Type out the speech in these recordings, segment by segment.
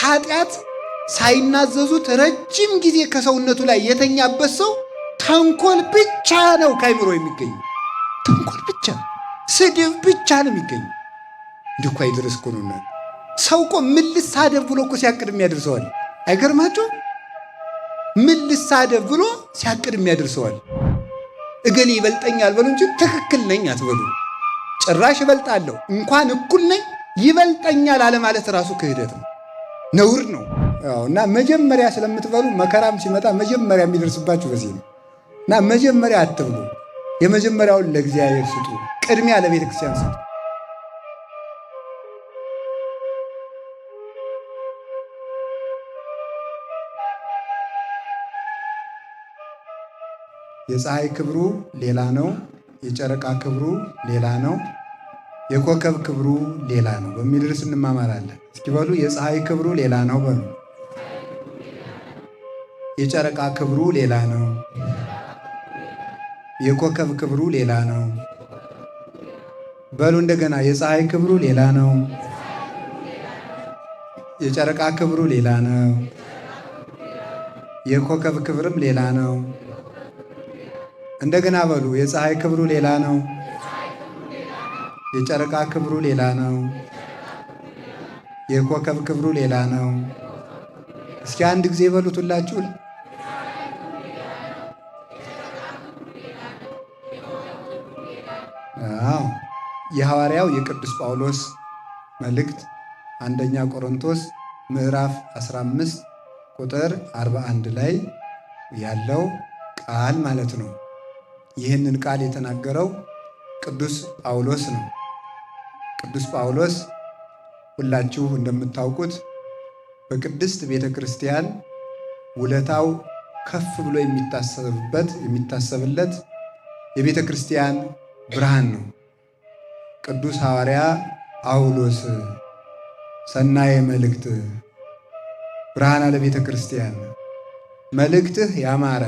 ኃጢአት ሳይናዘዙት ረጅም ጊዜ ከሰውነቱ ላይ የተኛበት ሰው ተንኮል ብቻ ነው ከአይምሮ የሚገኝ። ተንኮል ብቻ፣ ስድብ ብቻ ነው የሚገኝ። እንዲህ እኮ አይደረስ እኮ ነው። ሰው እኮ ምን ልሳደብ ብሎ እኮ ሲያቅድ የሚያደርሰዋል። አይገርማችሁ? ምን ልሳደብ ብሎ ሲያቅድ የሚያደርሰዋል። እገሌ ይበልጠኛል በሉ እንጂ ትክክል ነኝ አትበሉ። ጭራሽ ይበልጣለሁ እንኳን እኩል ነኝ ይበልጠኛል አለማለት ራሱ ክህደት ነው፣ ነውር ነው። እና መጀመሪያ ስለምትበሉ መከራም ሲመጣ መጀመሪያ የሚደርስባችሁ በዚህ ነው። እና መጀመሪያ አትብሉ። የመጀመሪያውን ለእግዚአብሔር ስጡ። ቅድሚያ ለቤተ ክርስቲያን ስጡ። የፀሐይ ክብሩ ሌላ ነው፣ የጨረቃ ክብሩ ሌላ ነው፣ የኮከብ ክብሩ ሌላ ነው በሚል ርዕስ እንማማራለን። እስኪ በሉ የፀሐይ ክብሩ ሌላ ነው በሉ። የጨረቃ ክብሩ ሌላ ነው፣ የኮከብ ክብሩ ሌላ ነው በሉ። እንደገና የፀሐይ ክብሩ ሌላ ነው፣ የጨረቃ ክብሩ ሌላ ነው፣ የኮከብ ክብርም ሌላ ነው። እንደገና በሉ የፀሐይ ክብሩ ሌላ ነው፣ የጨረቃ ክብሩ ሌላ ነው፣ የኮከብ ክብሩ ሌላ ነው። እስኪ አንድ ጊዜ በሉት ሁላችሁ። የሐዋርያው የቅዱስ ጳውሎስ መልእክት አንደኛ ቆሮንቶስ ምዕራፍ 15 ቁጥር 41 ላይ ያለው ቃል ማለት ነው። ይህንን ቃል የተናገረው ቅዱስ ጳውሎስ ነው። ቅዱስ ጳውሎስ ሁላችሁ እንደምታውቁት በቅድስት ቤተ ክርስቲያን ውለታው ከፍ ብሎ የሚታሰብለት የቤተ ክርስቲያን ብርሃን ነው። ቅዱስ ሐዋርያ ጳውሎስ ሰናየ መልእክት ብርሃነ ለቤተ ክርስቲያን መልእክትህ ያማረ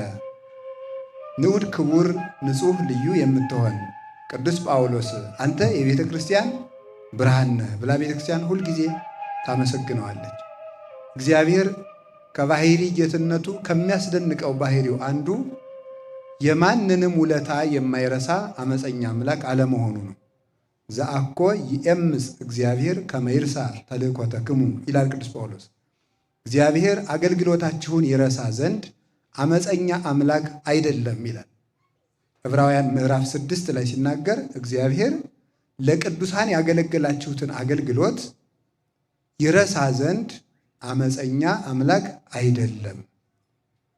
ንዑድ ክቡር ንጹሕ ልዩ የምትሆን ቅዱስ ጳውሎስ አንተ የቤተ ክርስቲያን ብርሃን ነህ ብላ ቤተ ክርስቲያን ሁልጊዜ ታመሰግነዋለች። እግዚአብሔር ከባሕሪ ጌትነቱ ከሚያስደንቀው ባሕሪው አንዱ የማንንም ውለታ የማይረሳ አመፀኛ አምላክ አለመሆኑ ነው። ዘአኮ ይእምፅ እግዚአብሔር ከመ ይርሣ ተልእኮተክሙ ይላል ቅዱስ ጳውሎስ። እግዚአብሔር አገልግሎታችሁን ይረሳ ዘንድ አመፀኛ አምላክ አይደለም ይላል። ዕብራውያን ምዕራፍ 6 ላይ ሲናገር እግዚአብሔር ለቅዱሳን ያገለገላችሁትን አገልግሎት ይረሳ ዘንድ አመፀኛ አምላክ አይደለም።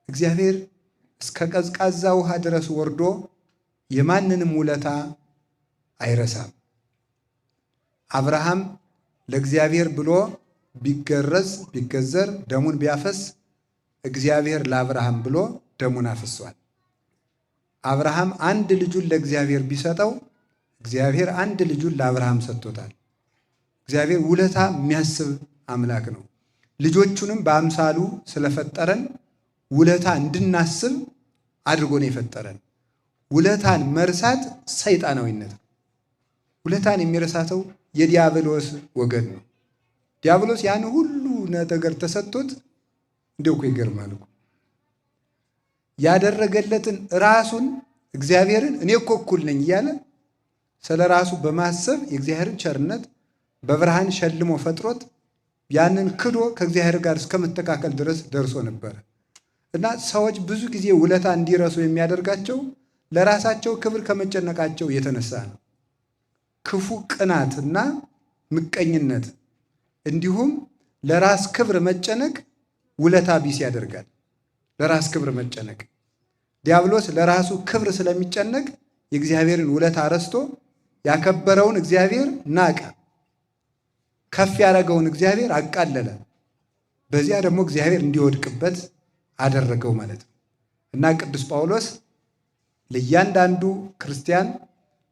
እግዚአብሔር እስከ ቀዝቃዛ ውሃ ድረስ ወርዶ የማንንም ውለታ አይረሳም። አብርሃም ለእግዚአብሔር ብሎ ቢገዘር ደሙን ቢያፈስ እግዚአብሔር ለአብርሃም ብሎ ደሙን አፍሷል። አብርሃም አንድ ልጁን ለእግዚአብሔር ቢሰጠው እግዚአብሔር አንድ ልጁን ለአብርሃም ሰጥቶታል። እግዚአብሔር ውለታ የሚያስብ አምላክ ነው። ልጆቹንም በአምሳሉ ስለፈጠረን ውለታ እንድናስብ አድርጎ ነው የፈጠረን። ውለታን መርሳት ሰይጣናዊነት ነው። ውለታን የሚረሳተው የዲያብሎስ ወገን ነው። ዲያብሎስ ያን ሁሉ ነገር ተሰጥቶት እንደው እኮ ይገርማል እኮ ያደረገለትን ራሱን እግዚአብሔርን እኔ እኮ እኩል ነኝ እያለ ስለ ራሱ በማሰብ የእግዚአብሔርን ቸርነት በብርሃን ሸልሞ ፈጥሮት ያንን ክዶ ከእግዚአብሔር ጋር እስከመተካከል ድረስ ደርሶ ነበረ። እና ሰዎች ብዙ ጊዜ ውለታ እንዲረሱ የሚያደርጋቸው ለራሳቸው ክብር ከመጨነቃቸው የተነሳ ነው። ክፉ ቅናትና ምቀኝነት እንዲሁም ለራስ ክብር መጨነቅ ውለታ ቢስ ያደርጋል። ለራስ ክብር መጨነቅ ዲያብሎስ ለራሱ ክብር ስለሚጨነቅ የእግዚአብሔርን ውለታ ረስቶ ያከበረውን እግዚአብሔር ናቀ፣ ከፍ ያደረገውን እግዚአብሔር አቃለለ። በዚያ ደግሞ እግዚአብሔር እንዲወድቅበት አደረገው ማለት ነው። እና ቅዱስ ጳውሎስ ለእያንዳንዱ ክርስቲያን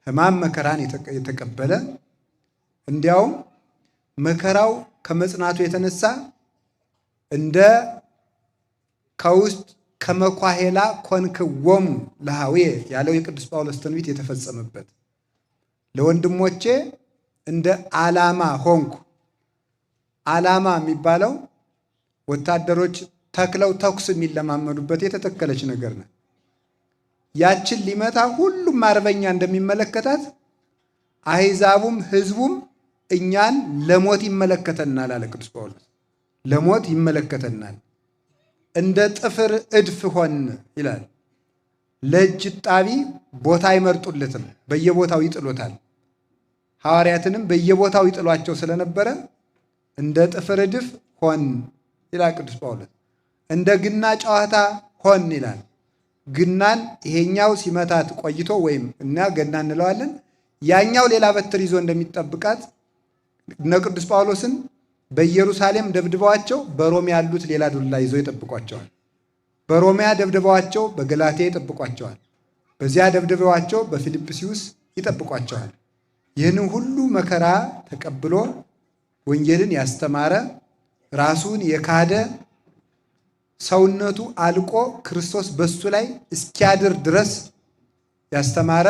ሕማም መከራን የተቀበለ እንዲያውም መከራው ከመጽናቱ የተነሳ እንደ ከውስጥ ከመኳሄላ ኮንክዎሙ ለሃዌ ያለው የቅዱስ ጳውሎስ ትንቢት የተፈጸመበት ለወንድሞቼ እንደ ዓላማ ሆንኩ። ዓላማ የሚባለው ወታደሮች ተክለው ተኩስ የሚለማመዱበት የተተከለች ነገር ናት። ያችን ሊመታ ሁሉም አርበኛ እንደሚመለከታት አሕዛቡም ሕዝቡም እኛን ለሞት ይመለከተናል አለ ቅዱስ ጳውሎስ። ለሞት ይመለከተናል፣ እንደ ጥፍር እድፍ ሆን ይላል። ለእጅ ጣቢ ቦታ አይመርጡለትም፣ በየቦታው ይጥሉታል። ሐዋርያትንም በየቦታው ይጥሏቸው ስለነበረ እንደ ጥፍር እድፍ ሆን ይላል ቅዱስ ጳውሎስ። እንደ ግና ጨዋታ ሆን ይላል። ግናን ይሄኛው ሲመታት ቆይቶ ወይም እና ገና እንለዋለን፣ ያኛው ሌላ በትር ይዞ እንደሚጠብቃት እነ ቅዱስ ጳውሎስን በኢየሩሳሌም ደብድበዋቸው በሮም ያሉት ሌላ ዱላ ይዘው ይጠብቋቸዋል። በሮሚያ ደብድበዋቸው በገላትያ ይጠብቋቸዋል። በዚያ ደብድበዋቸው በፊልጵስዩስ ይጠብቋቸዋል። ይህንን ሁሉ መከራ ተቀብሎ ወንጌልን ያስተማረ ራሱን የካደ ሰውነቱ አልቆ ክርስቶስ በሱ ላይ እስኪያድር ድረስ ያስተማረ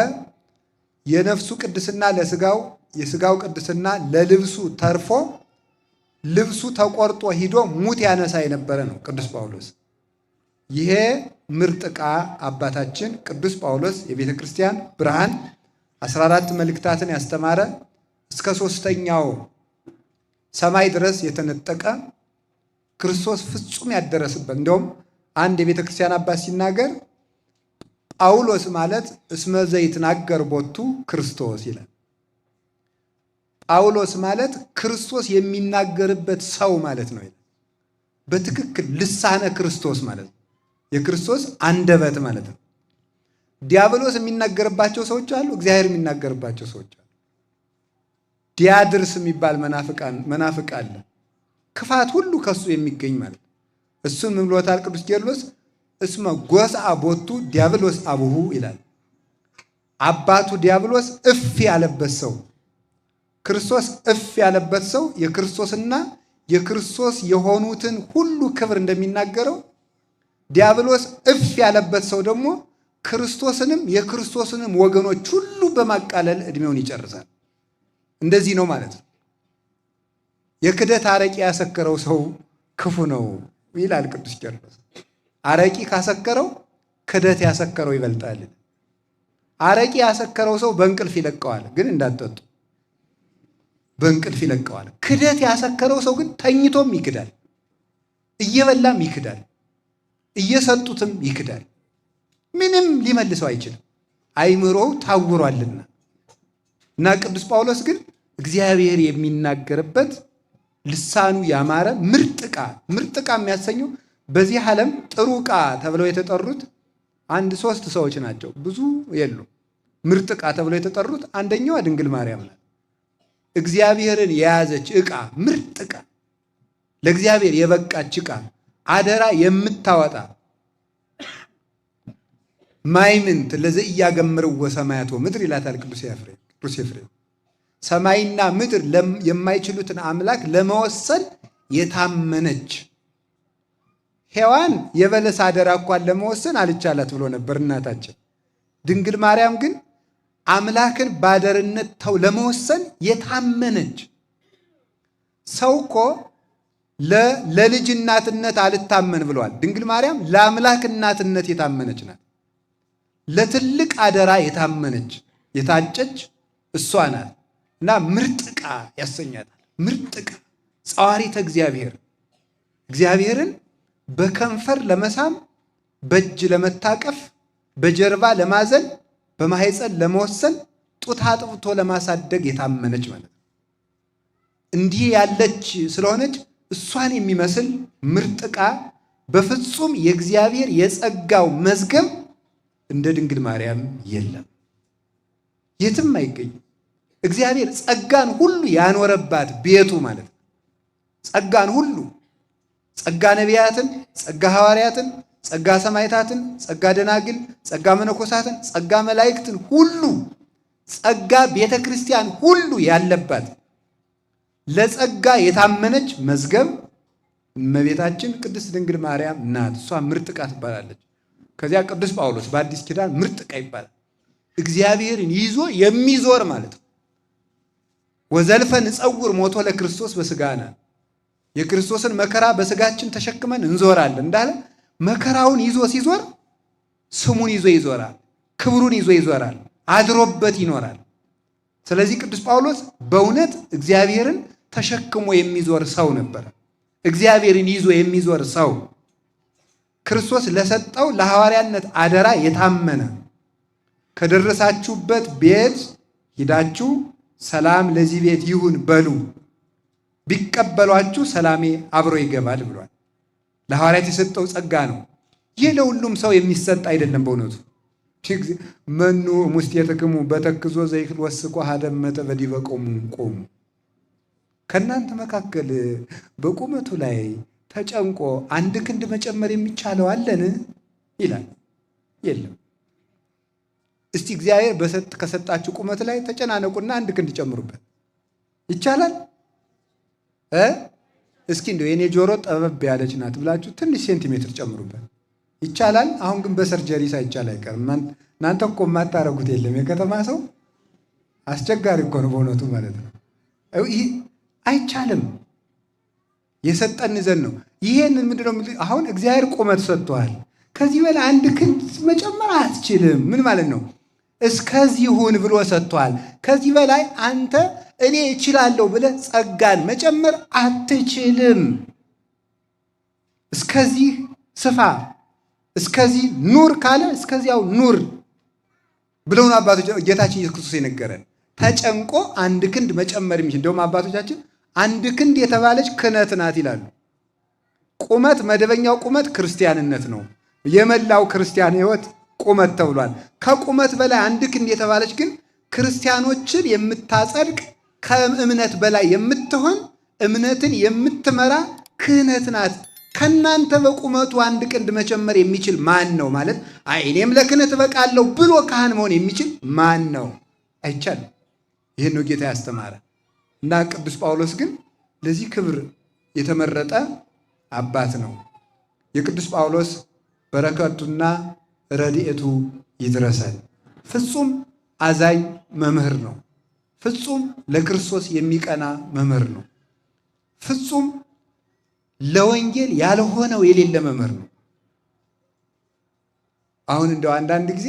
የነፍሱ ቅድስና ለስጋው የስጋው ቅድስና ለልብሱ ተርፎ ልብሱ ተቆርጦ ሂዶ ሙት ያነሳ የነበረ ነው ቅዱስ ጳውሎስ። ይሄ ምርጥ ዕቃ አባታችን ቅዱስ ጳውሎስ የቤተ ክርስቲያን ብርሃን 14 መልእክታትን ያስተማረ እስከ 3ኛው ሰማይ ድረስ የተነጠቀ ክርስቶስ ፍጹም ያደረስበት። እንደውም አንድ የቤተ ክርስቲያን አባት ሲናገር ጳውሎስ ማለት እስመ ዘይትናገር ቦቱ ክርስቶስ ይላል። ጳውሎስ ማለት ክርስቶስ የሚናገርበት ሰው ማለት ነው። በትክክል ልሳነ ክርስቶስ ማለት ነው። የክርስቶስ አንደበት ማለት ነው። ዲያብሎስ የሚናገርባቸው ሰዎች አሉ፣ እግዚአብሔር የሚናገርባቸው ሰዎች አሉ። ዲያድርስ የሚባል መናፍቅ አለ። ክፋት ሁሉ ከሱ የሚገኝ ማለት ነው። እሱን ምን ብሎታል ቅዱስ ቄርሎስ? እስመ ጎስአ ቦቱ ዲያብሎስ አቡሁ ይላል። አባቱ ዲያብሎስ እፍ ያለበት ሰው ክርስቶስ እፍ ያለበት ሰው የክርስቶስና የክርስቶስ የሆኑትን ሁሉ ክብር እንደሚናገረው ዲያብሎስ እፍ ያለበት ሰው ደግሞ ክርስቶስንም የክርስቶስንም ወገኖች ሁሉ በማቃለል ዕድሜውን ይጨርሳል። እንደዚህ ነው ማለት ነው። የክደት አረቂ ያሰከረው ሰው ክፉ ነው ይላል ቅዱስ ቄርሎስ። አረቂ ካሰከረው ክደት ያሰከረው ይበልጣል። አረቂ ያሰከረው ሰው በእንቅልፍ ይለቀዋል፣ ግን እንዳትጠጡ በእንቅልፍ ይለቀዋል። ክደት ያሰከረው ሰው ግን ተኝቶም ይክዳል፣ እየበላም ይክዳል፣ እየሰጡትም ይክዳል። ምንም ሊመልሰው አይችልም፣ አይምሮው ታውሯልና። እና ቅዱስ ጳውሎስ ግን እግዚአብሔር የሚናገርበት ልሳኑ ያማረ ምርጥ ዕቃ የሚያሰኘው በዚህ ዓለም ጥሩ ዕቃ ተብለው የተጠሩት 1-3 ሰዎች ናቸው፣ ብዙ የሉም። ምርጥ ዕቃ ተብለው የተጠሩት አንደኛዋ ድንግል ማርያም ናት። እግዚአብሔርን የያዘች ዕቃ፣ ምርጥ ዕቃ፣ ለእግዚአብሔር የበቃች ዕቃ፣ አደራ የምታወጣ ማይምንት ለዘኢያገምርዎ ሰማያት ወምድር ይላታል ቅዱስ ኤፍሬም። ሰማይና ምድር የማይችሉትን አምላክ ለመወሰን የታመነች ሔዋን የበለስ አደራ እንኳን ለመወሰን አልቻላት ብሎ ነበር እናታችን። ድንግል ማርያም ግን አምላክን ባደርነት ተው ለመወሰን የታመነች። ሰው እኮ ለልጅ እናትነት አልታመን ብለዋል። ድንግል ማርያም ለአምላክ እናትነት የታመነች ናት። ለትልቅ አደራ የታመነች የታጨች እሷ ናት። እና ምርጥ ዕቃ ያሰኛታል። ምርጥ ዕቃ ጸዋሪተ እግዚአብሔርን በከንፈር ለመሳም፣ በእጅ ለመታቀፍ፣ በጀርባ ለማዘል፣ በማህፀን ለመወሰን፣ ጡት አጥብቶ ለማሳደግ የታመነች ማለት ነው። እንዲህ ያለች ስለሆነች እሷን የሚመስል ምርጥ ዕቃ በፍጹም የእግዚአብሔር የጸጋው መዝገብ እንደ ድንግል ማርያም የለም፣ የትም አይገኝም። እግዚአብሔር ጸጋን ሁሉ ያኖረባት ቤቱ ማለት ነው። ጸጋን ሁሉ ጸጋ ነቢያትን፣ ጸጋ ሐዋርያትን፣ ጸጋ ሰማዕታትን፣ ጸጋ ደናግል፣ ጸጋ መነኮሳትን፣ ጸጋ መላእክትን ሁሉ ጸጋ ቤተ ክርስቲያን ሁሉ ያለባት ለጸጋ የታመነች መዝገብ እመቤታችን ቅድስት ድንግል ማርያም ናት። እሷ ምርጥ ዕቃ ትባላለች። ከዚያ ቅዱስ ጳውሎስ በአዲስ ኪዳን ምርጥ ዕቃ ይባላል። እግዚአብሔርን ይዞ የሚዞር ማለት ነው። ወዘልፈ ንጸውር ሞቶ ለክርስቶስ በሥጋነ የክርስቶስን መከራ በስጋችን ተሸክመን እንዞራለን እንዳለ መከራውን ይዞ ሲዞር ስሙን ይዞ ይዞራል፣ ክብሩን ይዞ ይዞራል፣ አድሮበት ይኖራል። ስለዚህ ቅዱስ ጳውሎስ በእውነት እግዚአብሔርን ተሸክሞ የሚዞር ሰው ነበር። እግዚአብሔርን ይዞ የሚዞር ሰው፣ ክርስቶስ ለሰጠው ለሐዋርያነት አደራ የታመነ። ከደረሳችሁበት ቤት ሂዳችሁ ሰላም ለዚህ ቤት ይሁን በሉ፣ ቢቀበሏችሁ ሰላሜ አብሮ ይገባል ብሏል። ለሐዋርያት የሰጠው ጸጋ ነው። ይህ ለሁሉም ሰው የሚሰጥ አይደለም። በእውነቱ መኑ ሙስቴትክሙ በተክዞ ዘይክል ወስቆ ሀደመተ በዲበ ቆሙ። ከእናንተ መካከል በቁመቱ ላይ ተጨንቆ አንድ ክንድ መጨመር የሚቻለው አለን ይላል። የለም። እስቲ እግዚአብሔር ከሰጣችሁ ቁመት ላይ ተጨናነቁና አንድ ክንድ ጨምሩበት። ይቻላል? እስኪ እንደው የኔ ጆሮ ጠበብ ያለች ናት ብላችሁ ትንሽ ሴንቲሜትር ጨምሩበት። ይቻላል? አሁን ግን በሰርጀሪ ሳይቻል አይቀርም። እናንተ እኮ የማታረጉት የለም። የከተማ ሰው አስቸጋሪ እኮ ነው በእውነቱ ማለት ነው። አይቻልም። የሰጠን ዘንድ ነው። ይሄን ምንድነው? አሁን እግዚአብሔር ቁመት ሰጥቷል። ከዚህ በላይ አንድ ክንድ መጨመር አትችልም። ምን ማለት ነው? እስከዚህ ሁን ብሎ ሰጥቷል። ከዚህ በላይ አንተ እኔ እችላለሁ ብለህ ጸጋን መጨመር አትችልም። እስከዚህ ስፋ፣ እስከዚህ ኑር ካለ እስከዚያው ኑር ብለውን አባቶች ጌታችን ኢየሱስ ክርስቶስ የነገረን። ተጨንቆ አንድ ክንድ መጨመር የሚችል እንደውም አባቶቻችን አንድ ክንድ የተባለች ክህነት ናት ይላሉ። ቁመት፣ መደበኛው ቁመት ክርስቲያንነት ነው። የመላው ክርስቲያን ሕይወት ቁመት ተብሏል። ከቁመት በላይ አንድ ክንድ የተባለች ግን ክርስቲያኖችን የምታጸድቅ ከእምነት በላይ የምትሆን እምነትን የምትመራ ክህነት ናት። ከእናንተ በቁመቱ አንድ ክንድ መጨመር የሚችል ማን ነው? ማለት እኔም ለክህነት እበቃለሁ ብሎ ካህን መሆን የሚችል ማን ነው? አይቻልም። ይህን ነው ጌታ ያስተማረ እና ቅዱስ ጳውሎስ ግን ለዚህ ክብር የተመረጠ አባት ነው። የቅዱስ ጳውሎስ በረከቱና ረድኤቱ ይድረሰን። ፍጹም አዛኝ መምህር ነው። ፍጹም ለክርስቶስ የሚቀና መምህር ነው። ፍጹም ለወንጌል ያልሆነው የሌለ መምህር ነው። አሁን እንደው አንዳንድ ጊዜ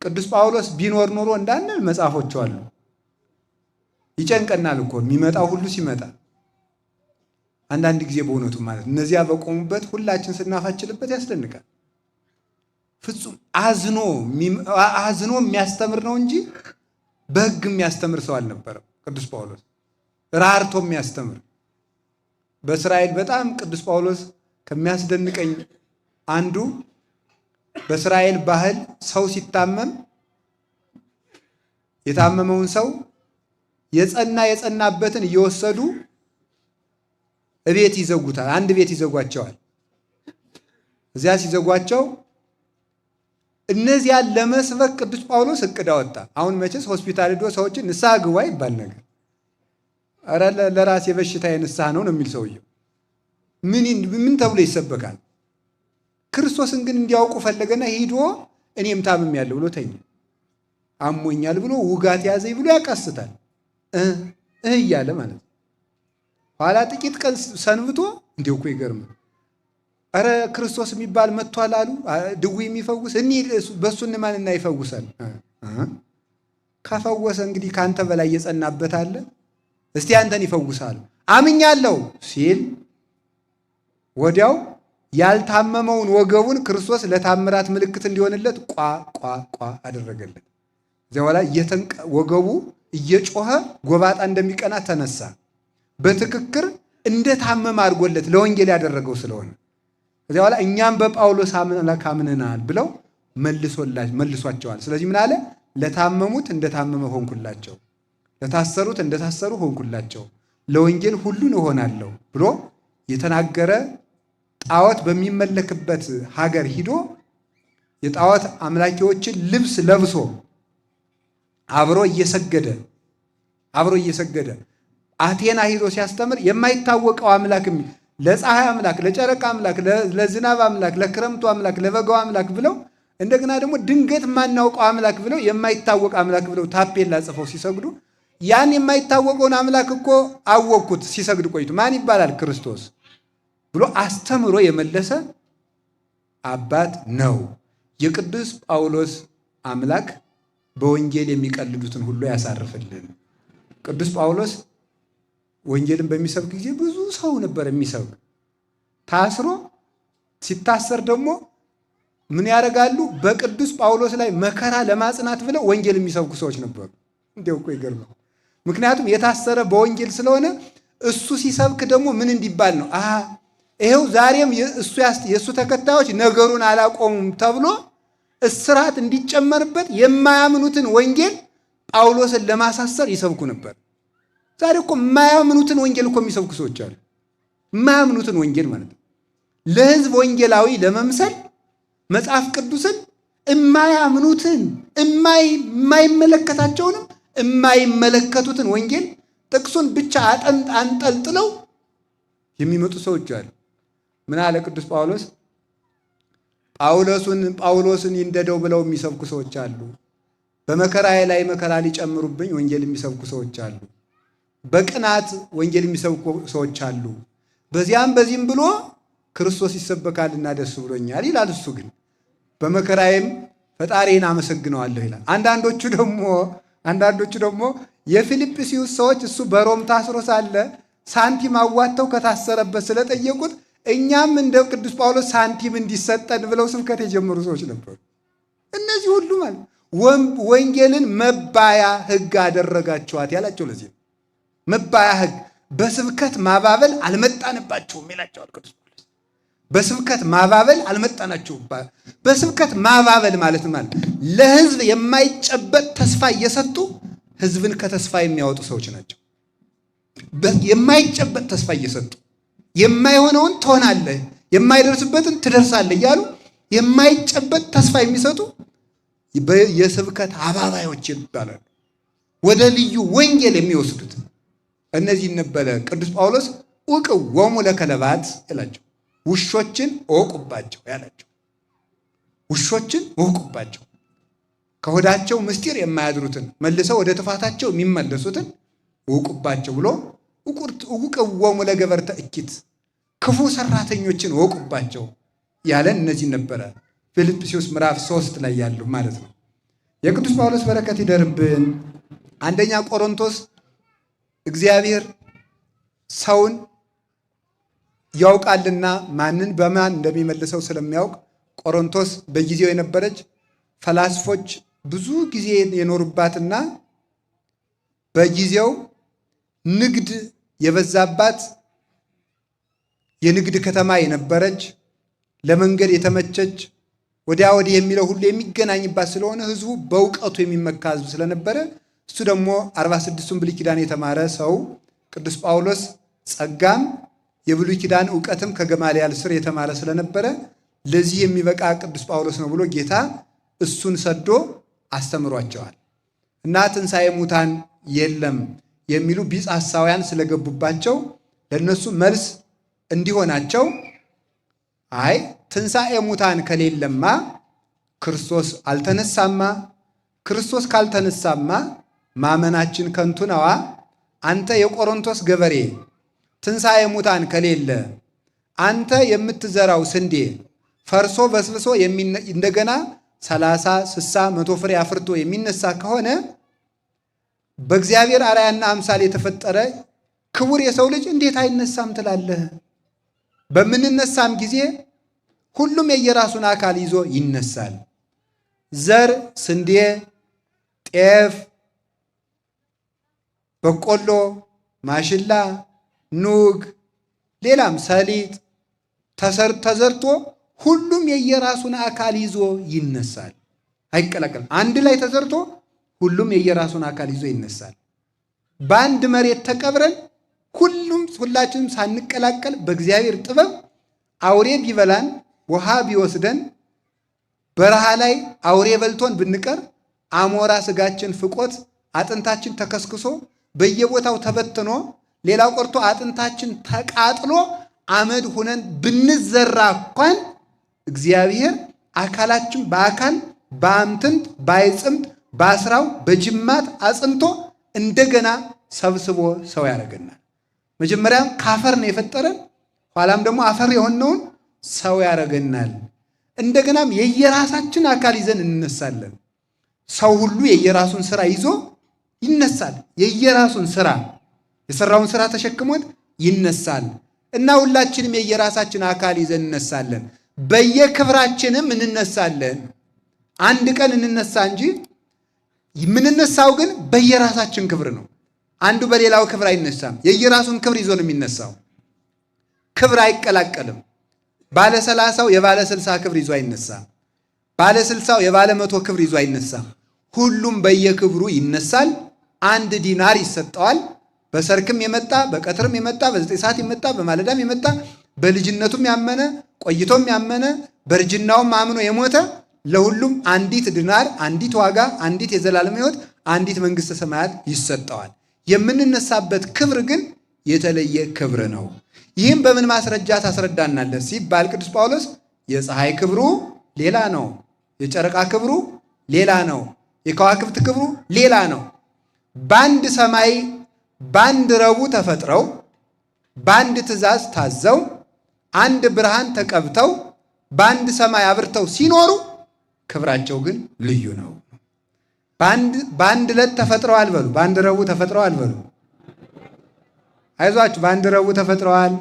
ቅዱስ ጳውሎስ ቢኖር ኖሮ እንዳንል መጽሐፎቹ አሉ። ይጨንቀናል እኮ የሚመጣው ሁሉ ሲመጣ። አንዳንድ ጊዜ በእውነቱ ማለት እነዚያ በቆሙበት ሁላችን ስናፋችልበት ያስደንቃል። ፍጹም አዝኖ የሚያስተምር ነው እንጂ በሕግ የሚያስተምር ሰው አልነበረም። ቅዱስ ጳውሎስ ራርቶ የሚያስተምር። በእስራኤል በጣም ቅዱስ ጳውሎስ ከሚያስደንቀኝ አንዱ በእስራኤል ባህል ሰው ሲታመም የታመመውን ሰው የጸናበትን እየወሰዱ እቤት ይዘጉታል። አንድ ቤት ይዘጓቸዋል። እዚያ ሲዘጓቸው እነዚያን ለመስበክ ቅዱስ ጳውሎስ እቅድ አወጣ። አሁን መቼስ ሆስፒታል ሄዶ ሰዎችን ንስሐ ግባ ይባል ነገር፣ ኧረ ለራሴ በሽታዬ ንስሐ ነው የሚል ሰውየው ምን ተብሎ ይሰበካል? ክርስቶስን ግን እንዲያውቁ ፈለገና ሂዶ እኔም ታምሜያለሁ ብሎ ተኛ። አሞኛል ብሎ ውጋት ያዘኝ ብሎ ያቃስታል እያለ ማለት ነው። ኋላ ጥቂት ቀን ሰንብቶ እንዲሁ እኮ ይገርም፣ ኧረ ክርስቶስ የሚባል መጥቷል አሉ፣ ድውይ የሚፈውስ በእሱ እንማንና ይፈውሳል። ከፈወሰ እንግዲህ ከአንተ በላይ የጸናበት አለ፣ እስቲ አንተን ይፈውሳል። አምኛለሁ ሲል ወዲያው ያልታመመውን ወገቡን ክርስቶስ ለታምራት ምልክት እንዲሆንለት ቋ አደረገለት። እዚያ በኋላ ወገቡ እየጮኸ ጎባጣ እንደሚቀና ተነሳ። በትክክር እንደታመመ አድርጎለት ለወንጌል ያደረገው ስለሆነ እዚያ በኋላ እኛም በጳውሎስ አምላክ አምነናል ብለው መልሷቸዋል። ስለዚህ ምን አለ? ለታመሙት እንደታመመ ሆንኩላቸው፣ ለታሰሩት እንደታሰሩ ሆንኩላቸው፣ ለወንጌል ሁሉን እሆናለሁ ብሎ የተናገረ ጣዖት በሚመለክበት ሀገር ሂዶ የጣዖት አምላኪዎችን ልብስ ለብሶ አብሮ እየሰገደ አቴና ሂዶ ሲያስተምር የማይታወቀው አምላክ ለፀሐይ አምላክ፣ ለጨረቃ አምላክ፣ ለዝናብ አምላክ፣ ለክረምቱ አምላክ፣ ለበጋው አምላክ ብለው እንደገና ደግሞ ድንገት የማናውቀው አምላክ ብለው የማይታወቅ አምላክ ብለው ታፔላ ጽፈው ሲሰግዱ ያን የማይታወቀውን አምላክ እኮ አወቅኩት ሲሰግድ ቆይቶ ማን ይባላል? ክርስቶስ ብሎ አስተምሮ የመለሰ አባት ነው። የቅዱስ ጳውሎስ አምላክ በወንጌል የሚቀልዱትን ሁሉ ያሳርፍልን። ቅዱስ ጳውሎስ ወንጌልን በሚሰብክ ጊዜ ብዙ ሰው ነበር የሚሰብክ። ታስሮ ሲታሰር ደግሞ ምን ያደርጋሉ? በቅዱስ ጳውሎስ ላይ መከራ ለማጽናት ብለው ወንጌል የሚሰብኩ ሰዎች ነበሩ። እንዲያው እኮ ይገርማል። ምክንያቱም የታሰረ በወንጌል ስለሆነ እሱ ሲሰብክ ደግሞ ምን እንዲባል ነው? ይሄው ዛሬም የእሱ ተከታዮች ነገሩን አላቆሙም ተብሎ እስራት እንዲጨመርበት የማያምኑትን ወንጌል ጳውሎስን ለማሳሰር ይሰብኩ ነበር። ዛሬ እኮ የማያምኑትን ወንጌል እኮ የሚሰብኩ ሰዎች አሉ። የማያምኑትን ወንጌል ማለት ነው። ለሕዝብ ወንጌላዊ ለመምሰል መጽሐፍ ቅዱስን የማያምኑትን የማይመለከታቸውንም የማይመለከቱትን ወንጌል ጥቅሱን ብቻ አንጠልጥለው የሚመጡ ሰዎች አሉ። ምን አለ ቅዱስ ጳውሎስ? ጳውሎስን ይንደደው ብለው የሚሰብኩ ሰዎች አሉ። በመከራዬ ላይ መከራ ሊጨምሩብኝ ወንጌል የሚሰብኩ ሰዎች አሉ። በቅናት ወንጌል የሚሰብኩ ሰዎች አሉ። በዚያም በዚህም ብሎ ክርስቶስ ይሰበካልና ደስ ብሎኛል ይላል። እሱ ግን በመከራዬም ፈጣሪን አመሰግነዋለሁ ይላል። አንዳንዶቹ ደግሞ የፊልጵስዩስ ሰዎች እሱ በሮም ታስሮ ሳለ ሳንቲም አዋጥተው ከታሰረበት ስለጠየቁት እኛም እንደ ቅዱስ ጳውሎስ ሳንቲም እንዲሰጠን ብለው ስብከት የጀመሩ ሰዎች ነበሩ። እነዚህ ሁሉ ማለት ወንጌልን መባያ ሕግ አደረጋችኋት ያላቸው ለዚህ ነው። መባያ ሕግ በስብከት ማባበል አልመጣንባችሁም ይላቸዋል ቅዱስ ጳውሎስ። በስብከት ማባበል አልመጣናችሁም። በስብከት ማባበል ማለት ለሕዝብ የማይጨበጥ ተስፋ እየሰጡ ሕዝብን ከተስፋ የሚያወጡ ሰዎች ናቸው። የማይጨበጥ ተስፋ እየሰጡ የማይሆነውን ትሆናለህ፣ የማይደርስበትን ትደርሳለህ እያሉ የማይጨበጥ ተስፋ የሚሰጡ የስብከት አባባዮች ይባላሉ። ወደ ልዩ ወንጌል የሚወስዱት እነዚህ ነበረ ቅዱስ ጳውሎስ ወሙ ለከለባት ያላቸው፣ ውሾችን እወቁባቸው ያላቸው። ውሾችን እወቁባቸው፣ ከሆዳቸው ምስጢር የማያድሩትን መልሰው ወደ ጥፋታቸው የሚመለሱትን እወቁባቸው ብሎ ወሙ ለገበርተ እኪት፣ ክፉ ሰራተኞችን እወቁባቸው ያለን እነዚህ ነበረ። ፊልጵስዩስ ምዕራፍ 3 ላይ ያሉ ማለት ነው። የቅዱስ ጳውሎስ በረከት ይደርብን። አንደኛ ቆሮንቶስ እግዚአብሔር ሰውን ያውቃልና ማንን በማን እንደሚመልሰው ስለሚያውቅ ቆሮንቶስ በጊዜው የነበረች ፈላስፎች ብዙ ጊዜ የኖሩባትና በጊዜው ንግድ የበዛባት የንግድ ከተማ የነበረች ለመንገድ የተመቸች ወዲያ ወዲህ የሚለው ሁሉ የሚገናኝባት ስለሆነ ሕዝቡ በእውቀቱ የሚመካ ሕዝብ ስለነበረ እሱ ደግሞ 46ቱን ብሉይ ኪዳን የተማረ ሰው ቅዱስ ጳውሎስ ጸጋም የብሉይ ኪዳን እውቀትም ከገማልያል ስር የተማረ ስለነበረ ለዚህ የሚበቃ ቅዱስ ጳውሎስ ነው ብሎ ጌታ እሱን ሰዶ አስተምሯቸዋል። እና ትንሣኤ ሙታን የለም የሚሉ ቢጽ ሐሳውያን ስለገቡባቸው ለነሱ መልስ እንዲሆናቸው አይ ትንሣኤ ሙታን ከሌለማ ክርስቶስ አልተነሳማ፣ ክርስቶስ ካልተነሳማ ማመናችን ከንቱ ነዋ። አንተ የቆሮንቶስ ገበሬ ትንሣኤ ሙታን ከሌለ አንተ የምትዘራው ስንዴ ፈርሶ በስብሶ እንደገና 30፣ 60፣ 100 ፍሬ አፍርቶ የሚነሳ ከሆነ በእግዚአብሔር አርአያና አምሳል የተፈጠረ ክቡር የሰው ልጅ እንዴት አይነሳም ትላለህ? በምንነሳም ጊዜ ሁሉም የየራሱን አካል ይዞ ይነሳል። ዘር፣ ስንዴ፣ ጤፍ፣ በቆሎ፣ ማሽላ፣ ኑግ፣ ሌላም ሰሊጥ ተዘርቶ ሁሉም የየራሱን አካል ይዞ ይነሳል። አይቀላቀልም። አንድ ላይ ተዘርቶ ሁሉም የየራሱን አካል ይዞ ይነሳል። በአንድ መሬት ተቀብረን ሁላችንም ሳንቀላቀል በእግዚአብሔር ጥበብ አውሬ ቢበላን ውሃ ቢወስደን በረሃ ላይ አውሬ በልቶን ብንቀር አሞራ ስጋችን ፍቆት አጥንታችን ተከስክሶ በየቦታው ተበትኖ ሌላው ቀርቶ አጥንታችን ተቃጥሎ አመድ ሁነን ብንዘራ እንኳን እግዚአብሔር አካላችን በአካል በአምትንት ባይጽምት በአስራው በጅማት አጽንቶ እንደገና ሰብስቦ ሰው ያደርገናል። መጀመሪያም ከአፈር ነው የፈጠረን፣ ኋላም ደግሞ አፈር የሆነውን ሰው ያደርገናል። እንደገናም የየራሳችን አካል ይዘን እንነሳለን። ሰው ሁሉ የየራሱን ስራ ይዞ ይነሳል። የየራሱን ስራ የሰራውን ስራ ተሸክሞት ይነሳል እና ሁላችንም የየራሳችን አካል ይዘን እንነሳለን። በየክብራችንም እንነሳለን። አንድ ቀን እንነሳ እንጂ የምንነሳው ግን በየራሳችን ክብር ነው። አንዱ በሌላው ክብር አይነሳም። የየራሱን ክብር ይዞ ነው የሚነሳው። ክብር አይቀላቀልም። ባለ 30ው የባለ 60 ክብር ይዞ አይነሳም። ባለ 60ው የባለ 100 ክብር ይዞ አይነሳም። ሁሉም በየክብሩ ይነሳል። 1 ዲናር ይሰጠዋል። በሰርክም የመጣ በቀትርም የመጣ በ9 ሰዓት የመጣ በማለዳም የመጣ በልጅነቱም ያመነ ቆይቶም ያመነ በእርጅናውም አምኖ የሞተ ለሁሉም 1 ዲናር፣ 1 ዋጋ፣ 1 የዘላለም ሕይወት፣ 1 መንግሥተ ሰማያት ይሰጠዋል። የምንነሳበት ክብር ግን የተለየ ክብር ነው። ይህም በምን ማስረጃ ታስረዳናለህ ሲባል ቅዱስ ጳውሎስ የፀሐይ ክብሩ ሌላ ነው፣ የጨረቃ ክብሩ ሌላ ነው፣ የከዋክብት ክብሩ ሌላ ነው። በአንድ ሰማይ በአንድ ረቡዕ ተፈጥረው በአንድ ትእዛዝ ታዘው አንድ ብርሃን ተቀብተው በአንድ ሰማይ አብርተው ሲኖሩ ክብራቸው ግን ልዩ ነው። በአንድ ዕለት ተፈጥረዋል በሉ። በአንድ ረቡዕ ተፈጥረዋል በሉ። አይዟችሁ። በአንድ ረቡዕ ተፈጥረዋል።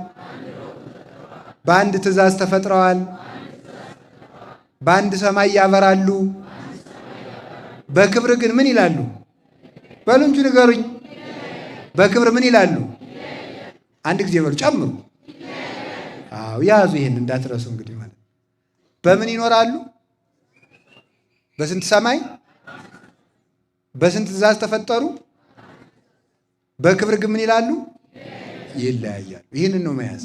በአንድ ትእዛዝ ተፈጥረዋል። በአንድ ሰማይ ያበራሉ። በክብር ግን ምን ይላሉ? በሉ እንጂ ንገሩኝ። በክብር ምን ይላሉ? አንድ ጊዜ በሉ ጨምሩ። አዎ ያዙ። ይሄን እንዳትረሱ። እንግዲህ ማለት በምን ይኖራሉ? በስንት ሰማይ በስንት ትእዛዝ ተፈጠሩ? በክብር ግን ምን ይላሉ? ይለያያሉ። ይህንን ነው መያዝ።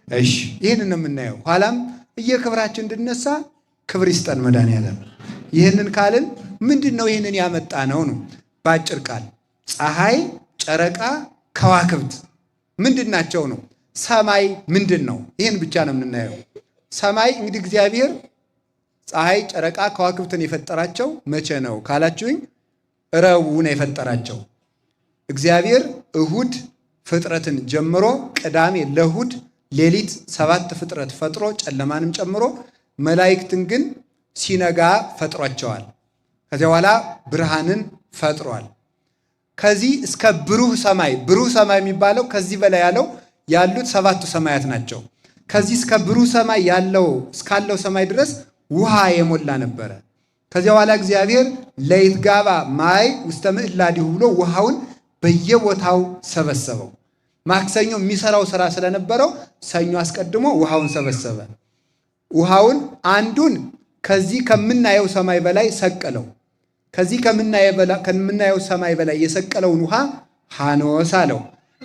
እሺ ይህንን ነው የምናየው። ኋላም እየክብራችን እንድነሳ ክብር ይስጠን መድኃኒዓለም። ይህንን ካልን ምንድን ነው ይህንን ያመጣ ነው? በአጭር ቃል ፀሐይ፣ ጨረቃ፣ ከዋክብት ምንድን ናቸው ነው? ሰማይ ምንድን ነው? ይህን ብቻ ነው የምናየው። ሰማይ እንግዲህ እግዚአብሔር ፀሐይ፣ ጨረቃ፣ ከዋክብትን የፈጠራቸው መቼ ነው ካላችሁኝ፣ ረቡዕ ነው የፈጠራቸው። እግዚአብሔር እሁድ ፍጥረትን ጀምሮ ቅዳሜ ለእሁድ ሌሊት 7 ፍጥረት ፈጥሮ ጨለማንም ጨምሮ መላእክትን ግን ሲነጋ ፈጥሯቸዋል። ከዚያ በኋላ ብርሃንን ፈጥሯል። ከዚህ እስከ ብሩህ ሰማይ የሚባለው ከዚህ በላይ ያሉት 7ቱ ሰማያት ናቸው። ከዚህ እስከ ብሩህ ሰማይ እስካለው ሰማይ ድረስ ውሃ የሞላ ነበረ። ከዚያ በኋላ እግዚአብሔር ለይትጋባ ማይ ውስተ ምዕላዲሁ ብሎ ውሃውን በየቦታው ሰበሰበው። ማክሰኞ የሚሰራው ስራ ስለነበረው ሰኞ አስቀድሞ ውሃውን ሰበሰበ። ውሃውን አንዱን ከዚህ ከምናየው ሰማይ በላይ ሰቀለው። ከዚህ ከምናየው ሰማይ በላይ የሰቀለውን ውሃ ሐኖስ አለው።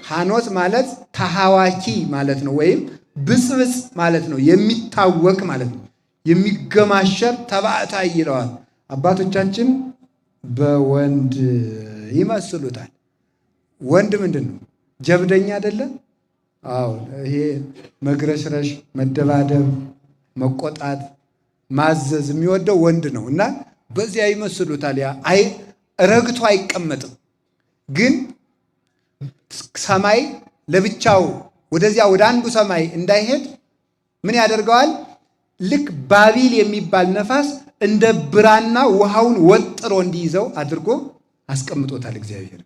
ሐኖስ ማለት ተሐዋኪ ማለት ነው፣ ወይም ብጽብጽ ማለት ነው፣ የሚታወቅ ማለት ነው፣ የሚገማሸር ተባዕታ ይለዋል። አባቶቻችን በወንድ ይመስሉታል። ወንድ ምንድን ነው? ጀብደኛ አይደለ? አዎ፣ ይሄ መግረሽረሽ፣ መደባደብ፣ መቆጣት፣ ማዘዝ የሚወደው ወንድ ነው እና በዚያ ይመስሉታል። ያ ረግቶ አይቀመጥም። ግን ሰማይ ለብቻው ወደዚያ ወደ አንዱ ሰማይ እንዳይሄድ ምን ያደርገዋል? ልክ ባቢል የሚባል ነፋስ እንደ ብራና ውሃውን ወጥሮ እንዲይዘው አድርጎ አስቀምጦታል እግዚአብሔር።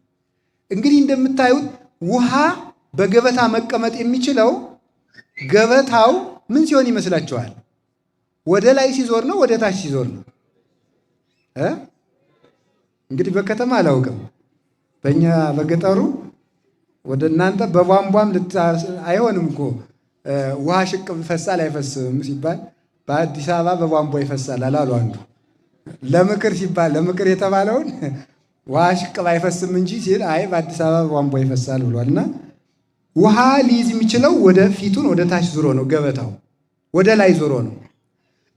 እንግዲህ እንደምታዩት ውሃ በገበታ መቀመጥ የሚችለው ገበታው ምን ሲሆን ይመስላችኋል? ወደ ላይ ሲዞር ነው? ወደ ታች ሲዞር ነው? እንግዲህ በከተማ አላውቅም። በእኛ በገጠሩ ወደ እናንተ በቧንቧም አይሆንም እኮ ውሃ ሽቅብ ይፈሳል አይፈስም ሲባል በአዲስ አበባ በቧንቧ ይፈሳል አላሉ አንዱ። ለምክር ሲባል ለምክር የተባለውን ውሃ ሽቅብ አይፈስም እንጂ ሲል አይ በአዲስ አበባ በቧንቧ ይፈሳል ብሏል። እና ውሃ ሊይዝ የሚችለው ወደ ፊቱን ወደ ታች ዞሮ ነው፣ ገበታው ወደ ላይ ዞሮ ነው።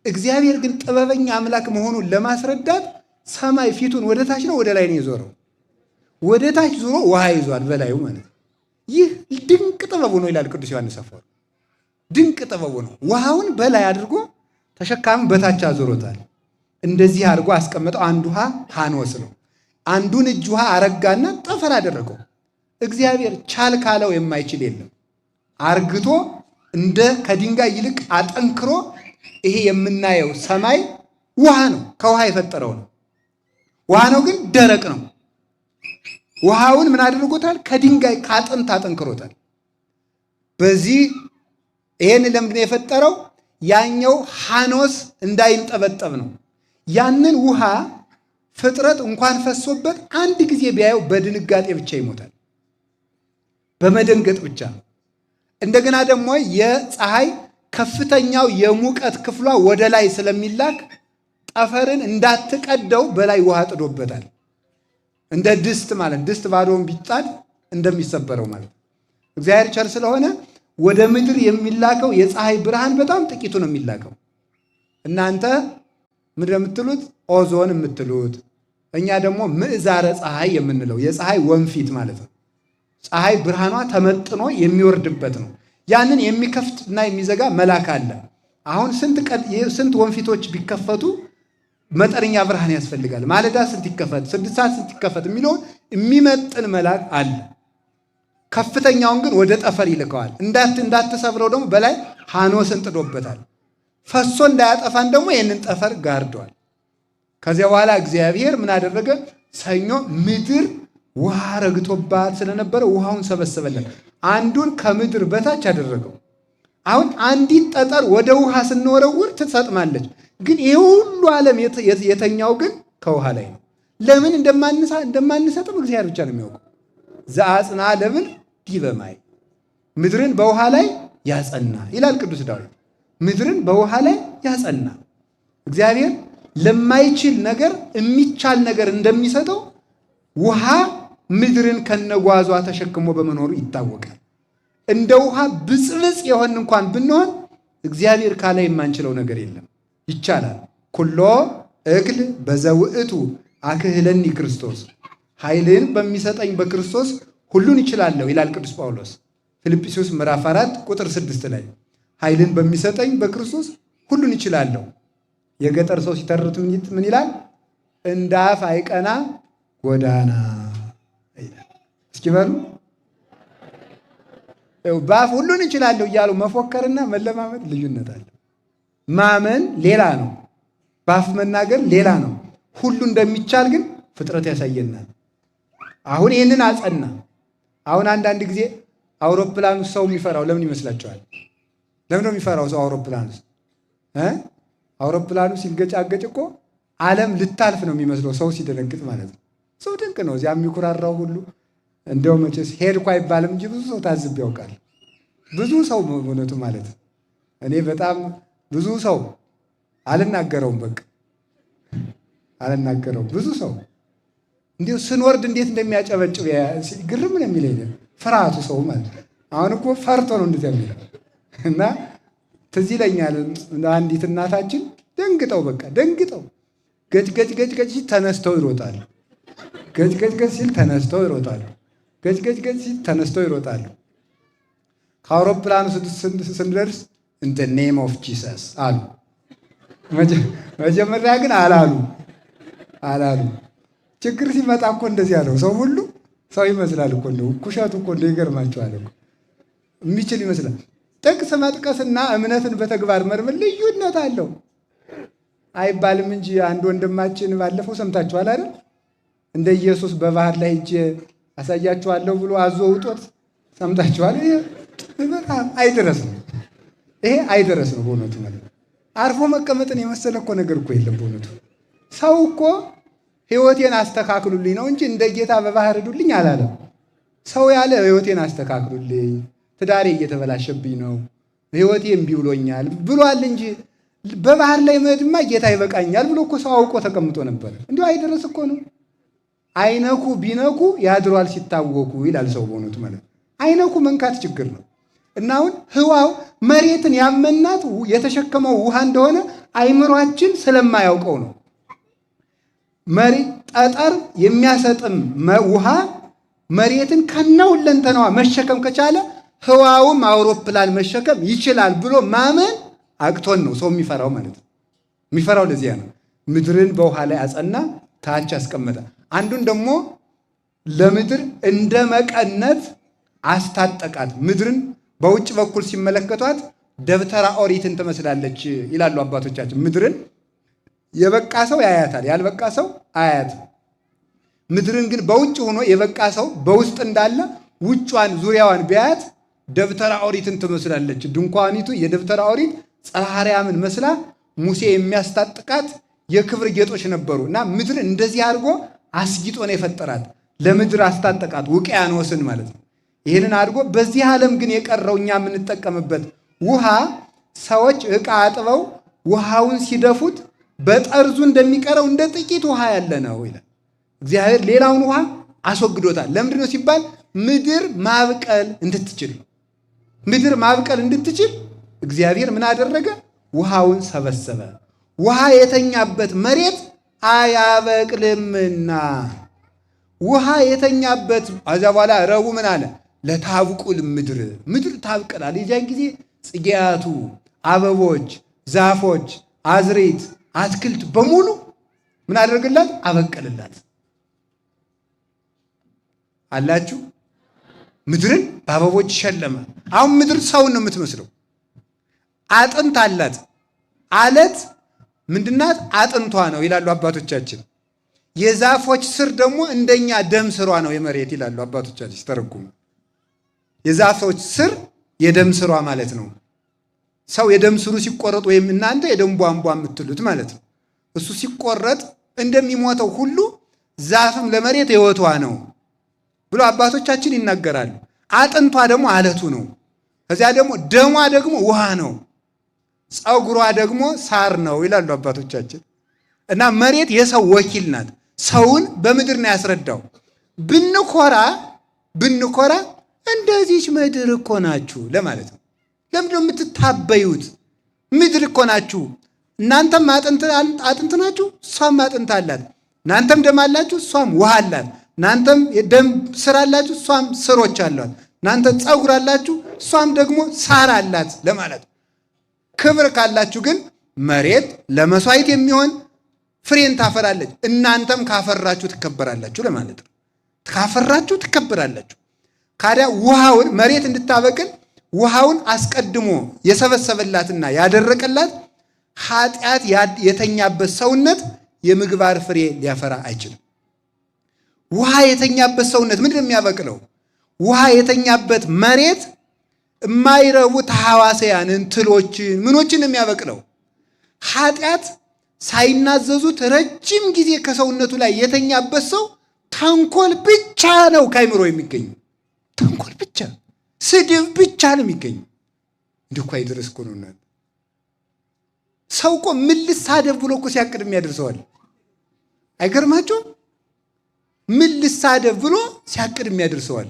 እግዚአብሔር ግን ጥበበኛ አምላክ መሆኑን ለማስረዳት ሰማይ ፊቱን ወደ ታች ነው ወደ ላይ ነው የዞረው። ወደ ታች ዞሮ ውሃ ይዟል በላዩ ማለት ነው። ይህ ድንቅ ጥበቡ ነው ይላል ቅዱስ ዮሐንስ አፈወርቅ። ድንቅ ጥበቡ ነው። ውሃውን በላይ አድርጎ ተሸካሚ በታች አዞሮታል። እንደዚህ አድርጎ አስቀመጠው። አንድ ውሃ ሐኖስ ነው። አንዱን እጅ ውሃ አረጋና ጠፈር አደረገው። እግዚአብሔር ቻል ካለው የማይችል የለም። አርግቶ እንደ ከድንጋይ ይልቅ አጠንክሮ ይሄ የምናየው ሰማይ ውሃ ነው፣ ከውሃ የፈጠረው ነው። ውሃ ነው ግን ደረቅ ነው። ውሃውን ምን አድርጎታል? ከድንጋይ ከአጥንት አጠንክሮታል። በዚህ ይሄን ለምንድን ነው የፈጠረው? ያኛው ሐኖስ እንዳይንጠበጠብ ነው። ያንን ውሃ ፍጥረት እንኳን ፈሶበት አንድ ጊዜ ቢያየው በድንጋጤ ብቻ ይሞታል፣ በመደንገጥ ብቻ። እንደገና ደግሞ የፀሐይ ከፍተኛው የሙቀት ክፍሏ ወደ ላይ ስለሚላክ ጠፈርን እንዳትቀደው በላይ ውሃ ጥዶበታል። እንደ ድስት ማለት ድስት ባዶውን ቢጣድ እንደሚሰበረው ማለት። እግዚአብሔር ቸር ስለሆነ ወደ ምድር የሚላከው የፀሐይ ብርሃን በጣም ጥቂቱ ነው የሚላከው። እናንተ ምድር የምትሉት ኦዞን የምትሉት፣ እኛ ደግሞ ምዕዛረ ፀሐይ የምንለው የፀሐይ ወንፊት ማለት ነው። ፀሐይ ብርሃኗ ተመጥኖ የሚወርድበት ነው። ያንን የሚከፍት እና የሚዘጋ መልአክ አለ። አሁን ስንት ወንፊቶች ቢከፈቱ መጠነኛ ብርሃን ያስፈልጋል። ማለዳ ስንት ይከፈት፣ 6 ሰዓት ስንት ይከፈት የሚለውን የሚመጥን መልአክ አለ። ከፍተኛውን ግን ወደ ጠፈር ይልከዋል። እንዳትሰብረው ደግሞ በላይ ሐኖስን ጥዶበታል። ፈሶ እንዳያጠፋን ደግሞ ይህንን ጠፈር ጋርዷል። ከዚያ በኋላ እግዚአብሔር ምን አደረገ? ሰኞ ምድር ውሃ ረግቶባት ስለነበረ ውሃውን ሰበሰበለን። አንዱን ከምድር በታች አደረገው። አሁን አንዲት ጠጠር ወደ ውሃ ስንወረውር ትሰጥማለች። ግን ይህ ሁሉ ዓለም የተኛው ግን ከውሃ ላይ ነው። ለምን እንደማንሰጥም እግዚአብሔር ብቻ ነው የሚያውቀው። ዘአጽንዐ ለምድር ዲበ ማይ፣ ምድርን በውሃ ላይ ያጸና ይላል ቅዱስ ዳዊት። ምድርን በውሃ ላይ ያጸና እግዚአብሔር ለማይችል ነገር የሚቻል ነገር እንደሚሰጠው ውሃ ምድርን ከነጓዟ ተሸክሞ በመኖሩ ይታወቃል። እንደ ውሃ ብጽብጽ የሆን እንኳን ብንሆን እግዚአብሔር ካለ የማንችለው ነገር የለም። ይቻላል። ኩሎ እክል በዘውእቱ አክህለኒ ክርስቶስ፣ ኃይልን በሚሰጠኝ በክርስቶስ ሁሉን ይችላለሁ ይላል ቅዱስ ጳውሎስ ፊልጵስዩስ ምዕራፍ 4 ቁጥር 6 ላይ ኃይልን በሚሰጠኝ በክርስቶስ ሁሉን ይችላለሁ። የገጠር ሰው ሲተርት ምን ይላል? እንደ አፍ አይቀና ጎዳና ይላል። እስኪ በሉ በአፍ ሁሉን ይችላለሁ እያሉ መፎከርና መለማመድ ልዩነት አለ። ማመን ሌላ ነው፣ በአፍ መናገር ሌላ ነው። ሁሉ እንደሚቻል ግን ፍጥረት ያሳየናል። አሁን ይህንን አጸና። አሁን አንዳንድ ጊዜ አውሮፕላን ውስጥ ሰው የሚፈራው ለምን ይመስላችኋል? ለምን ነው የሚፈራው ሰው አውሮፕላን ውስጥ? አውሮፕላኑ ሲንገጫገጭ እኮ ዓለም ልታልፍ ነው የሚመስለው ሰው ሲደነግጥ ማለት ነው። ሰው ድንቅ ነው። እዚያ የሚኩራራው ሁሉ እንደው መቼስ ሄድኩ አይባልም እንጂ ብዙ ሰው ታዝብ ያውቃል። ብዙ ሰው እውነቱ ማለት እኔ በጣም ብዙ ሰው አልናገረውም፣ በቃ አልናገረውም። ብዙ ሰው እንዲሁ ስንወርድ እንዴት እንደሚያጨበጭብ ግርም ነው የሚለኝ ፍርሃቱ ሰው ማለት ነው። አሁን እኮ ፈርቶ ነው እንደዚያ የሚለው እና ትዝ ይለኛል አንዲት እናታችን ደንግጠው ገጭ ሲል ተነስተው ይሮጣሉ። ገጭ ሲል ተነስተው ይሮጣሉ። ገጭ ሲል ተነስተው ይሮጣሉ። ከአውሮፕላኑ ስንደርስ in the name of Jesus አሉ። መጀመሪያ ግን አላሉ። ችግር ሲመጣ እኮ እንደዚያ ነው። ሰው ሁሉ ሰው ይመስላል እኮ እንደው ኩሻቱ እኮ እንደው ይገርማቸዋል እኮ የሚችል ይመስላል። ጥቅስ መጥቀስና እምነትን በተግባር መርምር ልዩነት አለው አይባልም እንጂ አንድ ወንድማችን ባለፈው ሰምታችኋል አይደል? እንደ ኢየሱስ በባህር ላይ ሄጄ አሳያችኋለሁ ብሎ አዞ ውጦት ሰምታችኋል። ይሄ በጣም አይደረስም። ይሄ አይደረስም በእውነቱ ማለት አርፎ መቀመጥን የመሰለ እኮ ነገር እኮ የለም በእውነቱ። ሰው እኮ ሕይወቴን አስተካክሉልኝ ነው እንጂ እንደ ጌታ በባህር ሂዱልኝ አላለም። ሰው ያለ ሕይወቴን አስተካክሉልኝ፣ ትዳሬ እየተበላሸብኝ ነው፣ ሕይወቴ እምቢ ብሎኛል ብሏል እንጂ በባህር ላይ መሄድማ ጌታ ይበቃኛል ብሎ እኮ ሰው አውቆ ተቀምጦ ነበር። እንዲሁ አይደረስ እኮ ነው። አይነኩ ቢነኩ ያድሯል ሲታወኩ ይላል ሰው በእውነቱ ማለት አይነኩ መንካት ችግር ነው። እና አሁን ህዋው መሬትን ያመናት የተሸከመው ውሃ እንደሆነ አይምሯችን ስለማያውቀው ነው። መሬት ጠጠር የሚያሰጥም ውሃ መሬትን ከነሁለንተናዋ መሸከም ከቻለ ህዋውም አውሮፕላን መሸከም ይችላል ብሎ ማመን አቅቶን ነው ሰው የሚፈራው ማለት ነው። የሚፈራው ለዚያ ነው። ምድርን በውሃ ላይ አጸና፣ ታች አስቀመጠ። አንዱን ደግሞ ለምድር እንደ መቀነት አስታጠቃት። ምድርን በውጭ በኩል ሲመለከቷት ደብተራ ኦሪትን ትመስላለች ይላሉ አባቶቻችን። ምድርን የበቃ ሰው ያያታል፣ ያልበቃ ሰው አያያትም። ምድርን ግን በውጭ ሆኖ የበቃ ሰው በውስጥ እንዳለ ውጯን ዙሪያዋን ቢያያት ደብተራ ኦሪትን ትመስላለች። ድንኳኒቱ የደብተራ ኦሪት ጸርሐ አርያምን መስላ ሙሴ የሚያስታጥቃት የክብር ጌጦች ነበሩ እና ምድር እንደዚህ አድርጎ አስጊጦ ነው የፈጠራት። ለምድር አስታጠቃት፣ ውቅያኖስን ማለት ነው። ይህንን አድርጎ በዚህ ዓለም ግን የቀረው እኛ የምንጠቀምበት ውሃ ሰዎች ዕቃ አጥበው ውሃውን ሲደፉት በጠርዙ እንደሚቀረው እንደ ጥቂት ውሃ ያለ ነው ይላል። እግዚአብሔር ሌላውን ውሃ አስወግዶታል። ለምንድን ነው ሲባል ምድር ማብቀል እንድትችል። ምድር ማብቀል እንድትችል እግዚአብሔር ምን አደረገ? ውሃውን ሰበሰበ። ውሃ የተኛበት መሬት አያበቅልምና ውሃ የተኛበት ከዚያ በኋላ ረቡዕ ምን አለ? ለታብቁል ምድር፣ ምድር ታብቀላል። የዚያን ጊዜ ጽጌያቱ፣ አበቦች፣ ዛፎች፣ አዝሬት፣ አትክልት በሙሉ ምን አደረግላት? አበቀልላት። አላችሁ ምድርን በአበቦች ሸለመ። አሁን ምድር ሰውን ነው የምትመስለው። አጥንት አላት። አለት ምንድናት? አጥንቷ ነው ይላሉ አባቶቻችን። የዛፎች ስር ደግሞ እንደኛ ደም ስሯ ነው የመሬት ይላሉ አባቶቻችን ሲተረጉሙ። የዛፎች ስር የደም ስሯ ማለት ነው። ሰው የደም ስሩ ሲቆረጥ ወይም እናንተ የደም ቧንቧ የምትሉት ማለት ነው። እሱ ሲቆረጥ እንደሚሞተው ሁሉ ዛፍም ለመሬት ሕይወቷ ነው ብሎ አባቶቻችን ይናገራሉ። አጥንቷ ደግሞ አለቱ ነው። ከዚያ ደግሞ ደሟ ደግሞ ውሃ ነው። ፀጉሯ ደግሞ ሳር ነው ይላሉ አባቶቻችን። እና መሬት የሰው ወኪል ናት። ሰውን በምድር ነው ያስረዳው። ብንኮራ እንደዚች ምድር እኮ ናችሁ ለማለት ነው። ለምንድነው የምትታበዩት? ምድር እኮ ናችሁ። እናንተም አጥንት ናችሁ፣ እሷም አጥንት አላት። እናንተም ደም አላችሁ፣ እሷም ውሃ አላት። እናንተም የደም ስር አላችሁ፣ እሷም ስሮች አሏት። እናንተ ፀጉር አላችሁ፣ እሷም ደግሞ ሳር አላት ለማለት ነው። ክብር ካላችሁ ግን መሬት ለመስዋዕት የሚሆን ፍሬን ታፈራለች። እናንተም ካፈራችሁ ትከበራላችሁ ለማለት ነው። ካፈራችሁ ትከበራላችሁ። ካዲያ ውሃውን መሬት እንድታበቅል ውሃውን አስቀድሞ የሰበሰበላትና ያደረቀላት ኃጢአት የተኛበት ሰውነት የምግባር ፍሬ ሊያፈራ አይችልም። ውሃ የተኛበት ሰውነት ምንድን ነው የሚያበቅለው? ውሃ የተኛበት መሬት የማይረቡ ተሐዋስያንን፣ ትሎችን፣ ምኖችን የሚያበቅለው። ኃጢአት ሳይናዘዙት ረጅም ጊዜ ከሰውነቱ ላይ የተኛበት ሰው ተንኮል ብቻ ነው ከአይምሮ የሚገኝ። ተንኮል ብቻ፣ ስድብ ብቻ ነው የሚገኝ። እንዲህ እኮ አይደረስ እኮ ነው። ሰው እኮ ምን ልሳደብ ብሎ እኮ ሲያቅድም ያደርሰዋል። አይገርማችሁም? ምን ልሳደብ ብሎ ሲያቅድም ያደርሰዋል።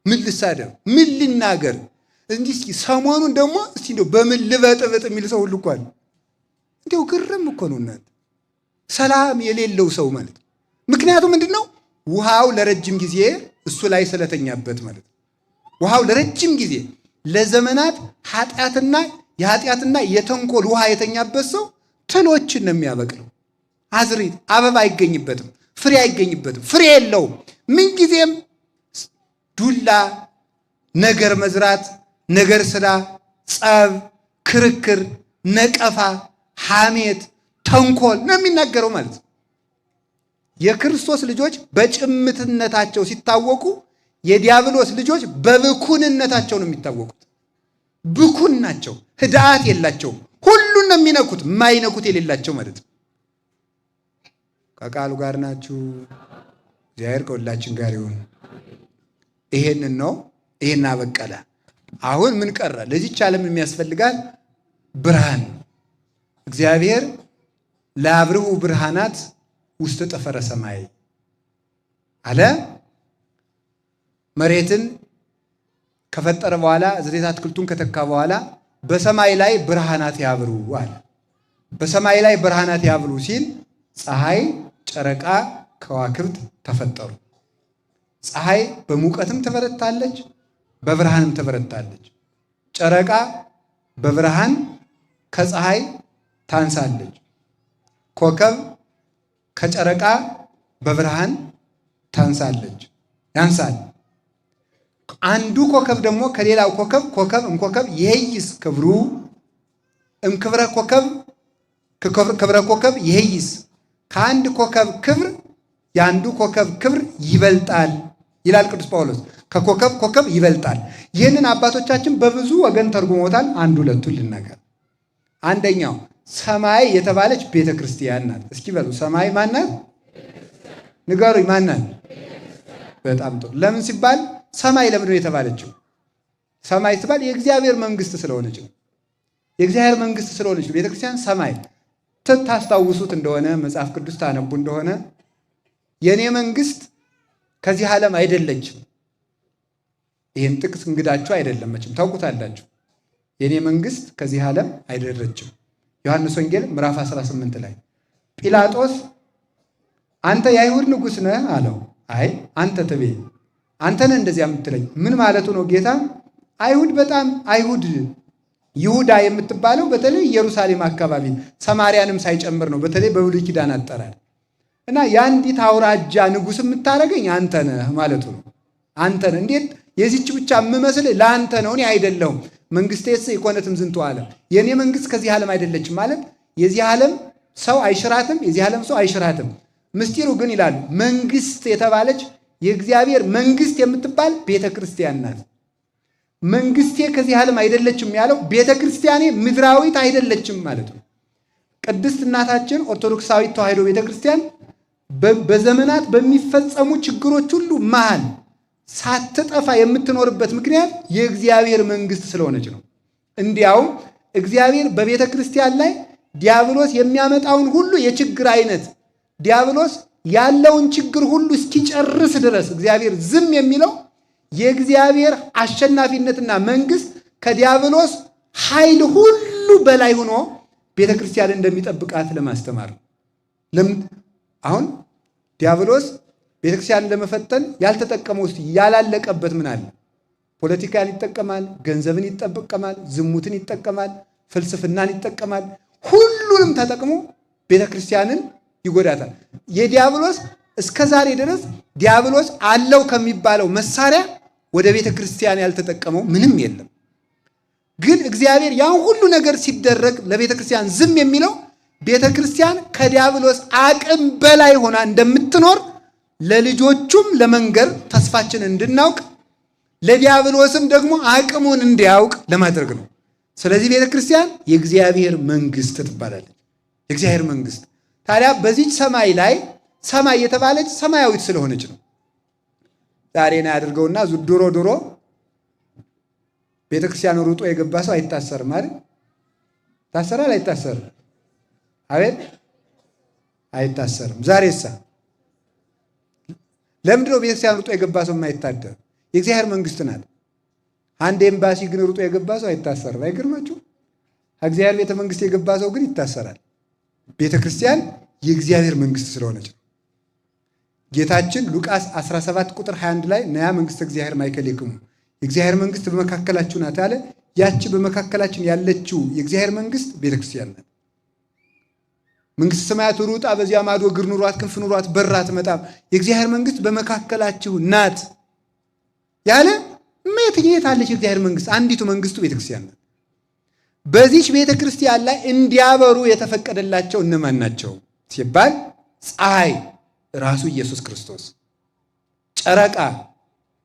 ምን ልሳደብ፣ ምን ልናገር፣ እንዲህ እስኪ ሰሞኑን ደግሞ እስቲ እንደው በምን ልበጥብጥ የሚል ሰው ሁሉ እኮ አለ። እንዲያው ግርም እኮ ነው እናንተ፣ ሰላም የሌለው ሰው ማለት። ምክንያቱም ምንድን ነው? ውሃው ለረጅም ጊዜ እሱ ላይ ስለተኛበት ማለት ነው። ውሃው ለረጅም ጊዜ ለዘመናት የኃጢአትና የተንኮል ውሃ የተኛበት ሰው ትሎችን ነው የሚያበቅለው። አዝሪት አበባ አይገኝበትም፣ ፍሬ አይገኝበትም፣ ፍሬ የለውም። ምንጊዜም ዱላ፣ ነገር መዝራት፣ ነገር ስራ፣ ጸብ፣ ክርክር፣ ነቀፋ፣ ሐሜት፣ ተንኮል ነው የሚናገረው ማለት ነው። የክርስቶስ ልጆች በጭምትነታቸው ሲታወቁ፣ የዲያብሎስ ልጆች በብኩንነታቸው ነው የሚታወቁት። ብኩን ናቸው፣ ህድአት የላቸውም። ሁሉን ነው የሚነኩት፣ የማይነኩት የሌላቸው ማለት ነው። ከቃሉ ጋር ናችሁ። እግዚአብሔር ከሁላችን ጋር ይሁን። ይሄንን ነው፣ ይሄን አበቀለ። አሁን ምን ቀረ? ለዚች ዓለም የሚያስፈልጋት ብርሃን። እግዚአብሔር ለአብርሁ ብርሃናት ውስጥ ጠፈረ ሰማይ አለ። መሬትን ከፈጠረ በኋላ ዝሬት አትክልቱን ከተካ በኋላ በሰማይ ላይ ብርሃናት ያብሩ አለ። በሰማይ ላይ ብርሃናት ያብሩ ሲል ፀሐይ፣ ጨረቃ፣ ከዋክብት ተፈጠሩ። ፀሐይ በሙቀትም ትበረታለች፣ በብርሃንም ትበረታለች። ጨረቃ በብርሃን ከፀሐይ ታንሳለች። ኮከብ ከጨረቃ በብርሃን ታንሳለች፣ ያንሳል። አንዱ ኮከብ ደግሞ ከሌላው ኮከብ እምኮከብ ይሄይስ ክብሩ እምክብረ ኮከብ ይሄይስ፣ ከአንድ ኮከብ ክብር የአንዱ ኮከብ ክብር ይበልጣል ይላል ቅዱስ ጳውሎስ። ኮከብ ይበልጣል። ይህንን አባቶቻችን በብዙ ወገን ተርጉሞታል። አንድ ሁለቱን ልናገር። አንደኛው ሰማይ የተባለች ቤተ ክርስቲያን ናት። እስኪ በሉ ሰማይ ማን ናት? ንገሩኝ፣ ማን ናት? በጣም ጥሩ። ለምን ሲባል ሰማይ ለምንድን ነው የተባለችው? ሰማይ ሲባል የእግዚአብሔር መንግስት ስለሆነች ነው። የእግዚአብሔር መንግስት ስለሆነች ነው ቤተ ክርስቲያን ሰማይ። ታስታውሱት እንደሆነ መጽሐፍ ቅዱስ ታነቡ እንደሆነ የኔ መንግስት ከዚህ ዓለም አይደለችም። ይህን ጥቅስ እንግዳችሁ አይደለም፣ መቼም ታውቁታላችሁ። የኔ መንግስት ከዚህ ዓለም አይደለችም። ዮሐንስ ወንጌል ምዕራፍ 18 ላይ ጲላጦስ አንተ የአይሁድ ንጉሥ ነህ አለው። አይ አንተ ትቤ፣ አንተ ነህ እንደዚያ የምትለኝ። ምን ማለቱ ነው ጌታ? አይሁድ ይሁዳ የምትባለው በተለይ ኢየሩሳሌም አካባቢ ሰማርያንም ሳይጨምር ነው። በተለይ በብሉይ ኪዳን አጠራር እና የአንዲት አውራጃ ንጉሥ የምታደርገኝ አንተ ነህ ማለቱ ነው። አንተ ነህ። እንዴት የዚች ብቻ የምመስልህ ለአንተ ነው፣ እኔ አይደለሁም። መንግሥቴስ ኢኮነትም ዝንቱ ዓለም፣ የእኔ መንግሥት ከዚህ ዓለም አይደለችም ማለት የዚህ ዓለም ሰው አይሽራትም፣ የዚህ ዓለም ሰው አይሽራትም። ምስጢሩ ግን ይላሉ መንግሥት የተባለች የእግዚአብሔር መንግሥት የምትባል ቤተ ክርስቲያን ናት። መንግሥቴ ከዚህ ዓለም አይደለችም ያለው ቤተ ክርስቲያኔ ምድራዊት አይደለችም ማለት ነው። ቅድስት እናታችን ኦርቶዶክሳዊት ተዋሕዶ ቤተ ክርስቲያን በዘመናት በሚፈጸሙ ችግሮች ሁሉ መሃል ሳትጠፋ የምትኖርበት ምክንያት የእግዚአብሔር መንግሥት ስለሆነች ነው። እንዲያውም እግዚአብሔር በቤተ ክርስቲያን ላይ ዲያብሎስ የሚያመጣውን ሁሉ የችግር አይነት ዲያብሎስ ያለውን ችግር ሁሉ እስኪጨርስ ድረስ እግዚአብሔር ዝም የሚለው የእግዚአብሔር አሸናፊነትና መንግሥት ከዲያብሎስ ኃይል ሁሉ በላይ ሆኖ ቤተ ክርስቲያን እንደሚጠብቃት ለማስተማር ነው። ለምን አሁን ዲያብሎስ ቤተ ክርስቲያንን ለመፈተን ያልተጠቀመው ውስጥ ያላለቀበት ምን አለ? ፖለቲካን ይጠቀማል፣ ገንዘብን ይጠቀማል፣ ዝሙትን ይጠቀማል፣ ፍልስፍናን ይጠቀማል። ሁሉንም ተጠቅሞ ቤተ ክርስቲያንን ይጎዳታል። የዲያብሎስ እስከ ዛሬ ድረስ ዲያብሎስ አለው ከሚባለው መሳሪያ ወደ ቤተ ክርስቲያን ያልተጠቀመው ምንም የለም። ግን እግዚአብሔር ያን ሁሉ ነገር ሲደረግ ለቤተ ክርስቲያን ዝም የሚለው ቤተ ክርስቲያን ከዲያብሎስ አቅም በላይ ሆና እንደምትኖር ለልጆቹም ለመንገር ተስፋችን እንድናውቅ ለዲያብሎስም ደግሞ አቅሙን እንዲያውቅ ለማድረግ ነው። ስለዚህ ቤተ ክርስቲያን የእግዚአብሔር መንግሥት ትባላለች። የእግዚአብሔር መንግሥት ታዲያ በዚች ሰማይ ላይ ሰማይ የተባለች ሰማያዊት ስለሆነች ነው። ዛሬ ነው ያድርገውና ድሮ ቤተ ክርስቲያን ሩጦ የገባ ሰው አይታሰርም አይደል? ታሰራል አይታሰርም? አቤት አይታሰርም። ዛሬሳ ለምንድን ነው ቤተ ክርስቲያን ሩጦ የገባ ሰው የማይታደር? የእግዚአብሔር መንግሥት ናት። አንድ ኤምባሲ ግን ሩጦ የገባ ሰው አይታሰርም። አይገርማችሁ? እግዚአብሔር ቤተ መንግሥት የገባ ሰው ግን ይታሰራል። ቤተ ክርስቲያን የእግዚአብሔር መንግሥት ስለሆነች ነው። ጌታችን ሉቃስ 17 ቁጥር 21 ላይ ነያ መንግሥተ እግዚአብሔር ማእከሌክሙ፣ የእግዚአብሔር መንግሥት በመካከላችሁ ናት አለ። ያቺ በመካከላችን ያለችው የእግዚአብሔር መንግሥት ቤተ ክርስቲያን ናት። መንግሥተ ሰማያት ሩጣ በዚያ ማዶ እግር ኑሯት ክንፍ ኑሯት በራ አትመጣም፣ የእግዚአብሔር መንግሥት በመካከላችሁ ናት ያለ የት አለች የእግዚአብሔር መንግሥት? አንዲቱ መንግሥቱ ቤተ ክርስቲያን ናት። በዚች ቤተ ክርስቲያን ላይ እንዲያበሩ የተፈቀደላቸው እነማን ናቸው ሲባል ፀሐይ ራሱ ኢየሱስ ክርስቶስ፣ ጨረቃ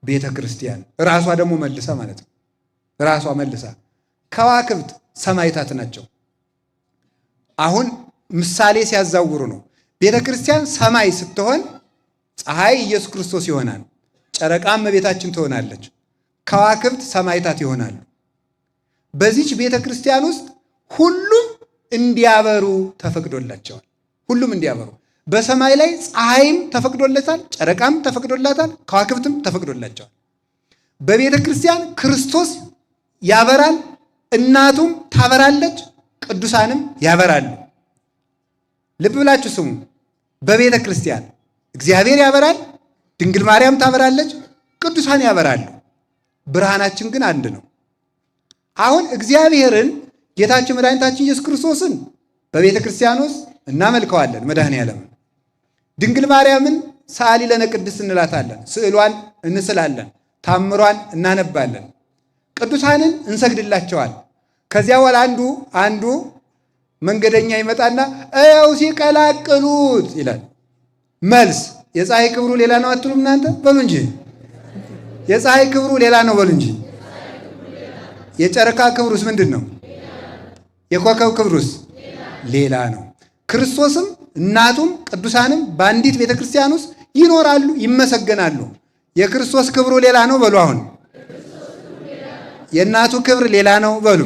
ቤተ ክርስቲያን ራሷ ደግሞ መልሳ ማለት ነው። ራሷ መልሳ ከዋክብት ሰማይታት ናቸው። አሁን ምሳሌ ሲያዛውሩ ነው። ቤተ ክርስቲያን ሰማይ ስትሆን ፀሐይ ኢየሱስ ክርስቶስ ይሆናል፣ ጨረቃም እመቤታችን ትሆናለች፣ ከዋክብት ሰማይታት ይሆናሉ። በዚች ቤተ ክርስቲያን ውስጥ ሁሉም እንዲያበሩ ተፈቅዶላቸዋል። ሁሉም እንዲያበሩ በሰማይ ላይ ፀሐይም ተፈቅዶለታል፣ ጨረቃም ተፈቅዶላታል፣ ከዋክብትም ተፈቅዶላቸዋል። በቤተ ክርስቲያን ክርስቶስ ያበራል፣ እናቱም ታበራለች፣ ቅዱሳንም ያበራሉ። ልብ ብላችሁ ስሙ። በቤተ ክርስቲያን እግዚአብሔር ያበራል፣ ድንግል ማርያም ታበራለች፣ ቅዱሳን ያበራሉ። ብርሃናችን ግን አንድ ነው። አሁን እግዚአብሔርን ጌታችን መድኃኒታችን ኢየሱስ ክርስቶስን በቤተ ክርስቲያን ውስጥ እናመልከዋለን። መድኃኔ ዓለም ድንግል ማርያምን ሰዓሊ ለነ ቅድስት እንላታለን። ስዕሏን እንስላለን፣ ታምሯን እናነባለን፣ ቅዱሳንን እንሰግድላቸዋል። ከዚያ በኋላ አንዱ መንገደኛ ይመጣና እው ሲቀላቅሉት ይላል። መልስ የፀሐይ ክብሩ ሌላ ነው አትሉም እናንተ? በሉ እንጂ የፀሐይ ክብሩ ሌላ ነው በሉ እንጂ። የጨረቃ ክብሩስ ምንድን ነው? የኮከብ ክብሩስ ሌላ ነው። ክርስቶስም እናቱም ቅዱሳንም በአንዲት ቤተ ክርስቲያን ውስጥ ይኖራሉ፣ ይመሰገናሉ። የክርስቶስ ክብሩ ሌላ ነው በሉ። አሁን የእናቱ ክብር ሌላ ነው በሉ።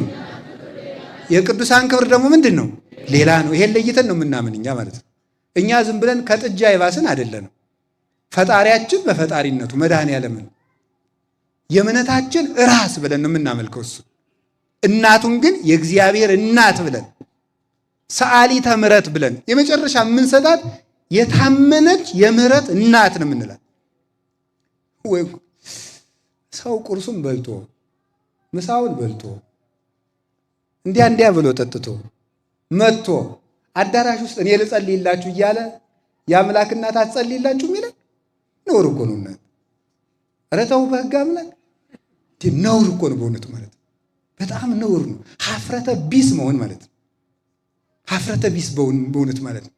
የቅዱሳን ክብር ደግሞ ምንድን ነው? ሌላ ነው። ይሄን ለይተን ነው የምናምን እኛ ማለት ነው። እኛ ዝም ብለን ከጥጃ የባስን አይደለንም። ፈጣሪያችን በፈጣሪነቱ መድኃኔዓለምን የእምነታችን ራስ ብለን ነው የምናመልከው እሱ። እናቱን ግን የእግዚአብሔር እናት ብለን ሰዓሊተ ምሕረት ብለን የመጨረሻ የምንሰጣት የታመነች የምህረት እናት ነው የምንላት። ወይ ሰው ቁርሱን በልቶ ምሳውን በልቶ እንዲያ ብሎ ጠጥቶ መጥቶ አዳራሽ ውስጥ እኔ ልጸልይላችሁ እያለ የአምላክ እናት አትጸልይላችሁ የሚለን ነውር እኮ ነው። እናት ኧረ ተው በሕግ አምላክ ነውር እኮ ነው በእውነቱ ማለት ነው። በጣም ነውር ነው። ሀፍረተ ቢስ መሆን ማለት ነው። ሀፍረተ ቢስ በእውነት ማለት ነው።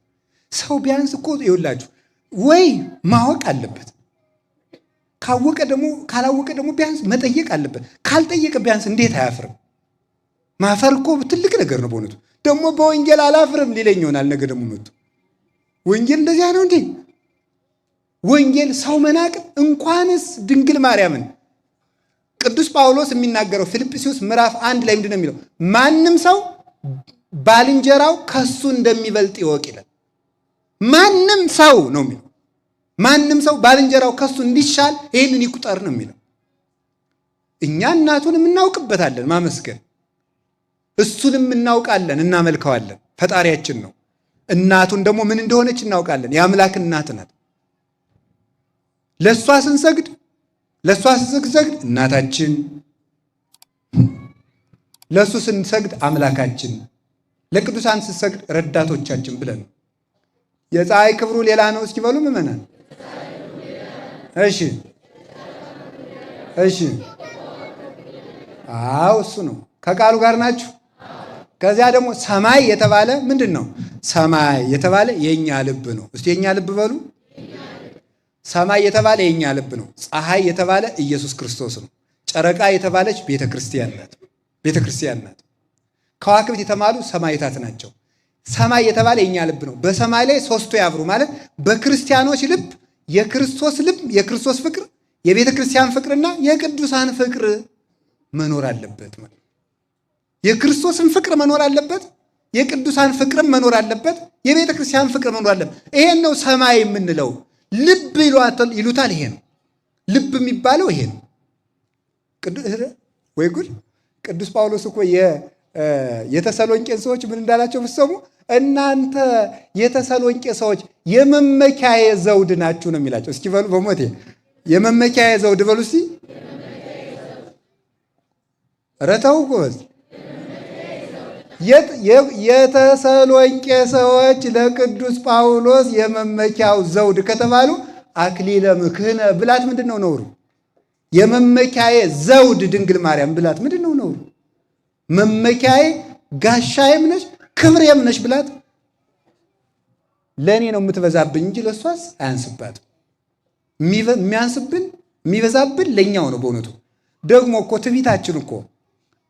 ሰው ቢያንስ እኮ ይኸውላችሁ ወይ ማወቅ አለበት፣ ካላወቀ ደግሞ ቢያንስ መጠየቅ አለበት። ካልጠየቀ ቢያንስ እንዴት አያፍርም? ማፈር እኮ ትልቅ ነገር ነው በእውነቱ። ደግሞ በወንጌል አላፍርም ሊለኝ ይሆናል ነገ ደግሞ መጥቶ ወንጌል እንደዚያ ነው እንዴ? ወንጌል ሰው መናቅ እንኳንስ ድንግል ማርያምን ቅዱስ ጳውሎስ የሚናገረው ፊልጵስዩስ ምዕራፍ 1 ላይ ምንድን ነው የሚለው? ማንም ሰው ባልንጀራው ከሱ እንደሚበልጥ ይወቅ ይላል። ማንም ሰው ነው የሚለው። ማንም ሰው ባልንጀራው ከሱ እንዲሻል ይህንን ይቁጠር ነው የሚለው። እኛ እናቱንም እናውቅበታለን ማመስገን፣ እሱንም እናውቃለን፣ እናመልከዋለን። ፈጣሪያችን ነው። እናቱን ደግሞ ምን እንደሆነች እናውቃለን። የአምላክ እናት ናት። ለእሷ ስንሰግድ እናታችን፣ ለእሱ ስንሰግድ አምላካችን፣ ለቅዱሳን ስንሰግድ ረዳቶቻችን ብለን ነው። የፀሐይ ክብሩ ሌላ ነው እስኪ በሉ ምእመናን። እሺ አዎ እሱ ነው። ከቃሉ ጋር ናችሁ። ከዚያ ደግሞ ሰማይ የተባለ ምንድን ነው? ሰማይ የተባለ የእኛ ልብ ነው። እስቲ የእኛ ልብ በሉ። ሰማይ የተባለ የእኛ ልብ ነው። ፀሐይ የተባለ ኢየሱስ ክርስቶስ ነው። ጨረቃ የተባለች ቤተክርስቲያን ናት። ከዋክብት የተባሉ ሰማይታት ናቸው። ሰማይ የተባለ የእኛ ልብ ነው። በሰማይ ላይ ሶስቱ ያብሩ ማለት በክርስቲያኖች ልብ የክርስቶስ ፍቅር፣ የቤተ ክርስቲያን ፍቅርና የቅዱሳን ፍቅር መኖር አለበት ማለት የክርስቶስን ፍቅር መኖር አለበት፣ የቅዱሳን ፍቅርም መኖር አለበት፣ የቤተ ክርስቲያን ፍቅር መኖር አለበት። ይሄን ነው ሰማይ የምንለው። ልብ ይሉታል። ይሄ ነው ልብ የሚባለው። ይሄ ነው ወይ ጉድ! ቅዱስ ጳውሎስ እኮ የተሰሎንቄን ሰዎች ምን እንዳላቸው ብትሰሙ፣ እናንተ የተሰሎንቄ ሰዎች የመመኪያዬ ዘውድ ናችሁ ነው የሚላቸው። እስኪ በሉ በሞቴ የመመኪያዬ ዘውድ በሉ እስኪ። ኧረ ተው ጎበዝ። የተሰሎንቄ ሰዎች ለቅዱስ ጳውሎስ የመመኪያው ዘውድ ከተባሉ አክሊለ ምክህነ ብላት ምንድን ነው ነውሩ? የመመኪያዬ ዘውድ ድንግል ማርያም ብላት ምንድን ነው ነውሩ? መመኪያዬ ጋሻዬም ነሽ ክብሬም ነሽ ብላት ለእኔ ነው የምትበዛብኝ እንጂ ለእሷስ አያንስባትም። የሚበዛብን ለእኛው ነው በእውነቱ። ደግሞ እኮ ትዕቢታችን እኮ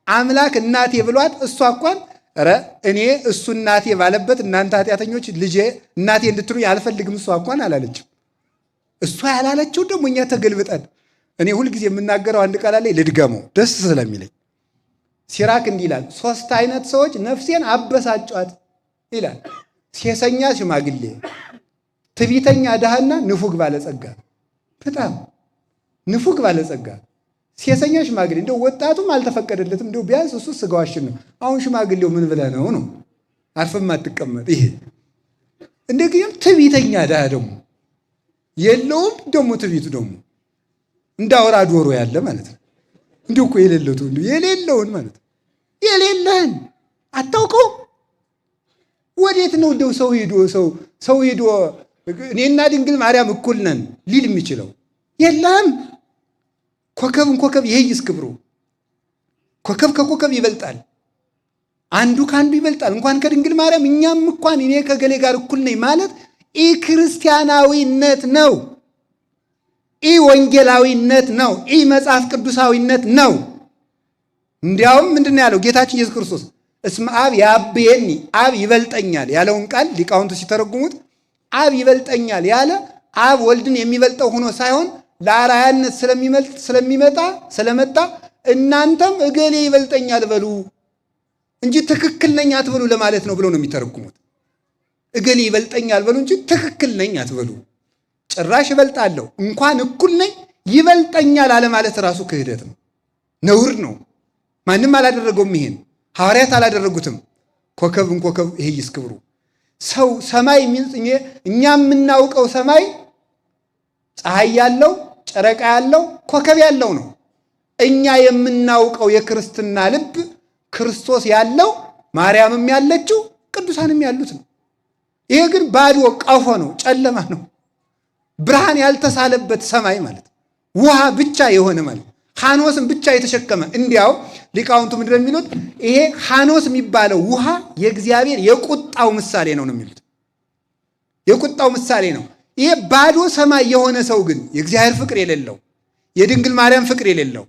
አምላክ እናቴ ብሏት እሷ እንኳን ኧረ እኔ እሱ እናቴ ባለበት እናንተ ኃጢአተኞች ልጄ እናቴ እንድትሉኝ አልፈልግም እሷ እንኳን አላለችም። እሷ ያላለችው ደግሞ እኛ ተገልብጠን እኔ ሁልጊዜ የምናገረው አንድ ቃል ላይ ልድገመው ደስ ስለሚለኝ ሲራክ እንዲህ ይላል፣ 3 አይነት ሰዎች ነፍሴን አበሳጯት ይላል። ሴሰኛ ሽማግሌ፣ ትዕቢተኛ ድሃና ንፉግ ባለጸጋ። በጣም ንፉግ ባለጸጋ፣ ሴሰኛ ሽማግሌ። እንደው ወጣቱም አልተፈቀደለትም፣ እንደው ቢያንስ እሱ ስጋዋሽን ነው። አሁን ሽማግሌው ምን ብለህ ነው አርፈም አትቀመጥ። ይሄ እንደግም ትዕቢተኛ ድሃ ደግሞ የለውም፣ ደግሞ ትዕቢቱ ደግሞ እንዳወራ ዶሮ ያለ ማለት ነው። እንዲሁ እኮ የሌለውን ማለት ነው። የሌለህን አታውቀው። ወዴት ነው እንደው ሰው ሄዶ እኔና ድንግል ማርያም እኩል ነን ሊል የሚችለው የለም። ኮከብን ኮከብ ይሄይስ ክብሩ። ኮከብ ከኮከብ ይበልጣል። አንዱ ከአንዱ ይበልጣል። እንኳን ከድንግል ማርያም እኛም እንኳን እኔ ከገሌ ጋር እኩል ነኝ ማለት ኢ ክርስቲያናዊነት ነው፣ ኢ ወንጌላዊነት ነው፣ ኢ መጽሐፍ ቅዱሳዊነት ነው። እንዲያውም ምንድነው ያለው ጌታችን ኢየሱስ ክርስቶስ? እስመ አብ ያብየኒ፣ አብ ይበልጠኛል ያለውን ቃል ሊቃውንቱ ሲተረጉሙት አብ ይበልጠኛል ያለ አብ ወልድን የሚበልጠው ሆኖ ሳይሆን ለአርአያነት ስለመጣ እናንተም እገሌ ይበልጠኛል በሉ እንጂ ትክክል ነኝ አትበሉ ለማለት ነው ብለው ነው የሚተረጉሙት። እገሌ ይበልጠኛል በሉ እንጂ ትክክል ነኝ አትበሉ። ጭራሽ እበልጣለሁ እንኳን እኩል ነኝ ይበልጠኛል አለ ማለት ራሱ ክህደት ነው፣ ነውር ነው። ማንም አላደረገውም። ይሄን ሐዋርያት አላደረጉትም። ኮከብን ኮከብ ይሄይስ ክብሩ። ሰው ሰማይ እኛ የምናውቀው ሰማይ ፀሐይ ያለው ጨረቃ ያለው ኮከብ ያለው ነው። እኛ የምናውቀው የክርስትና ልብ ክርስቶስ ያለው ማርያምም ያለችው ቅዱሳንም ያሉት ነው። ይሄ ግን ባዶ ቀፎ ነው፣ ጨለማ ነው፣ ብርሃን ያልተሳለበት ሰማይ ማለት ውሃ ብቻ የሆነ ማለት ሐኖስን ብቻ የተሸከመ። እንዲያው ሊቃውንቱ ምንድን ነው የሚሉት? ይሄ ሐኖስ የሚባለው ውሃ የእግዚአብሔር የቁጣው ምሳሌ ነው የሚሉት። የቁጣው ምሳሌ ነው። ይሄ ባዶ ሰማይ የሆነ ሰው ግን የእግዚአብሔር ፍቅር የሌለው፣ የድንግል ማርያም ፍቅር የሌለው፣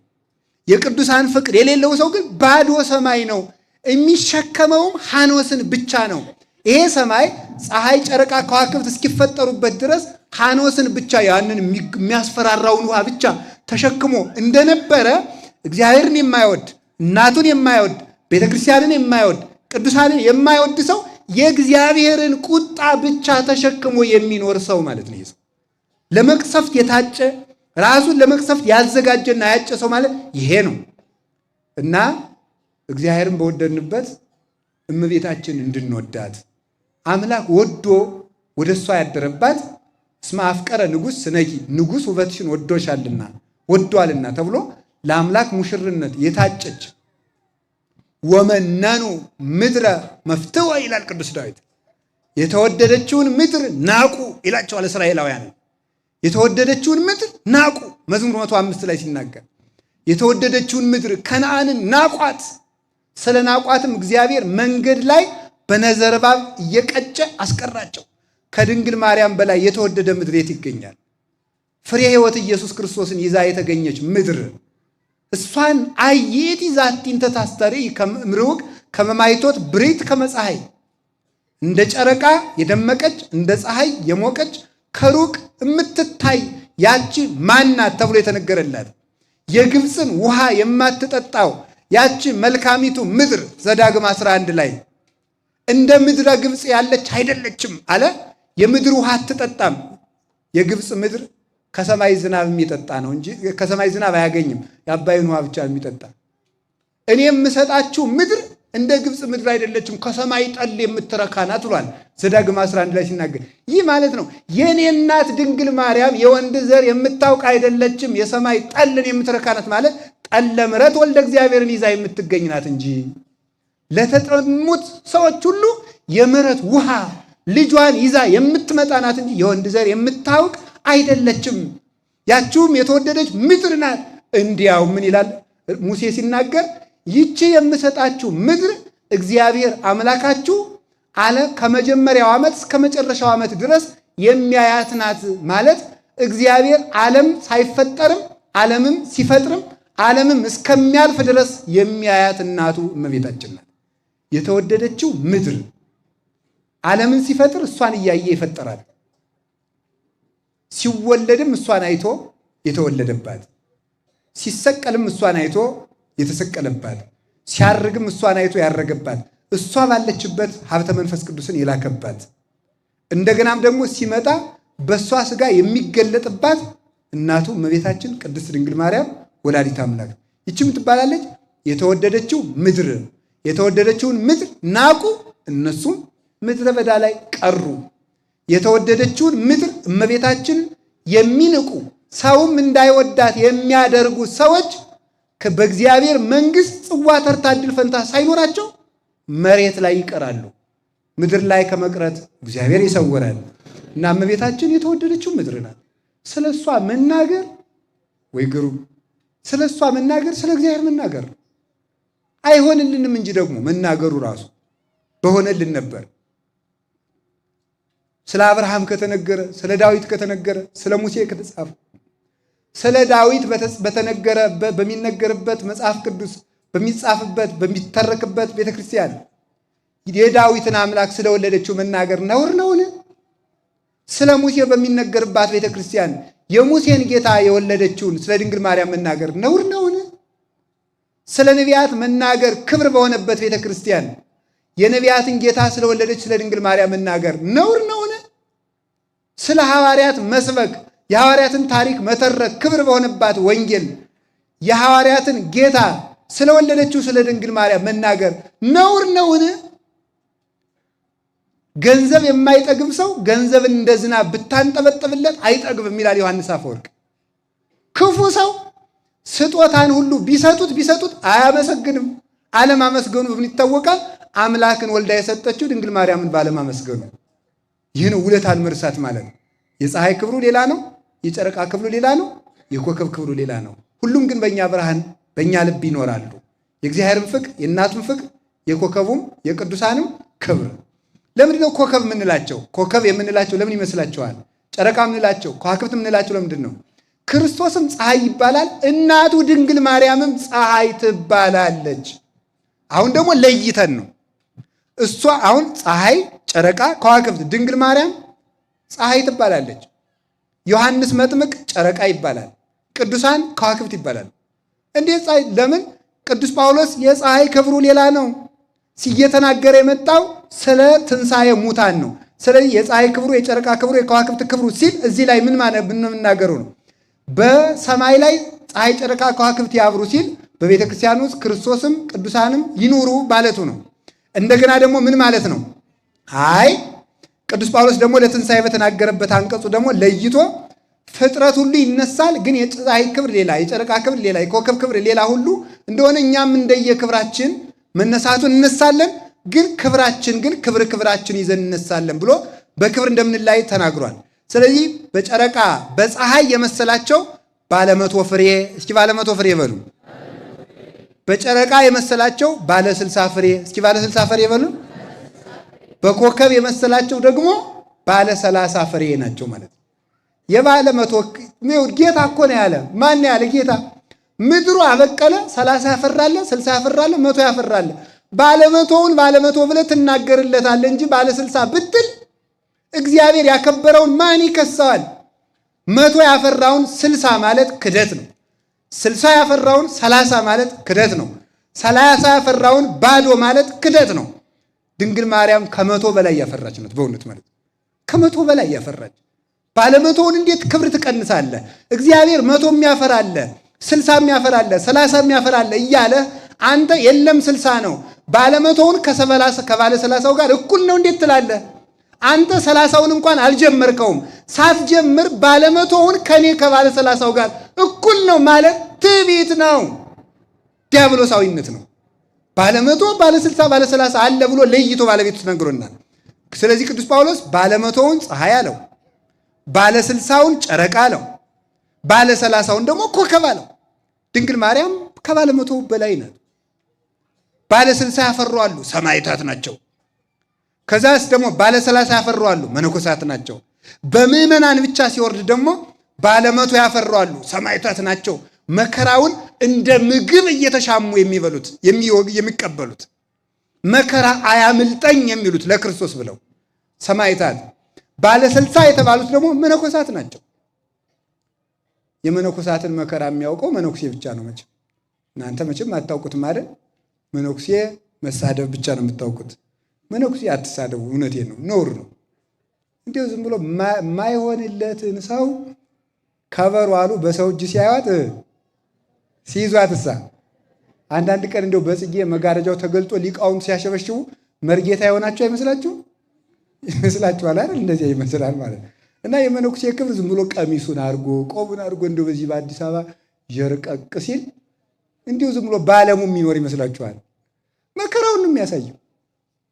የቅዱሳን ፍቅር የሌለው ሰው ግን ባዶ ሰማይ ነው። የሚሸከመውም ሐኖስን ብቻ ነው። ይሄ ሰማይ ፀሐይ፣ ጨረቃ፣ ከዋክብት እስኪፈጠሩበት ድረስ ሐኖስን ብቻ ያንን የሚያስፈራራውን ውሃ ብቻ ተሸክሞ እንደነበረ እግዚአብሔርን የማይወድ እናቱን የማይወድ ቤተክርስቲያንን የማይወድ ቅዱሳንን የማይወድ ሰው የእግዚአብሔርን ቁጣ ብቻ ተሸክሞ የሚኖር ሰው ማለት ነው። ይሄ ለመቅሰፍት የታጨ ራሱን ለመቅሰፍት ያዘጋጀና ያጨ ሰው ማለት ይሄ ነው። እና እግዚአብሔርን በወደድንበት እመቤታችን እንድንወዳት አምላክ ወዶ ወደ እሷ ያደረባት እስመ አፍቀረ ንጉሥ ስነኪ፣ ንጉሥ ውበትሽን ወዶሻልና ወዷልና ተብሎ ለአምላክ ሙሽርነት የታጨች ወመነኑ ምድረ መፍትወ ይላል ቅዱስ ዳዊት። የተወደደችውን ምድር ናቁ ይላቸዋል እስራኤላውያን። የተወደደችውን ምድር ናቁ መዝሙር 105 ላይ ሲናገር የተወደደችውን ምድር ከነዓንን ናቋት። ስለ ናቋትም እግዚአብሔር መንገድ ላይ በነዘርባብ እየቀጨ አስቀራቸው። ከድንግል ማርያም በላይ የተወደደ ምድር የት ይገኛል? ፍሬ ሕይወት ኢየሱስ ክርስቶስን ይዛ የተገኘች ምድር እሷን አየት ይዛቲን ተታስተሪ ከምርውቅ ከመማይቶት ብሬት ከመፀሐይ እንደ ጨረቃ የደመቀች እንደ ፀሐይ የሞቀች ከሩቅ የምትታይ ያቺ ማናት ተብሎ የተነገረላት የግብፅን ውሃ የማትጠጣው ያቺ መልካሚቱ ምድር ዘዳግም 11 ላይ እንደ ምድረ ግብፅ ያለች አይደለችም አለ። የምድር ውሃ አትጠጣም። የግብፅ ምድር ከሰማይ ዝናብ የሚጠጣ ነው እንጂ ከሰማይ ዝናብ አያገኝም። የአባይን ውሃ ብቻ የሚጠጣ። እኔ የምሰጣችሁ ምድር እንደ ግብፅ ምድር አይደለችም፣ ከሰማይ ጠል የምትረካ ናት ብሏል ዘዳግም 11 ላይ ሲናገር። ይህ ማለት ነው የእኔ እናት ድንግል ማርያም የወንድ ዘር የምታውቅ አይደለችም፣ የሰማይ ጠልን የምትረካ ናት ማለት ጠለ ምሕረት ወልደ እግዚአብሔርን ይዛ የምትገኝ ናት እንጂ ለተጠሙት ሰዎች ሁሉ የምሕረት ውሃ ልጇን ይዛ የምትመጣ ናት እንጂ የወንድ ዘር የምታውቅ አይደለችም። ያችሁም የተወደደች ምድር ናት። እንዲያው ምን ይላል ሙሴ ሲናገር? ይቺ የምሰጣችሁ ምድር እግዚአብሔር አምላካችሁ አለ ከመጀመሪያው ዓመት እስከ መጨረሻው ዓመት ድረስ የሚያያት ናት ማለት እግዚአብሔር ዓለም ሳይፈጠርም ዓለምም ሲፈጥርም ዓለምም እስከሚያልፍ ድረስ የሚያያት እናቱ እመቤታችን ናት። የተወደደችው ምድር ዓለምን ሲፈጥር እሷን እያየ ይፈጠራል። ሲወለድም እሷን አይቶ የተወለደባት፣ ሲሰቀልም እሷን አይቶ የተሰቀለባት፣ ሲያርግም እሷን አይቶ ያረገባት፣ እሷ ባለችበት ሀብተ መንፈስ ቅዱስን የላከባት፣ እንደገናም ደግሞ ሲመጣ በእሷ ሥጋ የሚገለጥባት እናቱ እመቤታችን ቅድስት ድንግል ማርያም ወላዲተ አምላክ ይችም ትባላለች። የተወደደችው ምድር የተወደደችውን ምድር ናቁ፣ እነሱም ምድረ በዳ ላይ ቀሩ። የተወደደችውን ምድር እመቤታችን የሚንቁ ሰውም እንዳይወዳት የሚያደርጉ ሰዎች በእግዚአብሔር መንግሥት ጽዋ ተርታ ዕድል ፈንታ ሳይኖራቸው መሬት ላይ ይቀራሉ። ምድር ላይ ከመቅረት እግዚአብሔር ይሰውረን። እና እመቤታችን የተወደደችው ምድር ናት። ስለሷ መናገር ወይ ግሩም! ስለሷ መናገር ስለ እግዚአብሔር መናገር አይሆንልንም እንጂ ደግሞ መናገሩ ራሱ በሆነልን ነበር። ስለ አብርሃም ከተነገረ፣ ስለ ዳዊት ከተነገረ፣ ስለ ሙሴ ከተጻፈ፣ ስለ ዳዊት በተነገረ በሚነገርበት መጽሐፍ ቅዱስ በሚጻፍበት በሚተረክበት ቤተክርስቲያን የዳዊትን አምላክ ስለወለደችው መናገር ነውር ነውን? ስለ ሙሴ በሚነገርባት ቤተክርስቲያን የሙሴን ጌታ የወለደችውን ስለ ድንግል ማርያም መናገር ነውር ነውን? ስለ ነቢያት መናገር ክብር በሆነበት ቤተክርስቲያን የነቢያትን ጌታ ስለወለደች ስለ ድንግል ማርያም መናገር ነውር ነውን? ስለ ሐዋርያት መስበክ የሐዋርያትን ታሪክ መተረክ ክብር በሆነባት ወንጌል የሐዋርያትን ጌታ ስለወለደችው ስለ ድንግል ማርያም መናገር ነውር ነውን? ገንዘብ የማይጠግብ ሰው ገንዘብን እንደ ዝናብ ብታንጠበጥብለት አይጠግብም ይላል ዮሐንስ አፈወርቅ። ክፉ ሰው ስጦታን ሁሉ ቢሰጡት አያመሰግንም። አለማመስገኑ በምን ይታወቃል? አምላክን ወልዳ የሰጠችው ድንግል ማርያምን ባለማመስገኑ። ይህን ውለታን መርሳት ማለት ነው። የፀሐይ ክብሩ ሌላ ነው፣ የጨረቃ ክብሩ ሌላ ነው፣ የኮከብ ክብሩ ሌላ ነው። ሁሉም ግን በእኛ ብርሃን በእኛ ልብ ይኖራሉ። የእግዚአብሔርን ፍቅር፣ የእናቱን ፍቅር፣ የኮከቡም የቅዱሳንም ክብር። ለምንድን ነው ኮከብ የምንላቸው? ኮከብ የምንላቸው ለምን ይመስላችኋል? ጨረቃ የምንላቸው ከዋክብት የምንላቸው ለምንድን ነው? ክርስቶስም ፀሐይ ይባላል፣ እናቱ ድንግል ማርያምም ፀሐይ ትባላለች። አሁን ደግሞ ለይተን ነው እሷ አሁን ፀሐይ፣ ጨረቃ፣ ከዋክብት፣ ድንግል ማርያም ፀሐይ ትባላለች። ዮሐንስ መጥምቅ ጨረቃ ይባላል፣ ቅዱሳን ከዋክብት ይባላል። እንዴት ፀሐይ? ለምን? ቅዱስ ጳውሎስ የፀሐይ ክብሩ ሌላ ነው ሲየተናገረ የመጣው ስለ ትንሣኤ ሙታን ነው። ስለዚህ የፀሐይ ክብሩ፣ የጨረቃ ክብሩ፣ የከዋክብት ክብሩ ሲል እዚህ ላይ ምን የምናገሩ ነው? በሰማይ ላይ ፀሐይ፣ ጨረቃ፣ ከዋክብት ያብሩ ሲል በቤተ ክርስቲያን ውስጥ ክርስቶስም ቅዱሳንም ይኑሩ ማለቱ ነው። እንደገና ደግሞ ምን ማለት ነው? አይ ቅዱስ ጳውሎስ ደግሞ ለትንሣኤ በተናገረበት አንቀጹ ደግሞ ለይቶ ፍጥረት ሁሉ ይነሳል፣ ግን የፀሐይ ክብር ሌላ፣ የጨረቃ ክብር ሌላ፣ የኮከብ ክብር ሌላ ሁሉ እንደሆነ እኛም እንደየክብራችን መነሳቱን እነሳለን፣ ግን ክብራችን ግን ክብራችን ይዘን እነሳለን ብሎ በክብር እንደምንላይ ተናግሯል። ስለዚህ በጨረቃ በፀሐይ የመሰላቸው ባለመቶ ፍሬ፣ እስኪ ባለመቶ ፍሬ በሉ። በጨረቃ የመሰላቸው ባለ 60 ፍሬ፣ እስኪ ባለ 60 ፍሬ በሉ። በኮከብ የመሰላቸው ደግሞ ባለ 30 ፍሬ ናቸው ማለት ነው። የባለ መቶ ጌታ እኮ ነው ያለ። ማን ያለ ጌታ? ምድሩ አበቀለ 30 ያፈራለ፣ 60 ያፈራለ፣ 100 ያፈራለ። ባለመቶውን ባለመቶ ብለህ ትናገርለታለህ እንጂ ባለ 60 ብትል እግዚአብሔር ያከበረውን ማን ይከሰዋል? 100 ያፈራውን 60 ማለት ክደት ነው። 60 ያፈራውን 30 ማለት ክደት ነው። 30 ያፈራውን ባዶ ማለት ክደት ነው። ድንግል ማርያም ከ100 በላይ ያፈራች ናት። በእውነት ማለት ከ100 በላይ ያፈራች። ባለመቶውን እንዴት ክብር ትቀንሳለህ? እግዚአብሔር 100 የሚያፈራለ 60 የሚያፈራለ 30 የሚያፈራለ እያለ አንተ የለም 60 ነው ባለመቶውን ከባለ 30ው ጋር እኩል ነው እንዴት ትላለህ? አንተ 30ውን እንኳን አልጀመርከውም። ሳትጀምር ባለመቶውን ከኔ ከባለ 30ው ጋር እኩል ነው ማለት ትዕቢት ነው፣ ዲያብሎሳዊነት ነው። ባለመቶ ባለ 60 ባለ 30 አለ ብሎ ለይቶ ባለቤቱ ተነግሮናል። ስለዚህ ቅዱስ ጳውሎስ ባለመቶውን ፀሐይ አለው፣ ባለ 60ውን ጨረቃ አለው፣ ባለ 30ውን ደግሞ ኮከብ አለው። ድንግል ማርያም ከባለ መቶ በላይ ናት። ባለ 60 ያፈሩ አሉ፣ ሰማዕታት ናቸው። ከዛስ ደግሞ ባለ 30 ያፈሩ አሉ፣ መነኮሳት ናቸው። በምዕመናን ብቻ ሲወርድ ደግሞ ባለ 100 ያፈሩ አሉ፣ ሰማዕታት ናቸው። መከራውን እንደ ምግብ እየተሻሙ የሚበሉት የሚቀበሉት፣ መከራ አያምልጠኝ የሚሉት ለክርስቶስ ብለው ሰማዕታት። ባለ 60 የተባሉት ደግሞ መነኮሳት ናቸው። የመነኮሳትን መከራ የሚያውቀው መነኩሴ ብቻ ነው። መቼም እናንተ መቼም አታውቁትም አይደል? መነኩሴ መሳደብ ብቻ ነው የምታውቁት። መነኩሴ አትሳደቡ፣ እውነቴን ነው፣ ነውር ነው። እንዲሁ ዝም ብሎ የማይሆንለትን ሰው ከበሮ አሉ በሰው እጅ ሲያዩት ሲይዟት እሳ አንዳንድ ቀን እንደው በጽጌ መጋረጃው ተገልጦ ሊቃውንት ሲያሸበሽቡ መርጌታ የሆናቸው አይመስላችሁ? ይመስላችኋል አይደል? እንደዚህ ይመስላል ማለት ነው። እና የመነኩሴ ክብር ዝም ብሎ ቀሚሱን አድርጎ ቆቡን አድርጎ እንደው በዚህ በአዲስ አበባ ጀርቀቅ ሲል እንዲሁ ዝም ብሎ በዓለሙ የሚኖር ይመስላችኋል? መከራውን ነው የሚያሳየው፣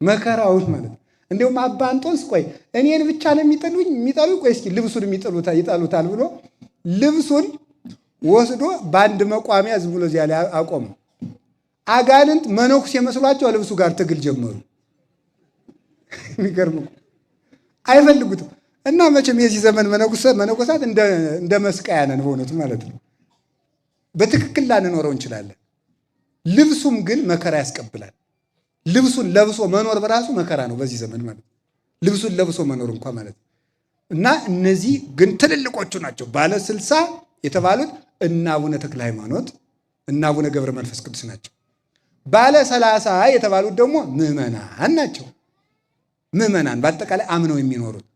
መከራውን ማለት ነው። እንዲሁም አባ እንጦንስ ቆይ እኔን ብቻ ነው የሚጠሉ ቆይ እስኪ ልብሱን ይጠሉታል ብሎ ልብሱን ወስዶ በአንድ መቋሚያ ዝም ብሎ እዚያ ላይ አቆመው። አጋንንት መነኩሴ መስሏቸው ልብሱ ጋር ትግል ጀመሩ። የሚገርም አይፈልጉትም። እና መቼም የዚህ ዘመን መነኮሳት እንደ መስቀያ ነን በእውነቱ ማለት ነው። በትክክል ላንኖረው እንችላለን። ልብሱም ግን መከራ ያስቀብላል። ልብሱን ለብሶ መኖር በራሱ መከራ ነው በዚህ ዘመን ማለት ነው። ልብሱን ለብሶ መኖር እንኳን ማለት ነው። እና እነዚህ ግን ትልልቆቹ ናቸው። ባለ 60 የተባሉት እና አቡነ ተክለ ሃይማኖት እና አቡነ ገብረ መንፈስ ቅዱስ ናቸው። ባለ 30 የተባሉት ደግሞ ምዕመናን ናቸው። ምዕመናን በአጠቃላይ አምነው የሚኖሩት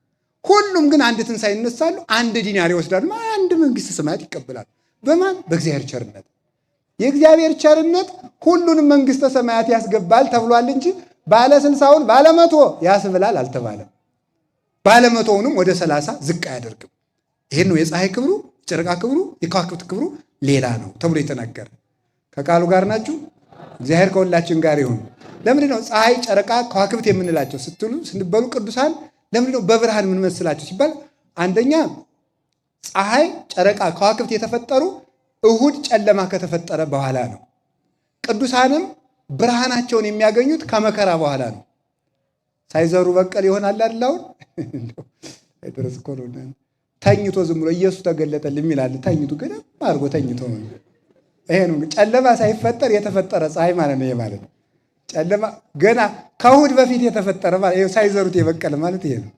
ሁሉም ግን አንድ ትንሣኤ ይነሳሉ፣ አንድ ዲናር ይወስዳሉ፣ አንድ መንግሥተ ሰማያት ይቀበላሉ። በማን? በእግዚአብሔር ቸርነት። የእግዚአብሔር ቸርነት ሁሉንም መንግሥተ ሰማያት ያስገባል ተብሏል እንጂ ባለ 60ውን ባለ 100 ያስብላል አልተባለም። ባለ 100ውንም ወደ 30 ዝቅ አያደርግም። ይሄን ነው የፀሐይ ክብሩ፣ የጨረቃ ክብሩ፣ የከዋክብት ክብሩ ሌላ ነው ተብሎ የተናገረ። ከቃሉ ጋር ናችሁ? እግዚአብሔር ከሁላችን ጋር ይሁን። ለምንድን ነው ፀሐይ፣ ጨረቃ፣ ከዋክብት የምንላቸው ስንበሉ ቅዱሳን ለምንድን ነው በብርሃን የምንመስላቸው ሲባል አንደኛ ፀሐይ፣ ጨረቃ፣ ከዋክብት የተፈጠሩ እሁድ ጨለማ ከተፈጠረ በኋላ ነው። ቅዱሳንም ብርሃናቸውን የሚያገኙት ከመከራ በኋላ ነው። ሳይዘሩ በቀል ይሆናል አይደል? አይደረስ እኮ ነው። ተኝቶ ዝም ብሎ ኢየሱስ ተገለጠልኝ ይላል። ተኝቶ ግን አድርጎ ተኝቶ ነው። ይሄ ነው ጨለማ ሳይፈጠር የተፈጠረ ፀሐይ ማለት ነው። ይሄ ማለት ነው ጨለማ ገና ከእሁድ በፊት የተፈጠረ ማለት ይሄ ሳይዘሩት የበቀለ ማለት ይሄ ነው።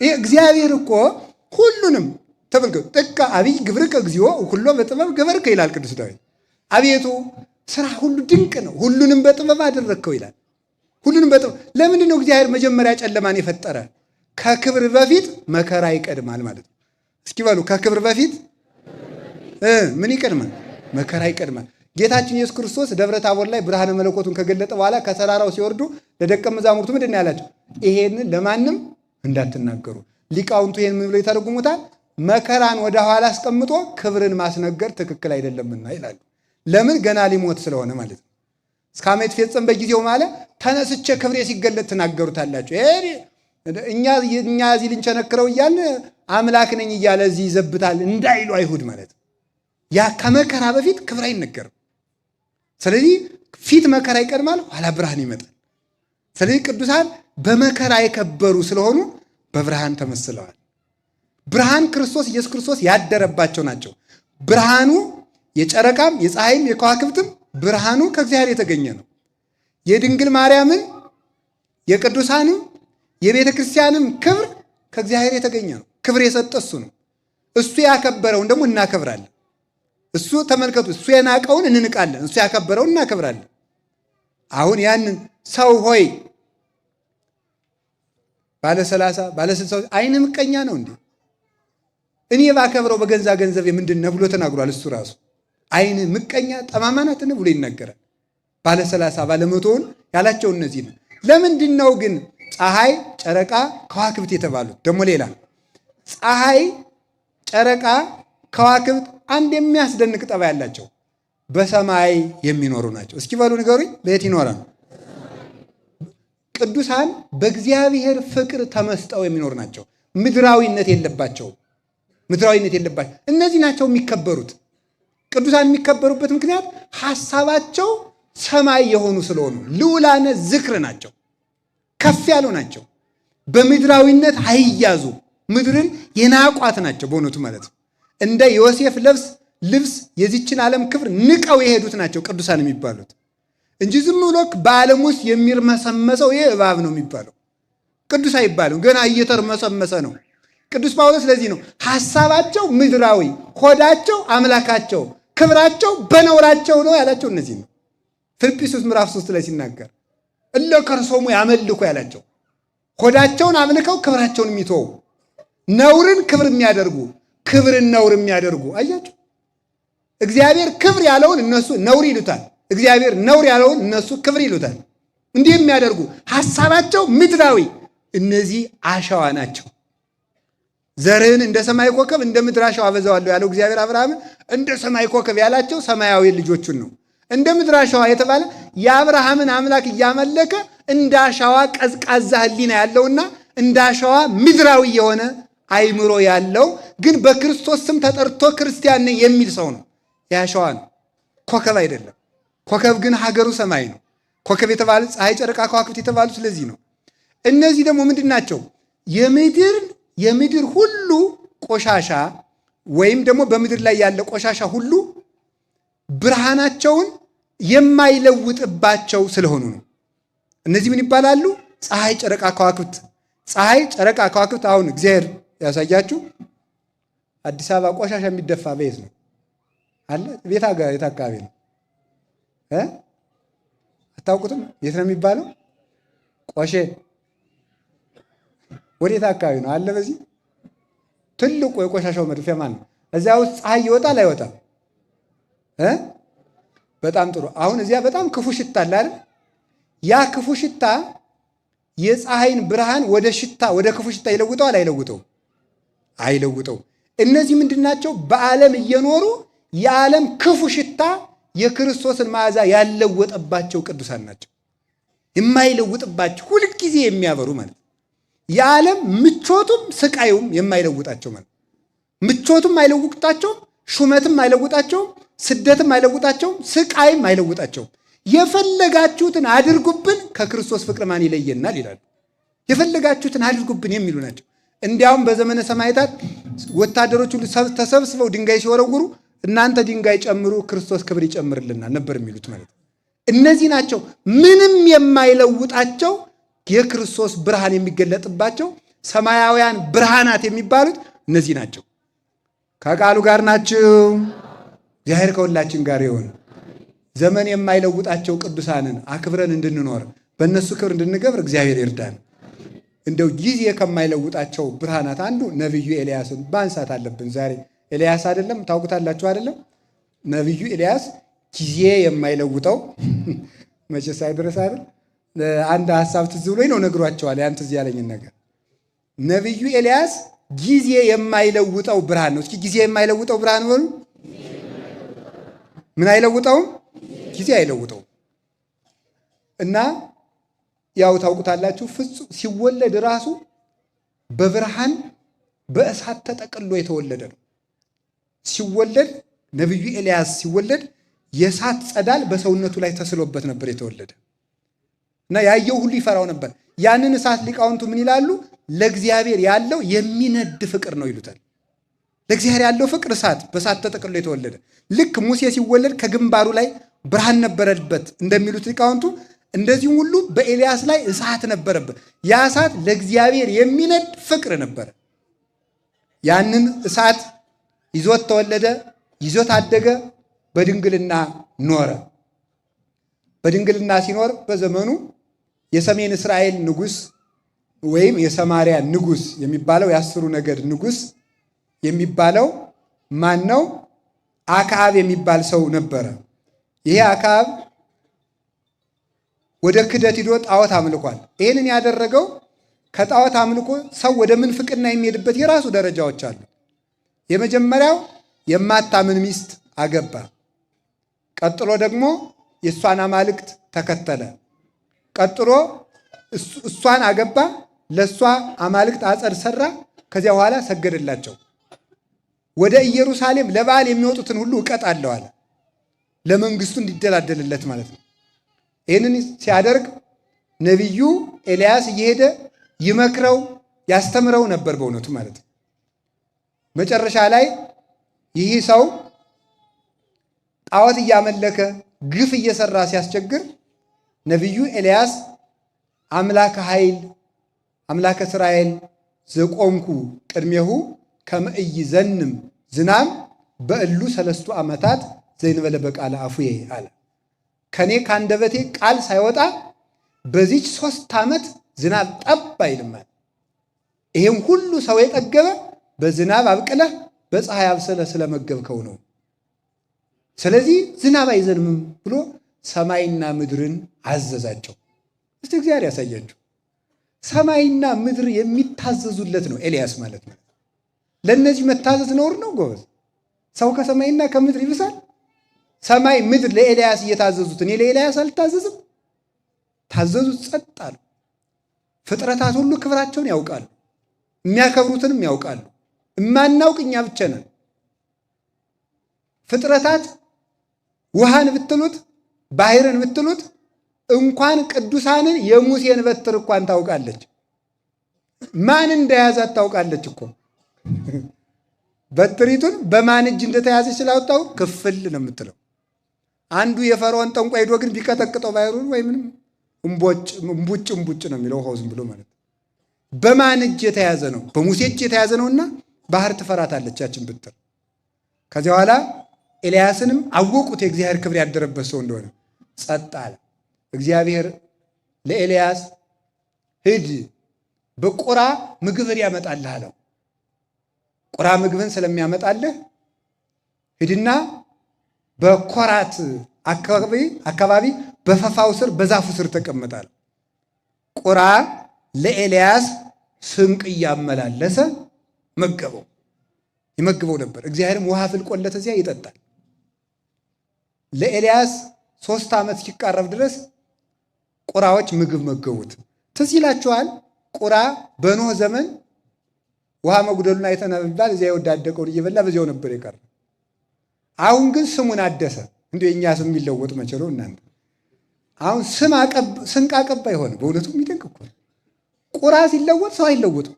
ይሄ እግዚአብሔር እኮ ሁሉንም ተመልከቱ። ጥቀ አብይ ግብርከ እግዚኦ ሁሉ በጥበብ ገበርከ ይላል ቅዱስ ዳዊት። አቤቱ ስራ ሁሉ ድንቅ ነው፣ ሁሉንም በጥበብ አደረግከው ይላል። ሁሉንም በጥበብ ለምንድን ነው እግዚአብሔር መጀመሪያ ጨለማን የፈጠረ? ከክብር በፊት መከራ ይቀድማል ማለት ነው። እስኪ በሉ ከክብር በፊት ምን ይቀድማል? መከራ ይቀድማል። ጌታችን ኢየሱስ ክርስቶስ ደብረ ታቦር ላይ ብርሃነ መለኮቱን ከገለጠ በኋላ ከተራራው ሲወርዱ ለደቀ መዛሙርቱ ምንድን ነው ያላቸው? ይሄንን ለማንም እንዳትናገሩ። ሊቃውንቱ ይሄን ምን ብለው ይተረጉሙታል? መከራን ወደ ኋላ አስቀምጦ ክብርን ማስነገር ትክክል አይደለምና ይላሉ። ለምን? ገና ሊሞት ስለሆነ ማለት ነው። እስከ ዓመት ይፈጸም በጊዜው ማለት ተነስቼ ክብሬ ሲገለጥ ትናገሩታላችሁ። እኛ እዚህ ልንቸነክረው እያልን አምላክ ነኝ እያለ እዚህ ይዘብታል እንዳይሉ አይሁድ ማለት ነው። ያ ከመከራ በፊት ክብር አይነገርም። ስለዚህ ፊት መከራ ይቀድማል፣ ኋላ ብርሃን ይመጣል። ስለዚህ ቅዱሳን በመከራ የከበሩ ስለሆኑ በብርሃን ተመስለዋል። ብርሃን ክርስቶስ ኢየሱስ ክርስቶስ ያደረባቸው ናቸው። ብርሃኑ የጨረቃም የፀሐይም የከዋክብትም ብርሃኑ ከእግዚአብሔር የተገኘ ነው። የድንግል ማርያምን የቅዱሳንም የቤተ ክርስቲያንም ክብር ከእግዚአብሔር የተገኘ ነው። ክብር የሰጠ እሱ ነው። እሱ ያከበረውን ደግሞ እናከብራለን። እሱ ተመልከቱ፣ እሱ የናቀውን እንንቃለን፣ እሱ ያከበረውን እናከብራለን። አሁን ያንን ሰው ሆይ ባለ 30 ባለ 60 አይን ምቀኛ ነው እንዴ? እኔ ባከብረው በገንዛ ገንዘብ ምንድን ነው ብሎ ተናግሯል። እሱ ራሱ አይን ምቀኛ ጠማማ ናትን ብሎ ይናገራል። ባለ 30 ባለ 100ውን ያላቸው እነዚህ ነው። ለምንድን ነው ግን ፀሐይ፣ ጨረቃ፣ ከዋክብት የተባሉት? ደግሞ ሌላ ፀሐይ፣ ጨረቃ፣ ከዋክብት አንድ የሚያስደንቅ ጠባይ ያላቸው በሰማይ የሚኖሩ ናቸው። እስኪ በሉ ንገሩኝ፣ በየት ይኖራል? ቅዱሳን በእግዚአብሔር ፍቅር ተመስጠው የሚኖሩ ናቸው። ምድራዊነት የለባቸውም። ምድራዊነት የለባቸው። እነዚህ ናቸው የሚከበሩት። ቅዱሳን የሚከበሩበት ምክንያት ሐሳባቸው ሰማይ የሆኑ ስለሆኑ ልዑላነ ዝክር ናቸው። ከፍ ያሉ ናቸው። በምድራዊነት አይያዙ። ምድርን የናቋት ናቸው በእውነቱ ማለት ነው። እንደ ዮሴፍ ልብስ የዚችን ዓለም ክብር ንቀው የሄዱት ናቸው ቅዱሳን የሚባሉት እንጂ ዝም ብሎ በዓለም ውስጥ የሚርመሰመሰው ይህ እባብ ነው የሚባለው። ቅዱስ አይባልም። ገና እየተርመሰመሰ ነው። ቅዱስ ጳውሎስ ስለዚህ ነው ሐሳባቸው ምድራዊ፣ ሆዳቸው አምላካቸው፣ ክብራቸው በነውራቸው ነው ያላቸው። እነዚህ ነው ፊልጵስዩስ ምዕራፍ 3 ላይ ሲናገር እለ ከርሶሙ ያመልኩ ያላቸው። ሆዳቸውን አምልከው ክብራቸውን የሚተው ነውርን ክብር የሚያደርጉ ክብርን ነውር የሚያደርጉ አያቸው። እግዚአብሔር ክብር ያለውን እነሱ ነውር ይሉታል። እግዚአብሔር ነውር ያለውን እነሱ ክብር ይሉታል። እንዲህ የሚያደርጉ ሐሳባቸው ምድራዊ፣ እነዚህ አሸዋ ናቸው። ዘርህን እንደ ሰማይ ኮከብ እንደ ምድር አሸዋ አበዛዋለሁ ያለው እግዚአብሔር አብርሃምን እንደ ሰማይ ኮከብ ያላቸው ሰማያዊ ልጆቹን ነው። እንደ ምድር አሸዋ የተባለ የአብርሃምን አምላክ እያመለከ እንዳሻዋ ቀዝቃዛ ሕሊና ያለውና እንዳሻዋ ምድራዊ የሆነ አይምሮ ያለው ግን በክርስቶስ ስም ተጠርቶ ክርስቲያን ነኝ የሚል ሰው ነው። ያሻዋ ነው፣ ኮከብ አይደለም። ኮከብ ግን ሀገሩ ሰማይ ነው። ኮከብ የተባለ ፀሐይ፣ ጨረቃ፣ ከዋክብት የተባሉ ስለዚህ ነው። እነዚህ ደግሞ ምንድን ናቸው? የምድር ሁሉ ቆሻሻ ወይም ደግሞ በምድር ላይ ያለ ቆሻሻ ሁሉ ብርሃናቸውን የማይለውጥባቸው ስለሆኑ ነው። እነዚህ ምን ይባላሉ? ፀሐይ፣ ጨረቃ፣ ከዋክብት። ፀሐይ፣ ጨረቃ፣ ከዋክብት። አሁን እግዚአብሔር ያሳያችሁ። አዲስ አበባ ቆሻሻ የሚደፋ በየት ነው አለ? ቤት አካባቢ ነው። አታውቁትም? የት ነው የሚባለው? ቆሼ። ወዴት አካባቢ ነው አለ? በዚህ ትልቁ የቆሻሻው መድፊያ ማን ነው? እዚያ ውስጥ ፀሐይ ይወጣል አይወጣም? በጣም ጥሩ። አሁን እዚያ በጣም ክፉ ሽታ አለ አይደል? ያ ክፉ ሽታ የፀሐይን ብርሃን ወደ ክፉ ሽታ ይለውጠዋል አይለውጠው? አይለውጠው። እነዚህ ምንድናቸው? በዓለም እየኖሩ የዓለም ክፉ ሽታ የክርስቶስን መዓዛ ያለወጠባቸው ቅዱሳን ናቸው። የማይለውጥባቸው ሁልጊዜ የሚያበሩ ማለት። የዓለም ምቾቱም ስቃዩም የማይለውጣቸው ማለት። ምቾቱም አይለውጣቸውም፣ ሹመትም አይለውጣቸውም፣ ስደትም አይለውጣቸውም፣ ስቃይም አይለውጣቸውም። የፈለጋችሁትን አድርጉብን ከክርስቶስ ፍቅር ማን ይለየናል ይላሉ። የፈለጋችሁትን አድርጉብን የሚሉ ናቸው። እንዲያውም በዘመነ ሰማዕታት ወታደሮች ሁሉ ተሰብስበው ድንጋይ ሲወረውሩ እናንተ ድንጋይ ጨምሩ ክርስቶስ ክብር ይጨምርልናል ነበር የሚሉት ማለት ነው። እነዚህ ናቸው ምንም የማይለውጣቸው የክርስቶስ ብርሃን የሚገለጥባቸው ሰማያውያን ብርሃናት የሚባሉት እነዚህ ናቸው። ከቃሉ ጋር ናቸው። እግዚአብሔር ከሁላችን ጋር ይሁን። ዘመን የማይለውጣቸው ቅዱሳንን አክብረን እንድንኖር በእነሱ ክብር እንድንገብር እግዚአብሔር ይርዳን። እንደው ጊዜ ከማይለውጣቸው ብርሃናት አንዱ ነቢዩ ኤልያስን ማንሳት አለብን። ዛሬ ኤልያስ አይደለም ታውቁታላችሁ አይደለም? ነቢዩ ኤልያስ ጊዜ የማይለውጠው መቼስ አይደረስ አይደል? አንድ ሐሳብ ትዝ ብሎኝ ነው ነግሯቸዋል። ያን ትዝ ያለኝን ነገር ነቢዩ ኤልያስ ጊዜ የማይለውጠው ብርሃን ነው። እስኪ ጊዜ የማይለውጠው ብርሃን በሉ። ምን አይለውጠውም? ጊዜ አይለውጠውም። እና ያው ታውቁታላችሁ ፍጹም ሲወለድ ራሱ በብርሃን በእሳት ተጠቅሎ የተወለደ ነው። ሲወለድ ነቢዩ ኤልያስ ሲወለድ የእሳት ጸዳል በሰውነቱ ላይ ተስሎበት ነበር የተወለደ እና ያየው ሁሉ ይፈራው ነበር። ያንን እሳት ሊቃውንቱ ምን ይላሉ? ለእግዚአብሔር ያለው የሚነድ ፍቅር ነው ይሉታል። ለእግዚአብሔር ያለው ፍቅር እሳት በእሳት ተጠቅሎ የተወለደ። ልክ ሙሴ ሲወለድ ከግንባሩ ላይ ብርሃን ነበረበት እንደሚሉት ሊቃውንቱ፣ እንደዚሁም ሁሉ በኤልያስ ላይ እሳት ነበረበት። ያ እሳት ለእግዚአብሔር የሚነድ ፍቅር ነበረ። ያንን እሳት ይዞት ተወለደ፣ ይዞት አደገ፣ በድንግልና ኖረ። በድንግልና ሲኖር በዘመኑ የሰሜን እስራኤል ንጉሥ ወይም የሰማርያ ንጉሥ የሚባለው የ10 ነገድ ንጉሥ የሚባለው ማን ነው? አክዓብ የሚባል ሰው ነበረ። ይሄ አክዓብ ወደ ክደት ሂዶ ጣዖት አምልኳል። ይህንን ያደረገው ከጣዖት አምልኮ ሰው ወደ ምንፍቅና የሚሄድበት የራሱ ደረጃዎች አሉ። የመጀመሪያው የማታምን ሚስት አገባ። ቀጥሎ ደግሞ የእሷን አማልክት ተከተለ። ቀጥሎ እሷን አገባ፣ ለእሷ አማልክት አጸድ ሰራ። ከዚያ በኋላ ሰገደላቸው። ወደ ኢየሩሳሌም ለበዓል የሚወጡትን ሁሉ እቀጣለሁ አለ። ለመንግስቱ እንዲደላደልለት ማለት ነው። ይህንን ሲያደርግ ነቢዩ ኤልያስ እየሄደ ይመክረው ያስተምረው ነበር በእውነቱ ማለት ነው። መጨረሻ ላይ ይህ ሰው ጣዖት እያመለከ ግፍ እየሰራ ሲያስቸግር ነቢዩ ኤልያስ አምላከ ኃይል አምላከ እስራኤል ዘቆምኩ ቅድሜሁ ከመ ኢይዘንም ዝናም በእሉ 3 ዓመታት ዘእንበለ በቃለ አፉዬ አለ። ከኔ ካንደበቴ ቃል ሳይወጣ በዚች 3 ዓመት ዝናብ ጠብ አይልም። ይሄም ሁሉ ሰው የጠገበ በዝናብ አብቅለህ በፀሐይ አብስለህ ስለመገብከው ነው። ስለዚህ ዝናብ አይዘንምም ብሎ ሰማይና ምድርን አዘዛቸው። እስቲ እግዚአብሔር ያሳያችሁ። ሰማይና ምድር የሚታዘዙለት ነው ኤልያስ ማለት ነው። ለነዚህ መታዘዝ ነውር ነው ጎበዝ? ሰው ከሰማይና ከምድር ይብሳል? ሰማይ ምድር ለኤልያስ እየታዘዙት እኔ ለኤልያስ አልታዘዝም? ታዘዙት፣ ጸጥ አሉ። ፍጥረታት ሁሉ ክብራቸውን ያውቃሉ፣ የሚያከብሩትንም ያውቃሉ። እማናውቅ እኛ ብቻ ነን። ፍጥረታት ውሃን ብትሉት ባህርን ብትሉት እንኳን ቅዱሳንን የሙሴን በትር እንኳን ታውቃለች። ማን እንደያዛት ታውቃለች እኮ። በትሪቱን በማን እጅ እንደተያዘች ስላወጣው ክፍል ነው የምትለው። አንዱ የፈርዖን ጠንቋይ ሄዶ ግን ቢቀጠቅጠው ባህሩን ወይ ምንም እምቡጭ ነው የሚለው ውሃው ዝም ብሎ ማለት ነው። በማን እጅ የተያዘ ነው? በሙሴ እጅ የተያዘ ነውና ባህር ትፈራታለች ያችን ብትር። ከዚያ በኋላ ኤልያስንም አወቁት የእግዚአብሔር ክብር ያደረበት ሰው እንደሆነ፣ ጸጥ አለ። እግዚአብሔር ለኤልያስ ሂድ በቁራ ምግብን ያመጣልህ አለው። ቁራ ምግብን ስለሚያመጣልህ ሂድና በኮራት አካባቢ በፈፋው ስር በዛፉ ስር ተቀመጣል። ቁራ ለኤልያስ ስንቅ እያመላለሰ መገበው ይመግበው ነበር። እግዚአብሔርም ውሃ ፍልቆለት እዚያ ይጠጣል። ለኤልያስ 3 ዓመት ሲቃረብ ድረስ ቁራዎች ምግብ መገቡት። ትዝ ይላችኋል። ቁራ በኖህ ዘመን ውሃ መጉደሉን አይተናል ቢባል እዚያ የወዳደቀውን እየበላ በዚያው ነበር የቀረ። አሁን ግን ስሙን አደሰ። እንዴ እኛ ስም የሚለወጥ መቼ ነው እናንተ? አሁን ስንቅ አቀባይ ሆነ። በእውነቱ የሚደንቅ እኮ ቁራ ሲለወጥ ሰው አይለወጥም።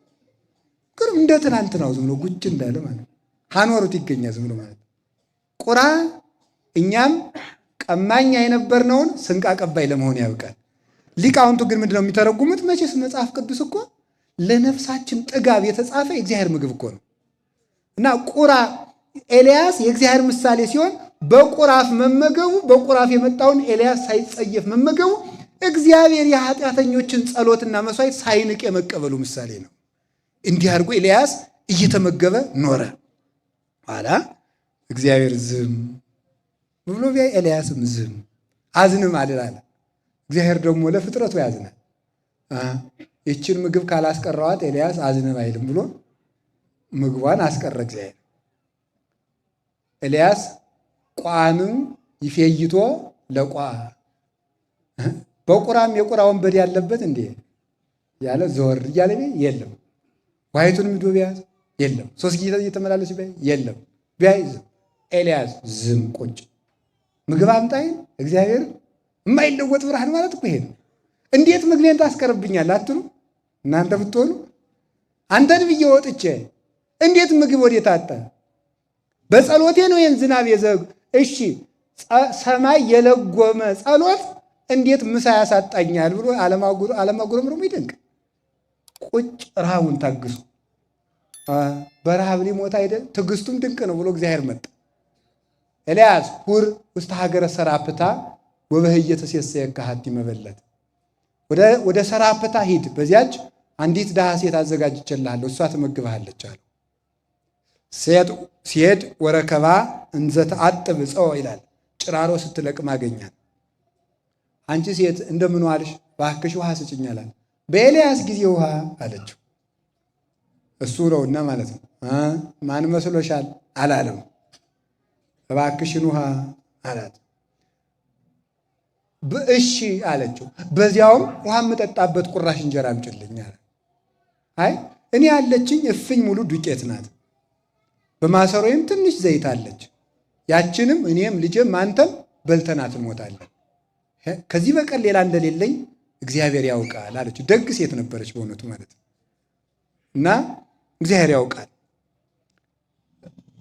ግን እንደ ትናንትናው ዝም ብሎ ጉጭ እንዳለ ማለት ሀኖሩት ይገኛል ዝም ብሎ ማለት ቁራ እኛም ቀማኛ የነበርነውን ስንቅ አቀባይ ለመሆን ያብቃል። ሊቃውንቱ ግን ምንድነው የሚተረጉሙት? መቼስ መጽሐፍ ቅዱስ እኮ ለነፍሳችን ጥጋብ የተጻፈ የእግዚአብሔር ምግብ እኮ ነው። እና ቁራ ኤልያስ የእግዚአብሔር ምሳሌ ሲሆን በቁራፍ መመገቡ በቁራፍ የመጣውን ኤልያስ ሳይጸየፍ መመገቡ እግዚአብሔር የኃጢአተኞችን ጸሎትና መስዋዕት ሳይንቅ የመቀበሉ ምሳሌ ነው። እንዲህ አድርጎ ኤልያስ እየተመገበ ኖረ። ኋላ እግዚአብሔር ዝም ብሎ ቢያይ ኤልያስም ዝም አዝንም አልላለ። እግዚአብሔር ደግሞ ለፍጥረቱ ያዝናል። ይችን ምግብ ካላስቀረዋት ኤልያስ አዝንም አይልም ብሎ ምግቧን አስቀረ እግዚአብሔር። ኤልያስ ቋንም ይፌይቶ ለቋ በቁራም የቁራ ወንበዴ ያለበት እንዴ ያለ ዘወር እያለ የለም። ዋይቱን ምዶ ቢያዝ የለም። 3 ጊዜ እየተመላለስ ቢያይ የለም። ቢያይ ኤልያስ ዝም ቁጭ። ምግብ አምጣይን እግዚአብሔር የማይለወጥ ብርሃን ማለት እኮ ይሄ ነው። እንዴት ምግቤን ታስቀርብኛል አትሉ እናንተ ብትሆኑ? አንተን ብዬ ወጥቼ እንዴት ምግብ ወዴት አጣ? በጸሎቴ ነው ይህን ዝናብ የዘግ እሺ ሰማይ የለጎመ ጸሎት እንዴት ምሳ ያሳጣኛል ብሎ አለማጉረምረሙ ይደንቅ። ቁጭ ረሃቡን ታግሱ። በረሃብ ሊሞት አይደል? ትዕግስቱም ድንቅ ነው ብሎ እግዚአብሔር መጣ። ኤልያስ ሁር ውስጥ ሀገረ ሰራፕታ ወበህየ ተሴሰየከ ሀቲ መበለት፣ ወደ ሰራፕታ ሂድ፣ በዚያች አንዲት ድሃ ሴት አዘጋጅቼልሃለሁ፣ እሷ ትመግብሃለች አለ። ሲሄድ ወረከባ እንዘ ተአጥብ ዕፀው ይላል። ጭራሮ ስትለቅም አገኛት። አንቺ ሴት እንደምን ዋልሽ? እባክሽ ውሃ ስጭኝ አላት። በኤልያስ ጊዜ ውሃ አለችው። እሱ ነውና ማለት ነው። ማን መስሎሻል አላለም። እባክሽን ውሃ አላት። እሺ አለችው። በዚያውም ውሃ የምጠጣበት ቁራሽ እንጀራ አምጪልኝ አለ። አይ እኔ ያለችኝ እፍኝ ሙሉ ዱቄት ናት፣ በማሰሮዬም ትንሽ ዘይት አለች። ያችንም እኔም ልጄም አንተም በልተናት እንሞታለን። ከዚህ በቀር ሌላ እንደሌለኝ እግዚአብሔር ያውቃል አለችው። ደግ ሴት ነበረች በእውነቱ ማለት ነው። እና እግዚአብሔር ያውቃል።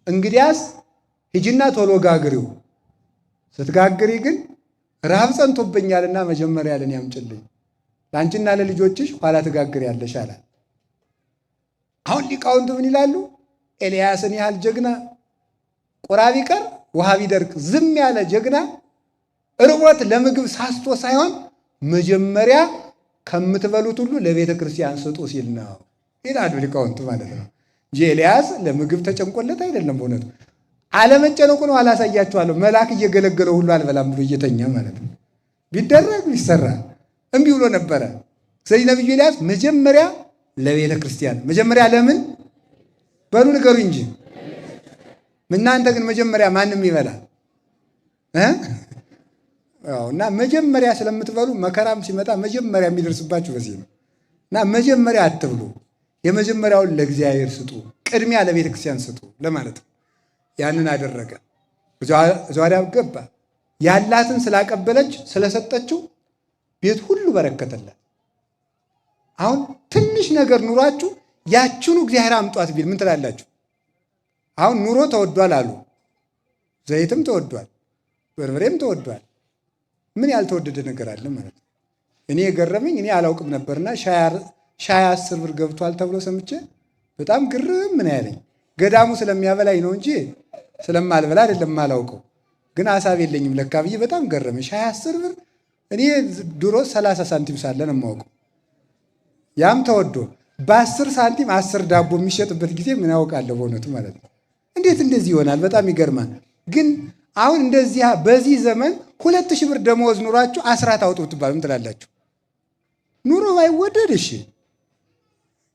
እንግዲያስ ሂጂና ቶሎ ጋግሪው፣ ስትጋግሪ ግን ረሃብ ጸንቶብኛልና መጀመሪያ ለኔ አምጪልኝ፣ ለአንቺና ለልጆችሽ ኋላ ትጋግሪያለሽ አላት። አሁን ሊቃውንቱ ምን ይላሉ? ኤልያስን ያህል ጀግና ቁራ ቢቀር ውሃ ቢደርቅ ዝም ያለ ጀግና ርቦት ለምግብ ሳስቶ ሳይሆን መጀመሪያ ከምትበሉት ሁሉ ለቤተ ክርስቲያን ስጡ ሲል ነው ይላሉ ሊቃውንቱ ማለት ነው እንጂ ኤልያስ ለምግብ ተጨንቆለት አይደለም። በእውነቱ አለመጨነቁ ነው። አላሳያችኋለሁ። መልአክ እየገለገለው ሁሉ አልበላም ብሎ እየተኛ ማለት ነው። ቢደረግ ይሰራ እምቢ ብሎ ነበረ። ስለዚህ ነቢዩ ኤልያስ መጀመሪያ ለቤተ ክርስቲያን፣ መጀመሪያ ለምን በሉ ንገሩ እንጂ እናንተ ግን መጀመሪያ ማንም ይበላል? እና መጀመሪያ ስለምትበሉ መከራም ሲመጣ መጀመሪያ የሚደርስባችሁ በዚህ ነው። እና መጀመሪያ አትብሉ፣ የመጀመሪያውን ለእግዚአብሔር ስጡ፣ ቅድሚያ ለቤተ ክርስቲያን ስጡ ለማለት ነው። ያንን አደረገ። ዛሬ ገባ። ያላትን ስላቀበለች ስለሰጠችው ቤት ሁሉ በረከተላት። አሁን ትንሽ ነገር ኑሯችሁ ያችኑ እግዚአብሔር አምጧት ቢል ምን ትላላችሁ? አሁን ኑሮ ተወዷል አሉ። ዘይትም ተወዷል፣ በርበሬም ተወዷል። ምን ያልተወደደ ነገር አለ ማለት ነው? እኔ የገረመኝ እኔ አላውቅም ነበርና ሻይ 10 ብር ገብቷል ተብሎ ሰምቼ በጣም ግርም ምን ያለኝ ገዳሙ ስለሚያበላኝ ነው እንጂ ስለማልበላ አይደለም አላውቀው። ግን ሐሳብ የለኝም ለካ ብዬ በጣም ገረመኝ። ሻይ 10 ብር እኔ ድሮ 30 ሳንቲም ሳለ ነው የማውቀው። ያም ተወዶ በ10 ሳንቲም 10 ዳቦ የሚሸጥበት ጊዜ ምን ያውቃለሁ በእውነቱ ማለት ነው። እንዴት እንደዚህ ይሆናል? በጣም ይገርማል። ግን አሁን እንደዚህ በዚህ ዘመን 2000 ብር ደመወዝ ኑሯችሁ አስራት አውጡ ብትባሉ ምን ትላላችሁ? ኑሮ ባይወደድ እሺ፣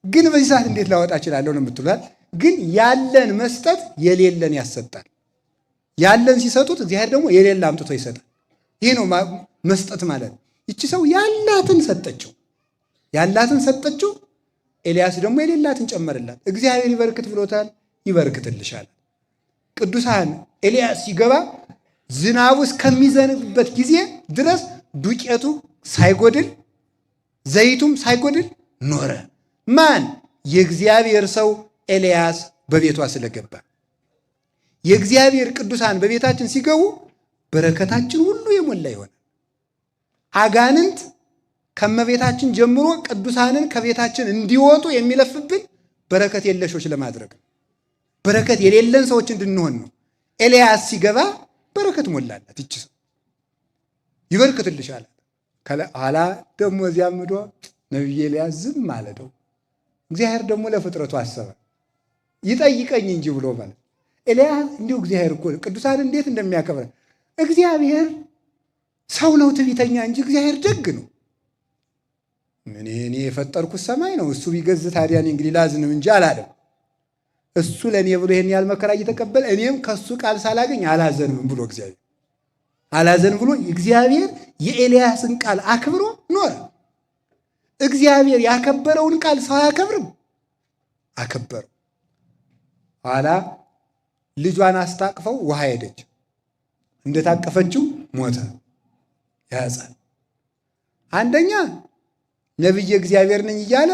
ግን በዚህ ሰዓት እንዴት ላወጣ እችላለሁ ነው የምትሉት። ግን ያለን መስጠት የሌለን ያሰጣል። ያለን ሲሰጡት እግዚአብሔር ደግሞ የሌለ አምጥቶ ይሰጣል። ይህ ነው መስጠት ማለት። ይቺ ሰው ያላትን ሰጠችው፣ ያላትን ሰጠችው። ኤልያስ ደግሞ የሌላትን ጨመረላት። እግዚአብሔር ይበርክት ብሎታል፣ ይበርክትልሻል። ቅዱሳን ኤልያስ ሲገባ ዝናቡ እስከሚዘንብበት ጊዜ ድረስ ዱቄቱ ሳይጎድል ዘይቱም ሳይጎድል ኖረ። ማን? የእግዚአብሔር ሰው ኤልያስ በቤቷ ስለገባ። የእግዚአብሔር ቅዱሳን በቤታችን ሲገቡ በረከታችን ሁሉ የሞላ ይሆናል። አጋንንት ከመቤታችን ጀምሮ ቅዱሳንን ከቤታችን እንዲወጡ የሚለፍብን በረከት የለሾች ለማድረግ ነው። በረከት የሌለን ሰዎች እንድንሆን ነው። ኤልያስ ሲገባ በረከት ሞላላት። ይች ሰው ይበርክትልሻል። ኋላ ደግሞ እዚያም ሄዶ ነቢይ ኤልያስ ዝም አለው። እግዚአብሔር ደግሞ ለፍጥረቱ አሰበ። ይጠይቀኝ እንጂ ብሎ ማለት ኤልያስ እንዲሁ እግዚአብሔር እኮ ቅዱሳን እንዴት እንደሚያከብረ እግዚአብሔር ሰው ነው ትዕቢተኛ እንጂ እግዚአብሔር ደግ ነው። እኔ የፈጠርኩት ሰማይ ነው፣ እሱ ቢገዝ ታዲያ እኔ እንግዲህ ላዝንም እንጂ አላለም። እሱ ለእኔ ብሎ ይሄን ያህል መከራ እየተቀበለ እኔም ከሱ ቃል ሳላገኝ አላዘንም ብሎ እግዚአብሔር አላዘን ብሎ እግዚአብሔር የኤልያስን ቃል አክብሮ ኖረ። እግዚአብሔር ያከበረውን ቃል ሰው አያከብርም፣ አከበረው። ኋላ ልጇን አስታቅፈው ውሃ ሄደች። እንደታቀፈችው ሞተ ያጻል። አንደኛ ነብይ እግዚአብሔር ነኝ እያለ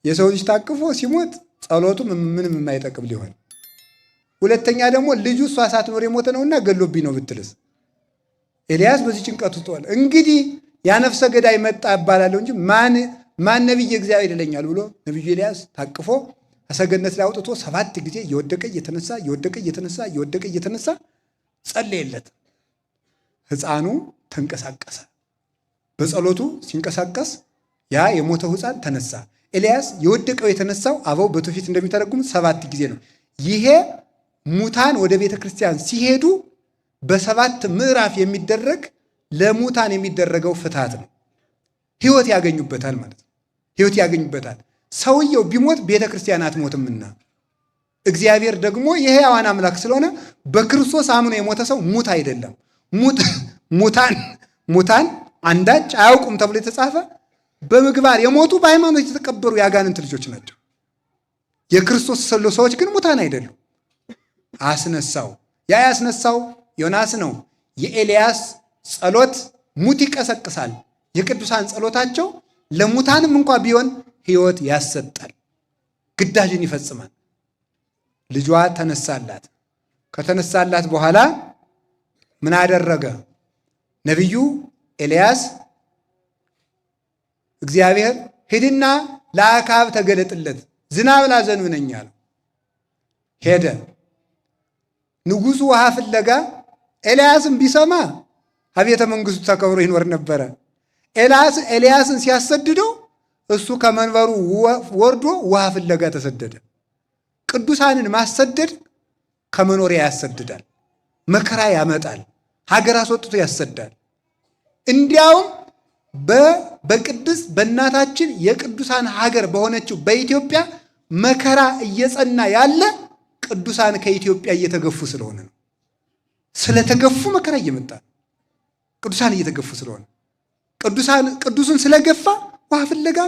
የሰው ልጅ ታቅፎ ሲሞት ጸሎቱ ምንም የማይጠቅም ሊሆን፣ ሁለተኛ ደግሞ ልጁ እሷ ሳትኖር የሞተ ነውና ገሎብኝ ነው ብትልስ። ኤልያስ በዚህ ጭንቀት ውስጥ ሆነ። እንግዲህ ያነፍሰ ገዳይ መጣ እባላለሁ እንጂ ማን ነብይ እግዚአብሔር ይለኛል ብሎ ነብዩ ኤልያስ ታቅፎ ከሰገነት ላይ አውጥቶ 7 ጊዜ እየወደቀ እየተነሳ እየወደቀ እየተነሳ እየወደቀ እየተነሳ ጸለየለት። ሕፃኑ ተንቀሳቀሰ። በጸሎቱ ሲንቀሳቀስ ያ የሞተው ሕፃን ተነሳ። ኤልያስ የወደቀው የተነሳው አበው በትውፊት እንደሚተረጉም 7 ጊዜ ነው። ይሄ ሙታን ወደ ቤተ ክርስቲያን ሲሄዱ በ7 ምዕራፍ የሚደረግ ለሙታን የሚደረገው ፍትሐት ነው። ሕይወት ያገኙበታል ማለት ነው። ሕይወት ያገኙበታል። ሰውየው ቢሞት ቤተ ክርስቲያን አትሞትምና እግዚአብሔር ደግሞ የሕያዋን አምላክ ስለሆነ በክርስቶስ አምኖ የሞተ ሰው ሙት አይደለም። ሙታን አንዳች አያውቁም ተብሎ የተጻፈ በምግባር የሞቱ በሃይማኖት የተቀበሩ የአጋንንት ልጆች ናቸው። የክርስቶስ ሰዎች ግን ሙታን አይደሉም። አስነሳው። ያ ያስነሳው ዮናስ ነው። የኤልያስ ጸሎት ሙት ይቀሰቅሳል። የቅዱሳን ጸሎታቸው ለሙታንም እንኳ ቢሆን ሕይወት ያሰጣል፣ ግዳጅን ይፈጽማል። ልጇ ተነሳላት። ከተነሳላት በኋላ ምን አደረገ? ነቢዩ ኤልያስ እግዚአብሔር ሂድና ለአክዓብ ተገለጥለት፣ ዝናብ ላዘንብ ነኝ አለው። ሄደ። ንጉሡ ውሃ ፍለጋ ኤልያስን ቢሰማ አቤተ መንግሥቱ ተከብሮ ይኖር ነበረ። ኤልያስን ሲያሰድደው እሱ ከመንበሩ ወርዶ ውሃ ፍለጋ ተሰደደ። ቅዱሳንን ማሰደድ ከመኖሪያ ያሰድዳል፣ መከራ ያመጣል፣ ሀገር አስወጥቶ ያሰዳል። እንዲያውም በቅድስት በእናታችን የቅዱሳን ሀገር በሆነችው በኢትዮጵያ መከራ እየጸና ያለ ቅዱሳን ከኢትዮጵያ እየተገፉ ስለሆነ ነው። ስለተገፉ መከራ እየመጣ ቅዱሳን እየተገፉ ስለሆነ ቅዱሱን ስለገፋ ውሃ ፍለጋ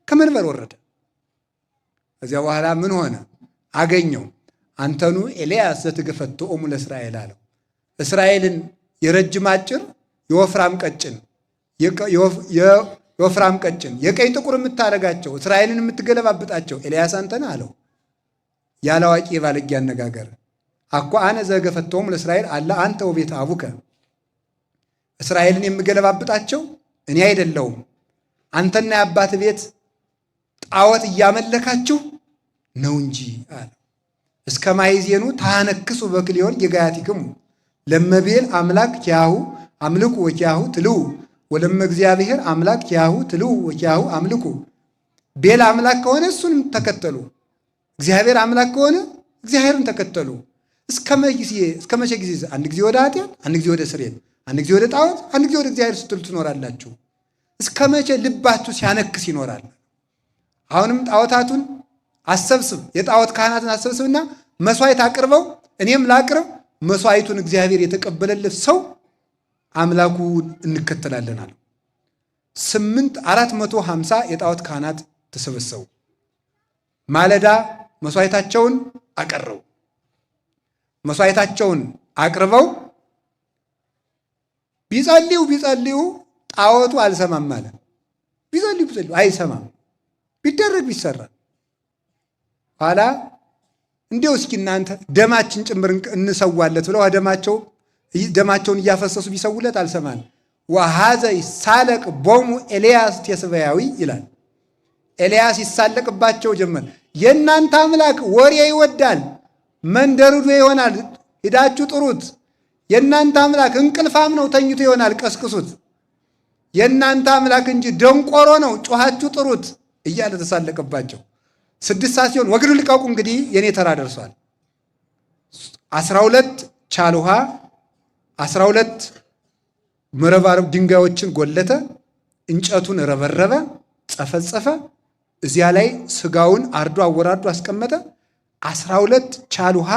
ከመንበር ወረደ። ከዚያ በኋላ ምን ሆነ? አገኘው። አንተኑ ኤልያስ ዘትገፈትኦሙ ለእስራኤል አለው። እስራኤልን የረጅም አጭር የወፍራም ቀጭን የወፍራም ቀጭን የቀይ ጥቁር የምታደርጋቸው እስራኤልን የምትገለባብጣቸው ኤልያስ አንተ ነህ አለው። ያላዋቂ የባለጌ አነጋገር አኮ አነ ዘገፈትኦሙ ለእስራኤል አላ አንተ ወቤተ አቡከ። እስራኤልን የምገለባብጣቸው እኔ አይደለሁም አንተና የአባት ቤት ጣዖት እያመለካችሁ ነው እንጂ አለ። እስከ ማይዜኑ ታነክሱ በክልዮን የጋያቲክሙ ለመቤል አምላክ ኪያሁ አምልኩ ወኪያሁ ትልው ወለመ እግዚአብሔር አምላክ ኪያሁ ትልው ወኪያሁ አምልኩ። ቤል አምላክ ከሆነ እሱንም ተከተሉ፣ እግዚአብሔር አምላክ ከሆነ እግዚአብሔርን ተከተሉ። እስከ መቼ ጊዜ? አንድ ጊዜ ወደ ኃጢአት፣ አንድ ጊዜ ወደ ስርየት፣ አንድ ጊዜ ወደ ጣዖት፣ አንድ ጊዜ ወደ እግዚአብሔር ስትሉ ትኖራላችሁ። እስከ መቼ ልባችሁ ሲያነክስ ይኖራል? አሁንም ጣዖታቱን አሰብስብ፣ የጣዖት ካህናትን አሰብስብና መስዋዕት አቅርበው እኔም ላቅርብ። መስዋዕቱን እግዚአብሔር የተቀበለለት ሰው አምላኩን እንከተላለን አለ። 450 የጣዖት ካህናት ተሰበሰቡ። ማለዳ መስዋዕታቸውን አቀረቡ። መስዋዕታቸውን አቅርበው ቢጸልዩ ጣዖቱ አልሰማም አለ። ቢጸልዩ አይሰማም። ቢደረግ ቢሰራ ኋላ እንዲያው እስኪ እናንተ ደማችን ጭምር እንሰዋለት ብለው ደማቸውን እያፈሰሱ ቢሰውለት አልሰማን። ወሃዘ ይሳለቅ ቦሙ ኤልያስ ቴስበያዊ ይላል። ኤልያስ ይሳለቅባቸው ጀመር። የእናንተ አምላክ ወሬ ይወዳል፣ መንደርዶ ይሆናል፣ ሂዳችሁ ጥሩት። የእናንተ አምላክ እንቅልፋም ነው፣ ተኝቶ ይሆናል፣ ቀስቅሱት። የእናንተ አምላክ እንጂ ደንቆሮ ነው፣ ጮኻችሁ ጥሩት እያለ ተሳለቀባቸው። 6 ሰዓት ሲሆን ወግዱ ልቀቁ፣ እንግዲህ የኔ ተራ ደርሷል። 12 ቻል ውሃ 12 መረባረብ ድንጋዮችን ጎለተ፣ እንጨቱን ረበረበ፣ ጸፈጸፈ። እዚያ ላይ ስጋውን አርዶ አወራርዶ አስቀመጠ። 12 ቻል ውሃ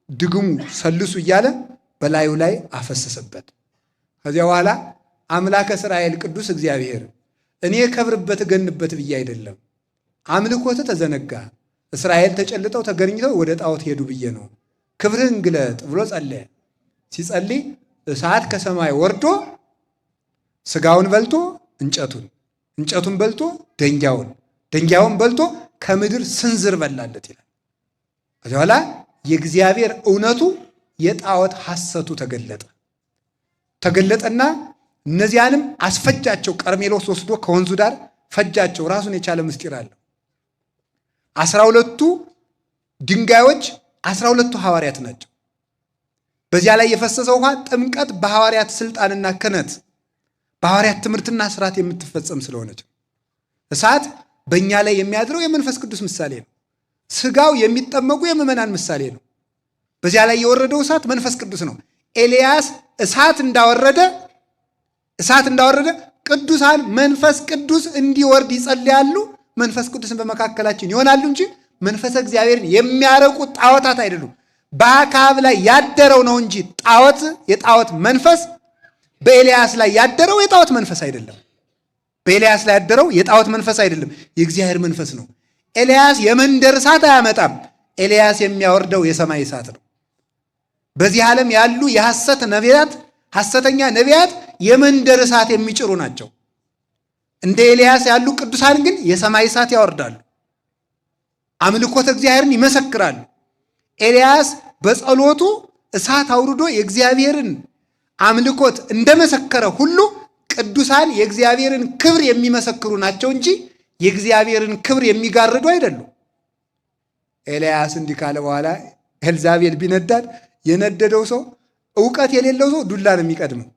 ድግሙ ሰልሱ እያለ በላዩ ላይ አፈሰሰበት። ከዚያ በኋላ አምላከ እስራኤል ቅዱስ እግዚአብሔር እኔ ከብርበት እገንበት ብዬ አይደለም፣ አምልኮት ተዘነጋ፣ እስራኤል ተጨልጠው ተገርኝተው ወደ ጣዖት ሄዱ ብዬ ነው። ክብርህን ግለጥ ብሎ ጸለየ። ሲጸልይ እሳት ከሰማይ ወርዶ ስጋውን በልቶ እንጨቱን በልቶ ደንጊያውን በልቶ ከምድር ስንዝር በላለት ይላል። ከዚያ በኋላ የእግዚአብሔር እውነቱ የጣዖት ሐሰቱ ተገለጠና እነዚያንም አስፈጃቸው። ቀርሜሎስ ወስዶ ከወንዙ ዳር ፈጃቸው። ራሱን የቻለ ምስጢር አለው። 12ቱ ድንጋዮች 12ቱ ሐዋርያት ናቸው። በዚያ ላይ የፈሰሰው ውሃ ጥምቀት በሐዋርያት ስልጣንና ክህነት በሐዋርያት ትምህርትና ስርዓት የምትፈጸም ስለሆነች፣ እሳት በእኛ ላይ የሚያድረው የመንፈስ ቅዱስ ምሳሌ ነው። ስጋው የሚጠመቁ የምዕመናን ምሳሌ ነው። በዚያ ላይ የወረደው እሳት መንፈስ ቅዱስ ነው። ኤልያስ እሳት እንዳወረደ ቅዱሳን መንፈስ ቅዱስ እንዲወርድ ይጸልያሉ። መንፈስ ቅዱስን በመካከላችን ይሆናሉ እንጂ መንፈሰ እግዚአብሔርን የሚያረቁ ጣዖታት አይደሉም። በአክዓብ ላይ ያደረው ነው እንጂ የጣዖት መንፈስ በኤልያስ ላይ ያደረው የጣዖት መንፈስ አይደለም። በኤልያስ ላይ ያደረው የጣዖት መንፈስ አይደለም፣ የእግዚአብሔር መንፈስ ነው። ኤልያስ የመንደር እሳት አያመጣም። ኤልያስ የሚያወርደው የሰማይ እሳት ነው። በዚህ ዓለም ያሉ ሐሰተኛ ነቢያት የመንደር እሳት የሚጭሩ ናቸው። እንደ ኤልያስ ያሉ ቅዱሳን ግን የሰማይ እሳት ያወርዳሉ፣ አምልኮተ እግዚአብሔርን ይመሰክራሉ። ኤልያስ በጸሎቱ እሳት አውርዶ የእግዚአብሔርን አምልኮት እንደመሰከረ ሁሉ ቅዱሳን የእግዚአብሔርን ክብር የሚመሰክሩ ናቸው እንጂ የእግዚአብሔርን ክብር የሚጋርዱ አይደሉም። ኤልያስ እንዲህ ካለ በኋላ ኤልዛቤል ቢነዳድ የነደደው ሰው እውቀት የሌለው ሰው ዱላ ነው የሚቀድመው።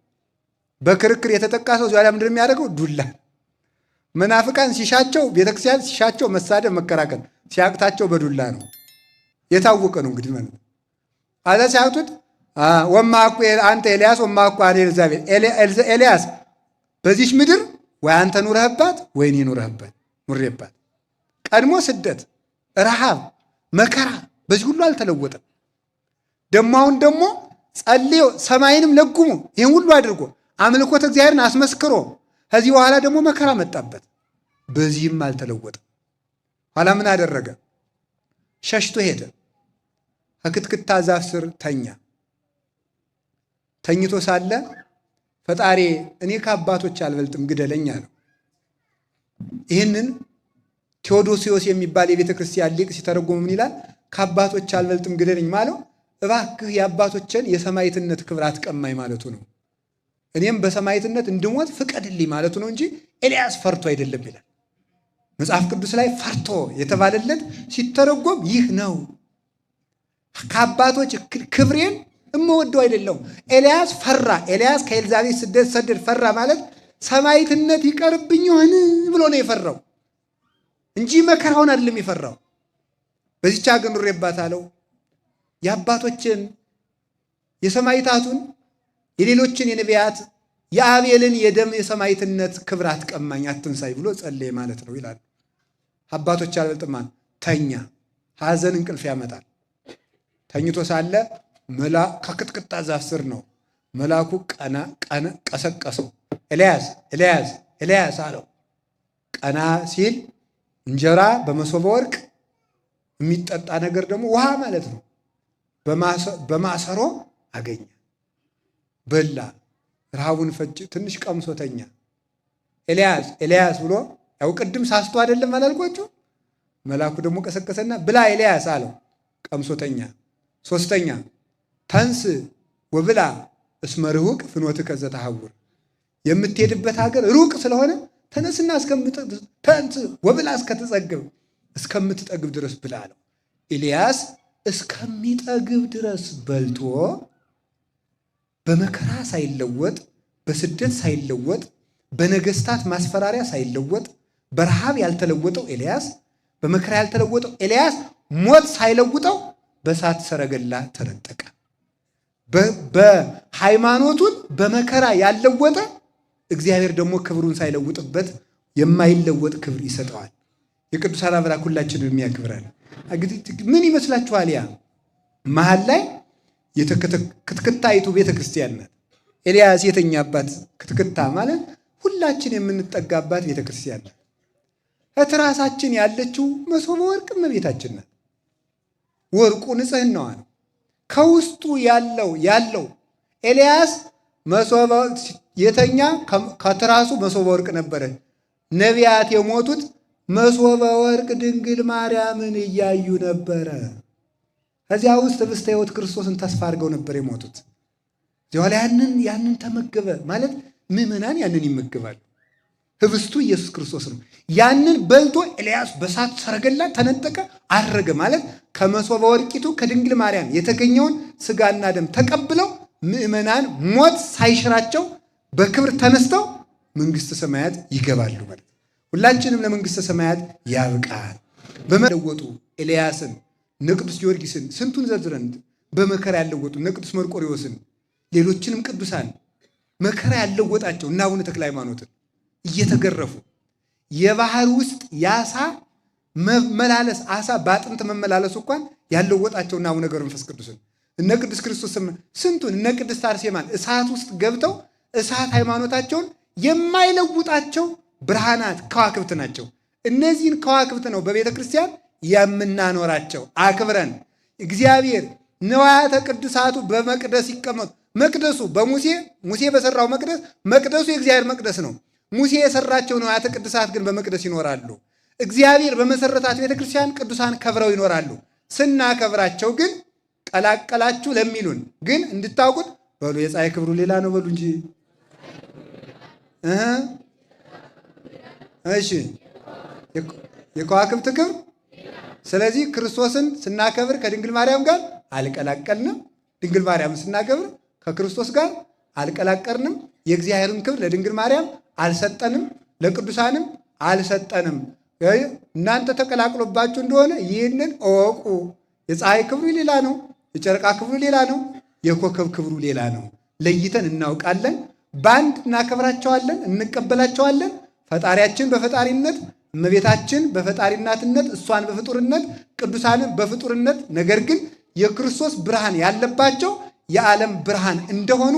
በክርክር የተጠቃ ሰው ዛሬ ምንድን የሚያደርገው? ዱላ። መናፍቃን ሲሻቸው ቤተክርስቲያን ሲሻቸው መሳደብ መከራከር ሲያቅታቸው በዱላ ነው። የታወቀ ነው እንግዲህ ማለት ነው። አዛ ሲያቅቱት ወማኩ አንተ ኤልያስ ወማኩ አኔ ኤልዛቤል ኤልያስ በዚች ምድር ወይ አንተ ኑረህባት ወይ እኔ ኑሬባት። ቀድሞ ስደት፣ ረሃብ፣ መከራ በዚህ ሁሉ አልተለወጠም። አሁን ደግሞ ጸልዮ ሰማይንም ለጉሞ ይህን ሁሉ አድርጎ አምልኮተ እግዚአብሔርን አስመስክሮ ከዚህ በኋላ ደግሞ መከራ መጣበት። በዚህም አልተለወጠም። ኋላ ምን አደረገ? ሸሽቶ ሄደ። ከክትክታ ዛፍ ስር ተኛ። ተኝቶ ሳለ ፈጣሪ እኔ ከአባቶች አልበልጥም ግደለኝ አለው። ይህንን ቴዎዶሲዮስ የሚባል የቤተ ክርስቲያን ሊቅ ሲተረጎም ምን ይላል? ከአባቶች አልበልጥም ግደለኝ ማለው እባክህ የአባቶችን የሰማዕትነት ክብር አትቀማኝ ማለቱ ነው። እኔም በሰማዕትነት እንድሞት ፍቀድልኝ ማለቱ ነው እንጂ ኤልያስ ፈርቶ አይደለም ይላል መጽሐፍ ቅዱስ ላይ። ፈርቶ የተባለለት ሲተረጎም ይህ ነው። ከአባቶች ክብሬን እምወደው አይደለም። ኤልያስ ፈራ። ኤልያስ ከኤልዛቤት ስደት ሰደድ ፈራ ማለት ሰማዕትነት ይቀርብኝ ይሆን ብሎ ነው የፈራው እንጂ መከራውን አይደለም የፈራው። በዚህች ሀገር ኑሬባታለሁ። የአባቶችን የሰማዕታቱን የሌሎችን የነቢያት የአቤልን የደም የሰማዕትነት ክብር አትቀማኝ አትንሳይ ብሎ ጸለየ ማለት ነው ይላል። አባቶች አልበልጥም ተኛ። ሐዘን እንቅልፍ ያመጣል። ተኝቶ ሳለ ከቅጥቅጣ ዛፍ ስር ነው መልአኩ ቀና ቀሰቀሰው። ኤልያስ ኤልያስ ኤልያስ አለው። ቀና ሲል እንጀራ በመሶበ ወርቅ የሚጠጣ ነገር ደግሞ ውሃ ማለት ነው በማሰሮ አገኘ። በላ። ረሃቡን ፈጭ ትንሽ ቀምሶ ተኛ። ኤልያስ ኤልያስ ብሎ ያው ቅድም ሳስቶ አይደለም አላልኳችሁ? መልአኩ ደግሞ ቀሰቀሰና ብላ ኤልያስ አለው። ቀምሶ ተኛ። ሶስተኛ ተንስ ወብላ እስመ ርሁቅ ፍኖትከ ዘተሐውር፣ የምትሄድበት ሀገር ሩቅ ስለሆነ ተነስና ተንስ ወብላ እስከምትጠግብ ድረስ ብላ አለው። ኤልያስ እስከሚጠግብ ድረስ በልቶ በመከራ ሳይለወጥ፣ በስደት ሳይለወጥ፣ በነገስታት ማስፈራሪያ ሳይለወጥ፣ በረሃብ ያልተለወጠው ኤልያስ፣ በመከራ ያልተለወጠው ኤልያስ ሞት ሳይለውጠው በእሳት ሰረገላ ተነጠቀ። በሃይማኖቱን በመከራ ያለወጠ እግዚአብሔር ደግሞ ክብሩን ሳይለውጥበት የማይለወጥ ክብር ይሰጠዋል። የቅዱሳን አምላክ ሁላችንን የሚያክብረን ምን ይመስላችኋል? ያ መሀል ላይ ክትክታይቱ ቤተ ክርስቲያን ናት። ኤልያስ የተኛባት ክትክታ ማለት ሁላችን የምንጠጋባት ቤተ ክርስቲያን ናት። ከትራሳችን ያለችው መሶበ ወርቅ እመቤታችን ናት። ወርቁ ንጽሕናዋ ነው። ከውስጡ ያለው ኤልያስ መሶበ የተኛ ከትራሱ መሶበ ወርቅ ነበረ። ነቢያት የሞቱት መሶበ ወርቅ ድንግል ማርያምን እያዩ ነበረ። ከዚያ ውስጥ ህብስተ ሕይወት ክርስቶስን ተስፋ አድርገው ነበር የሞቱት። እዚያ ላይ ያንን ተመገበ ማለት ምዕመናን ያንን ይመገባሉ። ህብስቱ ኢየሱስ ክርስቶስ ነው። ያንን በልቶ ኤልያስ በእሳት ሰረገላ ተነጠቀ፣ አረገ ማለት ከመሶበ ወርቂቱ ከድንግል ማርያም የተገኘውን ስጋና ደም ተቀብለው ምዕመናን ሞት ሳይሽራቸው በክብር ተነስተው መንግስተ ሰማያት ይገባሉ ማለት። ሁላችንም ለመንግስተ ሰማያት ያብቃል። በመለወጡ ኤልያስን እነ ቅዱስ ጊዮርጊስን ስንቱን ዘርዝረን በመከራ ያለወጡ እነ ቅዱስ መርቆሬዎስን ሌሎችንም ቅዱሳን መከራ ያለወጣቸው እና አቡነ ተክለ ሃይማኖትን እየተገረፉ የባህር ውስጥ የአሳ መመላለስ አሳ በአጥንት መመላለሱ እንኳን ያለወጣቸው እና አቡነ ገብረ መንፈስ ቅዱስን እነ ቅዱስ ክርስቶስም ስንቱን እነ ቅድስት አርሴማን እሳት ውስጥ ገብተው እሳት ሃይማኖታቸውን የማይለውጣቸው ብርሃናት ከዋክብት ናቸው። እነዚህን ከዋክብት ነው በቤተ ክርስቲያን የምናኖራቸው አክብረን። እግዚአብሔር ንዋያተ ቅዱሳቱ በመቅደስ ይቀመጡ። መቅደሱ ሙሴ በሰራው መቅደሱ የእግዚአብሔር መቅደስ ነው። ሙሴ የሰራቸው ንዋያተ ቅዱሳት ግን በመቅደስ ይኖራሉ። እግዚአብሔር በመሰረታት ቤተ ክርስቲያን ቅዱሳን ከብረው ይኖራሉ። ስናከብራቸው ግን ቀላቀላችሁ ለሚሉን ግን እንድታውቁት በሉ የፀሐይ ክብሩ ሌላ ነው በሉ እንጂ እሺ የከዋክብት ክብር። ስለዚህ ክርስቶስን ስናከብር ከድንግል ማርያም ጋር አልቀላቀልንም። ድንግል ማርያምን ስናከብር ከክርስቶስ ጋር አልቀላቀልንም። የእግዚአብሔርን ክብር ለድንግል ማርያም አልሰጠንም፣ ለቅዱሳንም አልሰጠንም። እናንተ ተቀላቅሎባችሁ እንደሆነ ይህንን እወቁ። የፀሐይ ክብሩ ሌላ ነው፣ የጨረቃ ክብሩ ሌላ ነው፣ የኮከብ ክብሩ ሌላ ነው። ለይተን እናውቃለን። በአንድ እናከብራቸዋለን፣ እንቀበላቸዋለን። ፈጣሪያችን በፈጣሪነት፣ እመቤታችን በፈጣሪናትነት፣ እሷን በፍጡርነት፣ ቅዱሳንን በፍጡርነት። ነገር ግን የክርስቶስ ብርሃን ያለባቸው የዓለም ብርሃን እንደሆኑ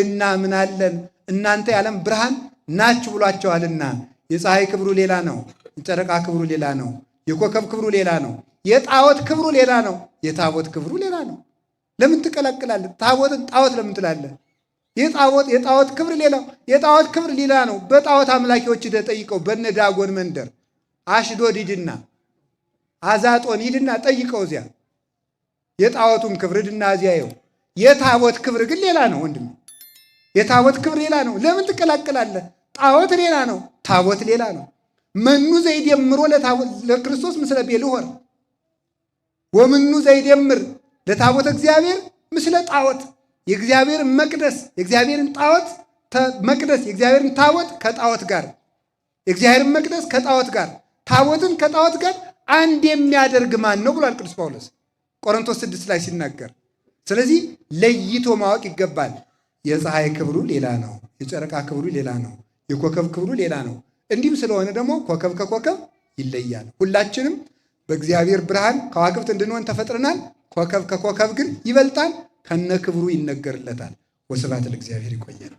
እናምናለን። እናንተ የዓለም ብርሃን ናችሁ ብሏቸዋልና። የፀሐይ ክብሩ ሌላ ነው፣ የጨረቃ ክብሩ ሌላ ነው፣ የኮከብ ክብሩ ሌላ ነው፣ የጣዖት ክብሩ ሌላ ነው፣ የታቦት ክብሩ ሌላ ነው። ለምን ትቀላቅላለህ? ታቦትን ጣዖት ለምን ትላለህ? የጣዖት ክብር ሌላ፣ የጣዖት ክብር ሌላ ነው። በጣዖት አምላኪዎች ጠይቀው፣ በነ ዳጎን መንደር አሽዶድ ሂድና አዛጦን ሂድና ጠይቀው፣ እዚያ የጣዖቱን ክብር ሂድና እዚያ ይኸው። የታቦት ክብር ግን ሌላ ነው ወንድም፣ የታቦት ክብር ሌላ ነው። ለምን ትቀላቅላለህ? ጣዖት ሌላ ነው፣ ታቦት ሌላ ነው። መኑ ዘይደምሮ ለክርስቶስ ምስለ ቤልሆር ወምኑ ዘይደምር ለታቦት እግዚአብሔር ምስለ ጣዖት። የእግዚአብሔርን መቅደስ የእግዚአብሔርን ጣዖት መቅደስ የእግዚአብሔርን ታቦት ከጣዖት ጋር፣ የእግዚአብሔርን መቅደስ ከጣዖት ጋር፣ ታቦትን ከጣዖት ጋር አንድ የሚያደርግ ማን ነው ብሏል ቅዱስ ጳውሎስ ቆሮንቶስ 6 ላይ ሲናገር። ስለዚህ ለይቶ ማወቅ ይገባል። የፀሐይ ክብሩ ሌላ ነው፣ የጨረቃ ክብሩ ሌላ ነው፣ የኮከብ ክብሩ ሌላ ነው። እንዲህም ስለሆነ ደግሞ ኮከብ ከኮከብ ይለያል። ሁላችንም በእግዚአብሔር ብርሃን ከዋክብት እንድንሆን ተፈጥረናል። ኮከብ ከኮከብ ግን ይበልጣል፣ ከነ ክብሩ ይነገርለታል። ወስብሐት ለእግዚአብሔር። ይቆየን።